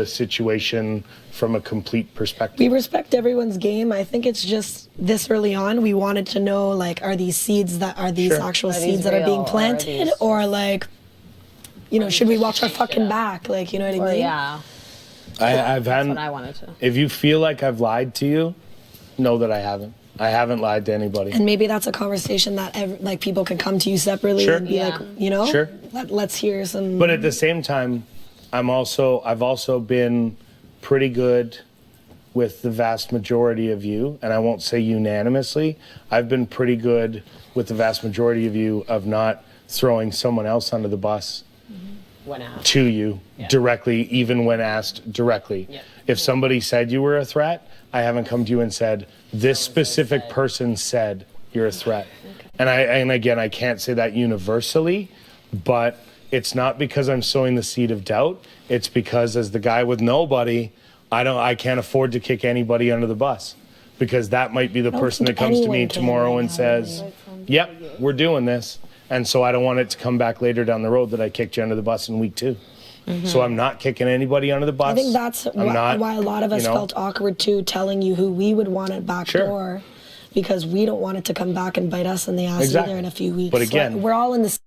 S1: situation from a complete perspective.
S14: We respect everyone's game. I think it's just this early on, we wanted to know, like, are these seeds that are these
S1: Sure.
S14: actual
S5: Are these
S14: seeds that are
S5: real,
S14: being
S5: or are
S14: planted,
S5: these
S14: or like, you know, should we watch our fucking back? Like, you know what I
S17: Or
S14: mean?
S17: yeah,
S1: I've
S17: that's
S1: had.
S17: what I wanted to.
S1: If you feel like I've lied to you, know that I haven't. I haven't lied to anybody.
S14: And maybe that's a conversation that like people can come to you separately
S1: Sure.
S14: and be
S17: Yeah.
S14: like, you know,
S1: Sure.
S14: let's hear some.
S1: But at the same time, I've also been pretty good with the vast majority of you, and I won't say unanimously. I've been pretty good with the vast majority of you of not throwing someone else under the bus
S5: When asked.
S1: to you directly, even when asked directly.
S5: Yeah.
S1: If somebody said you were a threat, I haven't come to you and said, this specific person said you're a threat. And again, I can't say that universally, but it's not because I'm sowing the seed of doubt. It's because as the guy with nobody, I can't afford to kick anybody under the bus, because that might be the
S14: don't
S1: person that
S14: think
S1: comes to me
S14: anyone can
S1: tomorrow
S14: right
S1: and
S14: now,
S1: says, yep, we're doing this. And so I don't want it to come back later down the road that I kicked you under the bus in week 2. So I'm not kicking anybody under the bus.
S14: I think that's why a lot of us felt awkward too, telling you who we would want at back
S1: Sure.
S14: door, because we don't want it to come back and bite us in the ass
S1: Exactly.
S14: either in a few weeks.
S1: But again-
S14: So we're all in this.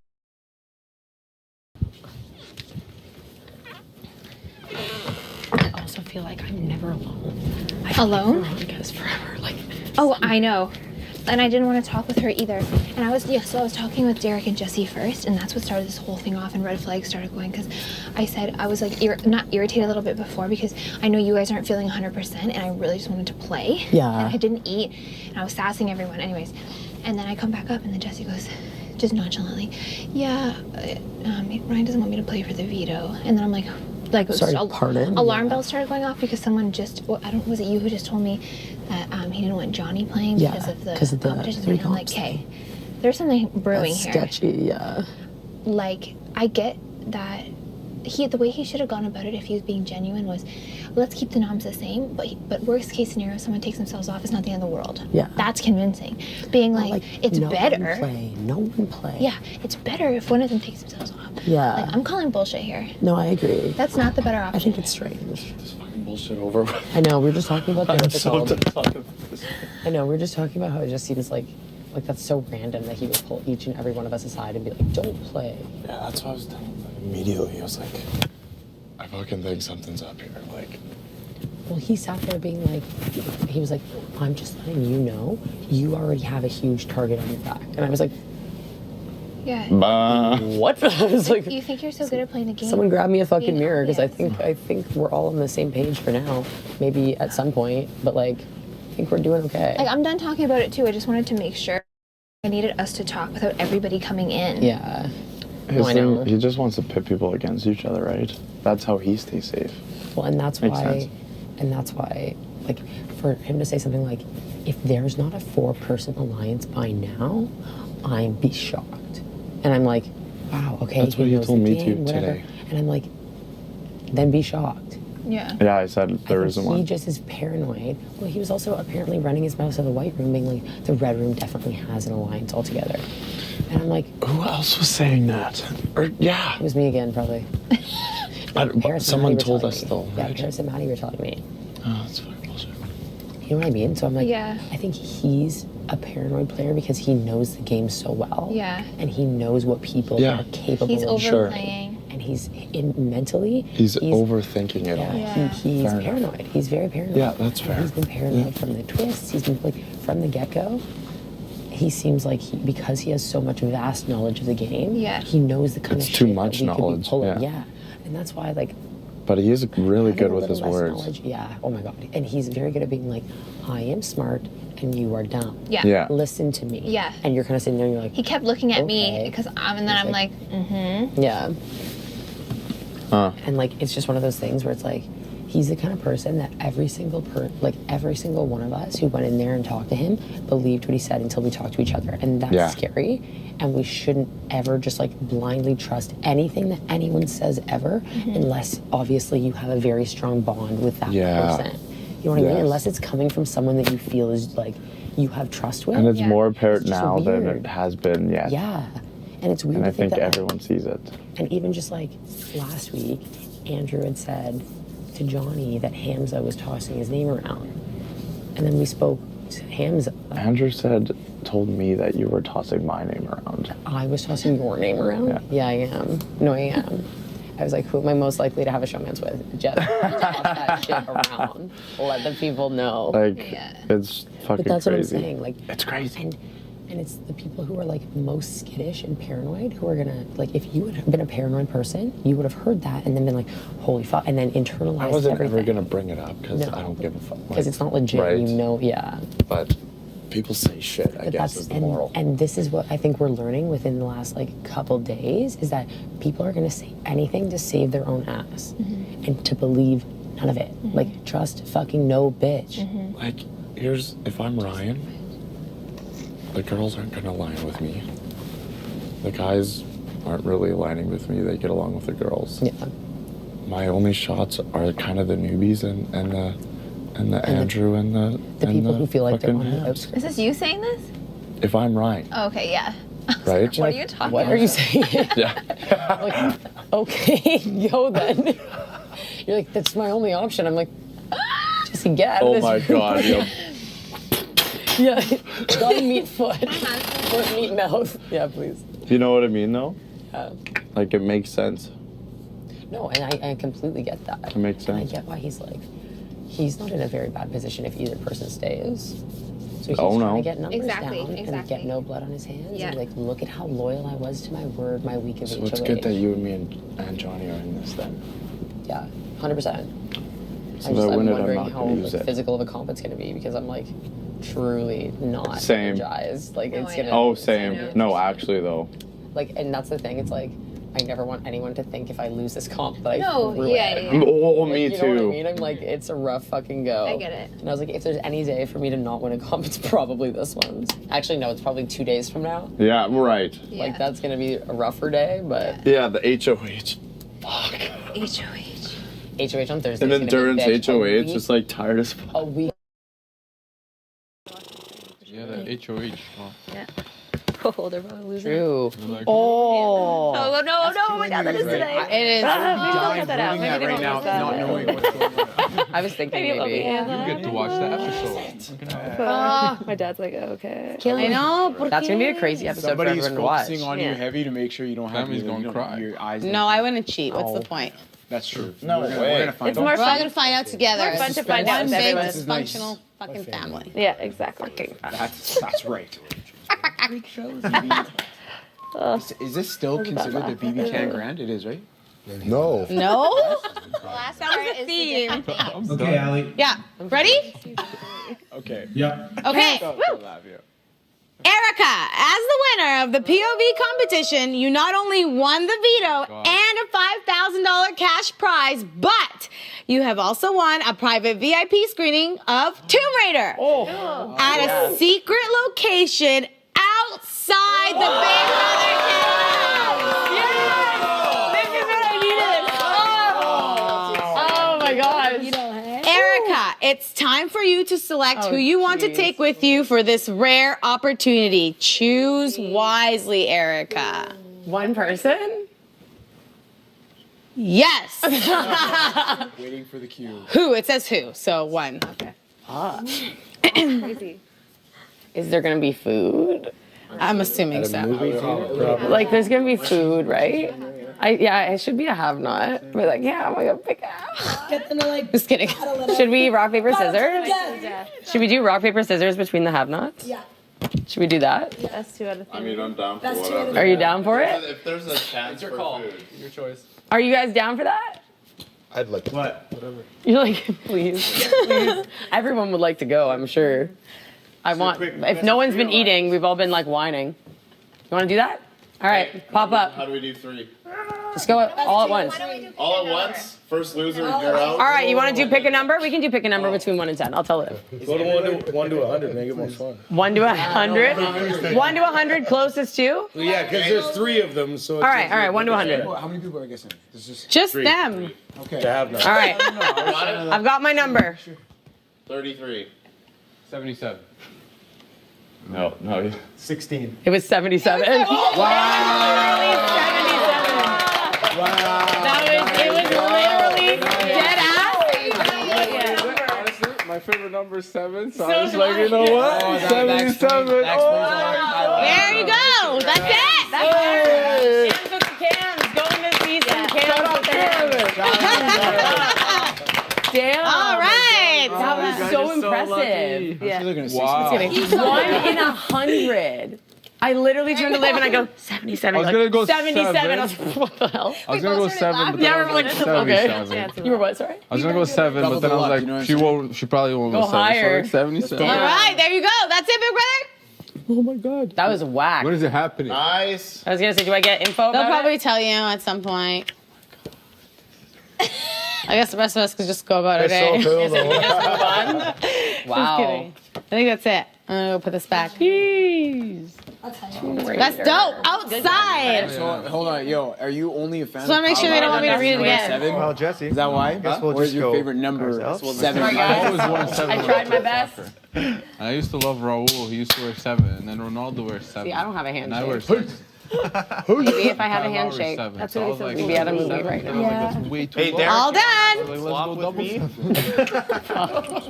S8: I also feel like I'm never alone.
S15: Alone?
S8: Because forever, like.
S15: Oh, I know. And I didn't want to talk with her either. And I was talking with Derek and Jesse first, and that's what started this whole thing off, and red flags started going, because I said I was like not irritated a little bit before, because I know you guys aren't feeling 100%, and I really just wanted to play.
S5: Yeah.
S15: And I didn't eat, and I was sassing everyone anyways. And then I come back up, and then Jesse goes, just nonchalantly, yeah, Ryan doesn't want me to play for the veto. And then I'm like
S5: Sorry, pardon?
S15: alarm bells started going off, because someone just, was it you who just told me that he didn't want Johnny playing
S5: Yeah,
S15: because of the competitions? And I'm like, hey, there's something brewing
S5: That's
S15: here.
S5: sketchy, yeah.
S15: Like, I get that the way he should have gone about it if he was being genuine was, let's keep the noms the same, but worst case scenario, if someone takes themselves off, it's not the end of the world.
S5: Yeah.
S15: That's convincing. Being like, it's
S5: no
S15: better.
S5: No one play.
S15: Yeah, it's better if one of them takes themselves off.
S5: Yeah.
S15: Like, I'm calling bullshit here.
S5: No, I agree.
S15: That's not the better option.
S5: I think it's strange.
S6: Bullshit over.
S5: I know, we were just talking about
S6: I'm
S5: what's it
S6: so
S5: called?
S6: done talking about this.
S5: I know, we were just talking about how it just seems like that's so random that he would pull each and every one of us aside and be like, don't play.
S6: Yeah, that's what I was telling him immediately. I was like, I fucking think something's up here. Like,
S5: Well, he sat there being like, he was like, I'm just letting you know, you already have a huge target on your back. And I was like,
S15: Yeah.
S5: what? I was like,
S15: You think you're so good at playing the game?
S5: someone grab me a fucking
S15: Being
S5: mirror, because
S15: obvious.
S5: I think we're all on the same page for now. Maybe at some point, but like, I think we're doing okay.
S15: Like, I'm done talking about it too. I just wanted to make sure. I needed us to talk without everybody coming in.
S5: Yeah.
S6: His
S5: I know.
S6: thing, he just wants to pit people against each other, right? That's how he stays safe.
S5: Well, and that's
S6: Makes
S5: why,
S6: sense.
S5: and that's why, like, for him to say something like, if there's not a 4-person alliance by now, I'd be shocked. And I'm like, wow, okay.
S6: That's what he
S5: knows
S6: told
S5: the
S6: me
S5: game,
S6: too
S5: whatever.
S6: today.
S5: And I'm like, then be shocked.
S15: Yeah.
S6: Yeah, I said there
S5: I
S6: isn't
S5: think he
S6: one.
S5: just is paranoid. Well, he was also apparently running his mouth to the white room, being like, the red room definitely has an alliance altogether. And I'm like,
S6: who else was saying that? Or yeah,
S5: it was me again, probably.
S6: Someone told us though,
S5: Yeah,
S6: right?
S5: Paris and Maddie were telling me.
S6: Oh, that's fucking bullshit.
S5: You know what I mean? So I'm like,
S15: Yeah.
S5: I think he's a paranoid player because he knows the game so well.
S15: Yeah.
S5: And he knows what people
S6: Yeah.
S5: are capable
S15: He's
S5: of.
S15: overplaying.
S5: And he's mentally.
S6: He's overthinking it all.
S5: Yeah. He's
S6: Fair enough.
S5: paranoid. He's very paranoid.
S6: Yeah, that's fair.
S5: He's been paranoid from the twists. He's been like from the get-go. He seems like because he has so much vast knowledge of the game.
S15: Yeah.
S5: He knows the kind
S6: It's
S5: of
S6: too
S5: shit
S6: much
S5: that we could be
S6: knowledge,
S5: pulling.
S6: yeah.
S5: Yeah. And that's why like.
S6: But he is really
S5: having
S6: good
S5: a
S6: with his
S5: little less
S6: words.
S5: knowledge- Yeah. Oh my god. And he's very good at being like, I am smart and you are dumb.
S15: Yeah.
S6: Yeah.
S5: Listen to me.
S15: Yeah.
S5: And you're kind of sitting there and you're like,
S15: He kept looking at me
S5: Okay.
S15: because and then I'm like, mm-hmm.
S5: yeah.
S6: Huh.
S5: And like it's just one of those things where it's like he's the kind of person that every single one of us who went in there and talked to him believed what he said until we talked to each other, and that's
S6: Yeah.
S5: scary. And we shouldn't ever just like blindly trust anything that anyone says ever, unless obviously you have a very strong bond with that
S6: Yeah.
S5: person. You know what I mean?
S6: Yes.
S5: Unless it's coming from someone that you feel is like you have trust with.
S6: And it's more apparent
S5: It's just
S6: now than
S5: weird.
S6: it has been yet.
S5: Yeah. And it's weird
S6: And I
S5: to think
S6: think
S5: that
S6: everyone sees it.
S5: and even just like last week, Andrew had said to Johnny that Hamza was tossing his name around. And then we spoke to Hamza.
S6: Andrew told me that you were tossing my name around.
S5: I was tossing your name around? Yeah, I am. No, I am. I was like, who am I most likely to have a showmance with? Jeff. Toss that shit around. Let the people know.
S6: Like, it's fucking
S5: But that's
S6: crazy.
S5: what I'm saying. Like,
S6: it's crazy.
S5: And it's the people who are like most skittish and paranoid who are gonna like if you had been a paranoid person, you would have heard that and then been like, holy fuck, and then internalized
S6: I wasn't
S5: everything.
S6: ever gonna bring it up because
S5: No.
S6: I don't give a fuck.
S5: Because it's not legit,
S6: right?
S5: you know, yeah.
S6: But people say shit, I
S5: But
S6: guess, is the moral.
S5: and this is what I think we're learning within the last like couple days is that people are gonna say anything to save their own ass and to believe none of it. Like trust fucking no bitch.
S6: Like, if I'm Ryan, the girls aren't gonna align with me. The guys aren't really aligning with me. They get along with the girls.
S5: Yeah.
S6: My only shots are kind of the newbies and the Andrew and the
S5: people who feel like they're
S6: fucking
S5: on the
S6: Habs.
S15: Is this you saying this?
S6: If I'm Ryan,
S15: Oh, okay, yeah.
S6: right?
S15: What are you talking
S5: What
S15: about?
S5: are you saying?
S6: Yeah.
S5: Like, okay, yo then. You're like, that's my only option. I'm like, just get out of
S6: Oh
S5: this
S6: my
S5: room.
S6: god, yo.
S5: Yeah, gotta meet foot. Foot meet mouth. Yeah, please.
S6: You know what I mean, though?
S5: Yeah.
S6: Like, it makes sense.
S5: No, and I completely get that.
S6: It makes
S5: And I
S6: sense.
S5: get why he's not in a very bad position if either person stays. So he's
S6: Oh,
S5: trying
S6: no.
S5: to get numbers
S15: Exactly,
S5: down and
S15: exactly.
S5: get no blood on his hands.
S15: Yeah.
S5: And like, look at how loyal I was to my word my week of
S6: So
S5: HOH.
S6: it's good that you and me and Johnny are in this then.
S5: Yeah, 100%.
S6: So that when
S5: I'm
S6: I'm
S5: wondering
S6: not
S5: how
S6: gonna use it.
S5: physical of a comp it's going to be because I'm like truly not
S6: Same.
S5: energized. Like it's gonna.
S6: Oh, same. No, actually, though.
S5: Like, and that's the thing. It's like I never want anyone to think if I lose this comp that I
S15: No,
S5: ruin
S15: yeah,
S5: it.
S15: yeah.
S6: Oh,
S5: Like,
S6: me
S5: you know
S6: too.
S5: what I mean? I'm like, it's a rough fucking go.
S15: I get it.
S5: And I was like, if there's any day for me to not win a comp, it's probably this one. Actually, no, it's probably 2 days from now.
S6: Yeah, right.
S5: Like that's gonna be a rougher day, but
S6: Yeah, the HOH. Fuck.
S15: HOH.
S5: HOH on Thursday.
S6: And
S5: is gonna be a
S6: endurance
S5: bitch. A
S6: HOH
S5: week-
S6: is like tired as fuck.
S5: a week.
S20: Yeah, the HOH. Well,
S15: Yeah. Oh, they're probably losing.
S5: True.
S20: like,
S15: Oh, no, no, my God, that is today.
S5: It is.
S15: Maybe they'll cut that out. Maybe they won't use that.
S12: not knowing what's going on.
S5: I was thinking
S15: Maybe it won't be
S5: maybe.
S15: in
S20: you get to watch the episode.
S8: My dad's like, okay.
S17: I know.
S5: That's gonna be a crazy episode
S12: Somebody
S5: for
S12: is
S5: everyone to watch.
S12: focusing on you heavy to make sure you don't have
S20: Family's
S12: your,
S20: gonna
S12: you don't-
S20: cry.
S12: your eyes.
S17: No, I wouldn't cheat. What's the point?
S12: That's true.
S6: No
S12: we're gonna,
S6: way.
S12: We're gonna find
S8: It's
S12: out.
S8: more
S17: We're all
S8: fun.
S17: gonna find out together.
S8: More fun to find
S17: One
S8: out with
S17: big
S8: everyone.
S12: This is nice.
S17: dysfunctional fucking family.
S8: Yeah, exactly.
S12: That's right. Is this still considered the BB Can Grand? It is, right?
S7: No.
S17: No?
S15: The last part is the different names.
S4: Okay, Allie.
S17: Yeah. Ready?
S12: Okay.
S4: Yep.
S17: Okay.
S12: Go, Lavia.
S17: Erica, as the winner of the POV competition, you not only won the veto and a $5,000 cash prize, but you have also won a private VIP screening of Tomb Raider at a secret location outside the Big Brother house. Yes! This is what I needed. Oh my gosh. Erica, it's time for you to select who you want to take with you for this rare opportunity. Choose wisely, Erica.
S5: One person?
S17: Yes.
S12: Waiting for the cue.
S17: Who? It says who, so one.
S5: Okay. Crazy. Is there gonna be food?
S17: I'm assuming so.
S5: Like, there's gonna be food, right? I should be a have-not. But like, yeah, I'm gonna pick out.
S14: Get them to like.
S17: Just kidding.
S5: Should we rock, paper, scissors? Should we do rock, paper, scissors between the have-nots?
S14: Yeah.
S5: Should we do that?
S17: That's 2 out of 3.
S16: I mean, I'm down for
S14: That's
S16: whatever.
S5: Are you down for it?
S16: If there's a chance
S12: It's your
S16: for
S12: call.
S16: food.
S12: Your choice.
S5: Are you guys down for that?
S3: I'd like to.
S12: Whatever.
S5: You're like, please, please. Everyone would like to go, I'm sure. I want, if no one's been eating, we've all been like whining. You wanna do that? All right, pop up.
S16: How do we do 3?
S5: Just go all at once.
S16: All at once? First loser, you're out?
S5: All right, you wanna do pick a number? We can do pick a number between 1 and 10. I'll tell it.
S1: Go to 1 to 100, make it more fun.
S5: 1 to 100? 1 to 100, closest to?
S1: Well, yeah, because there's 3 of them, so.
S5: All right, 1 to 100.
S12: How many people are guessing? This is
S17: Just
S1: 3.
S17: them.
S12: okay.
S1: To have none.
S5: All right, I've got my number.
S16: 33.
S20: 77.
S16: No.
S21: 16.
S5: It was 77. Wow. It was literally dead ass.
S20: My favorite number is 7, so,
S5: So
S20: I was
S5: do
S20: like, you know what?
S12: Oh, that
S20: 77.
S12: explains a lot.
S17: There you go. That's it.
S5: That's Cans with the cans. Going to see some cans with the cans. Damn.
S17: All right.
S5: That was so impressive.
S12: Yeah. They're gonna say
S20: Wow.
S12: something.
S5: 1 in 100. I literally turned to Liv and I go, 77.
S20: I was
S5: Like,
S20: gonna go
S5: 77.
S20: 7.
S5: I was like, what the hell?
S20: I was gonna go 7, but then
S5: Yeah,
S20: I
S5: we're
S20: was
S5: like,
S20: like
S5: okay.
S20: 77.
S5: You were what, sorry?
S20: I was gonna go 7, but then I was like, she probably won't
S5: Go
S20: go 7.
S5: higher.
S20: So like 77.
S17: All right, there you go. That's it, Big Brother.
S20: Oh my god.
S5: That was whack.
S20: When is it happening?
S16: Nice.
S5: I was gonna say, do I get info
S17: They'll
S5: about
S17: probably
S5: it?
S17: tell you at some point. I guess the rest of us could just go about our day.
S1: It's so cool, though.
S5: Wow.
S17: Just kidding. I think that's it. I'm gonna go put this back.
S5: Jeez.
S17: That's dope. Outside.
S12: So, hold on, yo, are you only a fan?
S17: So I make sure they don't want me to read it again.
S12: 7?
S21: Well, Jesse.
S12: Is that why?
S21: Guess we'll
S12: Or
S21: just
S12: is your
S21: go
S12: favorite number
S21: ourselves.
S12: 7?
S5: Sorry,
S20: I
S5: guys.
S20: always wore 7.
S5: I tried my best.
S20: I used to love Raul. He used to wear 7, and then Ronaldo wears 7.
S5: See, I don't have a
S20: And I wear
S5: handshake.
S20: 6.
S5: Maybe if I had a
S20: Kyle Lowry's
S5: handshake.
S20: 7.
S5: That's
S20: So I
S5: what he
S20: was
S5: said.
S20: like,
S5: We'd be at a
S20: let's go
S5: movie
S20: 7.
S5: right
S20: And
S5: now.
S20: I was like, that's way too low.
S17: All done.
S20: Like, let's go double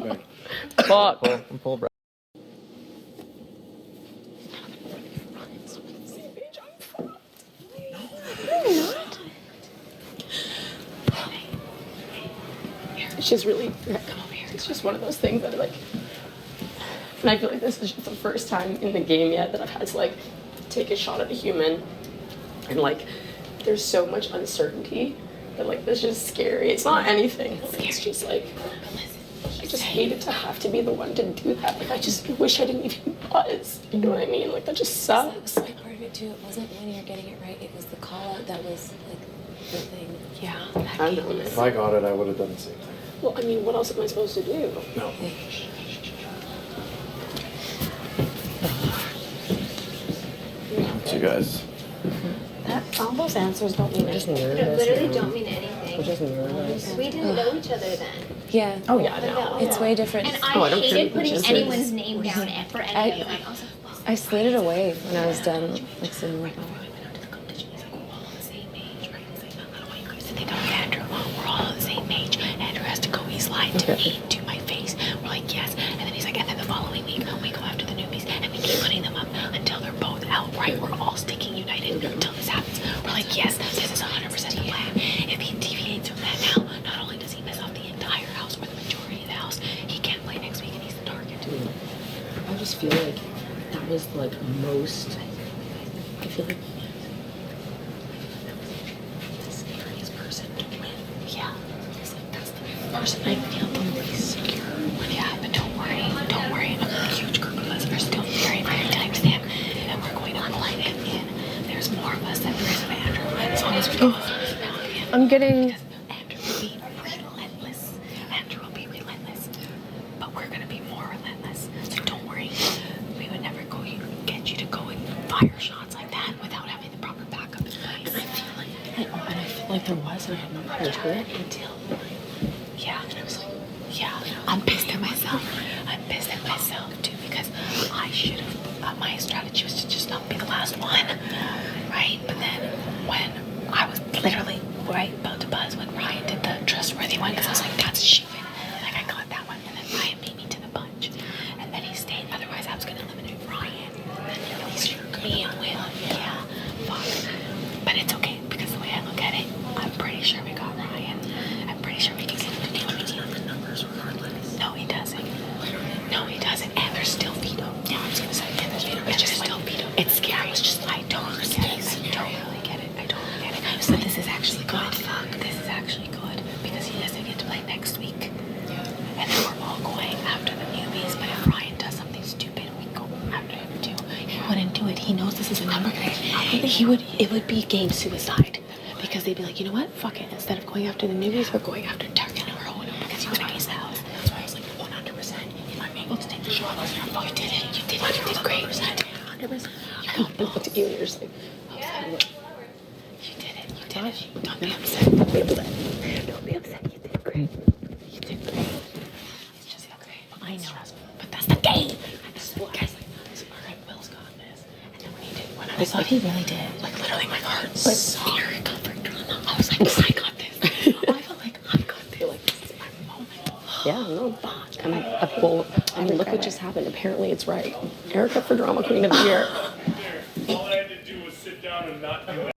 S20: 7.
S5: Fuck. It's just really, come over here. It's just one of those things that are like, and I feel like this is just the first time in the game yet that I've had to like take a shot at a human, and like, there's so much uncertainty that like this is scary. It's not anything. It's just like, I just hated to have to be the one to do that. Like I just wish I didn't even buzz. You know what I mean? Like that just sucks.
S10: That was like part of it too. It wasn't when you're getting it right. It was the call out that was like the thing. Yeah.
S5: I know.
S7: If I got it, I would have done the same thing.
S5: Well, I mean, what else am I supposed to do?
S7: No. You guys.
S10: All those answers don't mean anything.
S15: Literally don't mean anything.
S5: Just nervous.
S15: We didn't know each other then.
S10: Yeah.
S5: Oh yeah, no.
S10: It's way different.
S15: And I hated putting anyone's name down for any of you.
S10: I slid it away when I was done, like sitting like,
S8: They go, Andrew, we're all on the same page. Andrew has to go. He's lied to me, to my face. We're like, yes. And then he's like, and then the following week, we go after the newbies and we keep putting them up until they're both out, right? We're all sticking united until this happens. We're like, yes, this is 100% the plan. If he deviates from that now, not only does he miss off the entire house or the majority of the house, he can't play next week and he's the target.
S5: I just feel like that was like most. I feel like the scariest person to win.
S8: Yeah. That's the person I feel the least secure when it happened. Don't worry. A huge group of us are still very, very timestamped.
S14: getting.
S8: Andrew will be relentless. Andrew will be relentless. But we're gonna be more relentless. So don't worry. We would never get you to go and fire shots like that without having the proper backup in place.
S5: And I feel like there was, and I had no problem doing it
S8: until. Yeah. And I was like, yeah. I'm pissed at myself. I'm pissed at myself too because I should have. My strategy was to just not be the last one, right? But then when I was literally about to buzz when Ryan did the trustworthy one, because I was like, that's shit. Like I got that one, and then Ryan beat me to the punch, and then he stayed. Otherwise, I was gonna eliminate Ryan, and then at least me and Will. Yeah, fuck. But it's okay because the way I look at it, I'm pretty sure we got Ryan. I'm pretty sure we can get him to do what we need on the numbers regardless. No, he doesn't. No, he doesn't. And there's still veto. Yeah, I was gonna say, yeah, there's veto. It's just still veto. It's scary. It's just I don't get it. I don't really get it. I don't really get it. So this is actually good. Fuck. This is actually good because he doesn't get to play next week. Yeah. And then we're all going after the newbies. But if Ryan does something stupid, we go after him too. He wouldn't do it. He knows this is a number game. He would. It would be game suicide because they'd be like, you know what? Fuck it. Instead of going after the newbies, we're going after Tarkin and we're holding him because he would make his out. That's why I was like 100%. If I'm able to take the shot, you did it. You did it. You did great. 100%. I looked at you and you're just like, you did it. You did it. Don't be upset. Don't be upset. Don't be upset. You did great. You did great. It's just okay. I know. But that's the game. That's the game. Alright, Will's got this. And then when he did, when I thought he really did. Like literally my heart sunk. Erica for drama. I was like, I got this. I felt like I got this. Like this is my moment.
S5: Yeah, no. And I mean, look what just happened. Apparently, it's right. Erica for Drama Queen of the Year.
S13: All I had to do was sit down and not do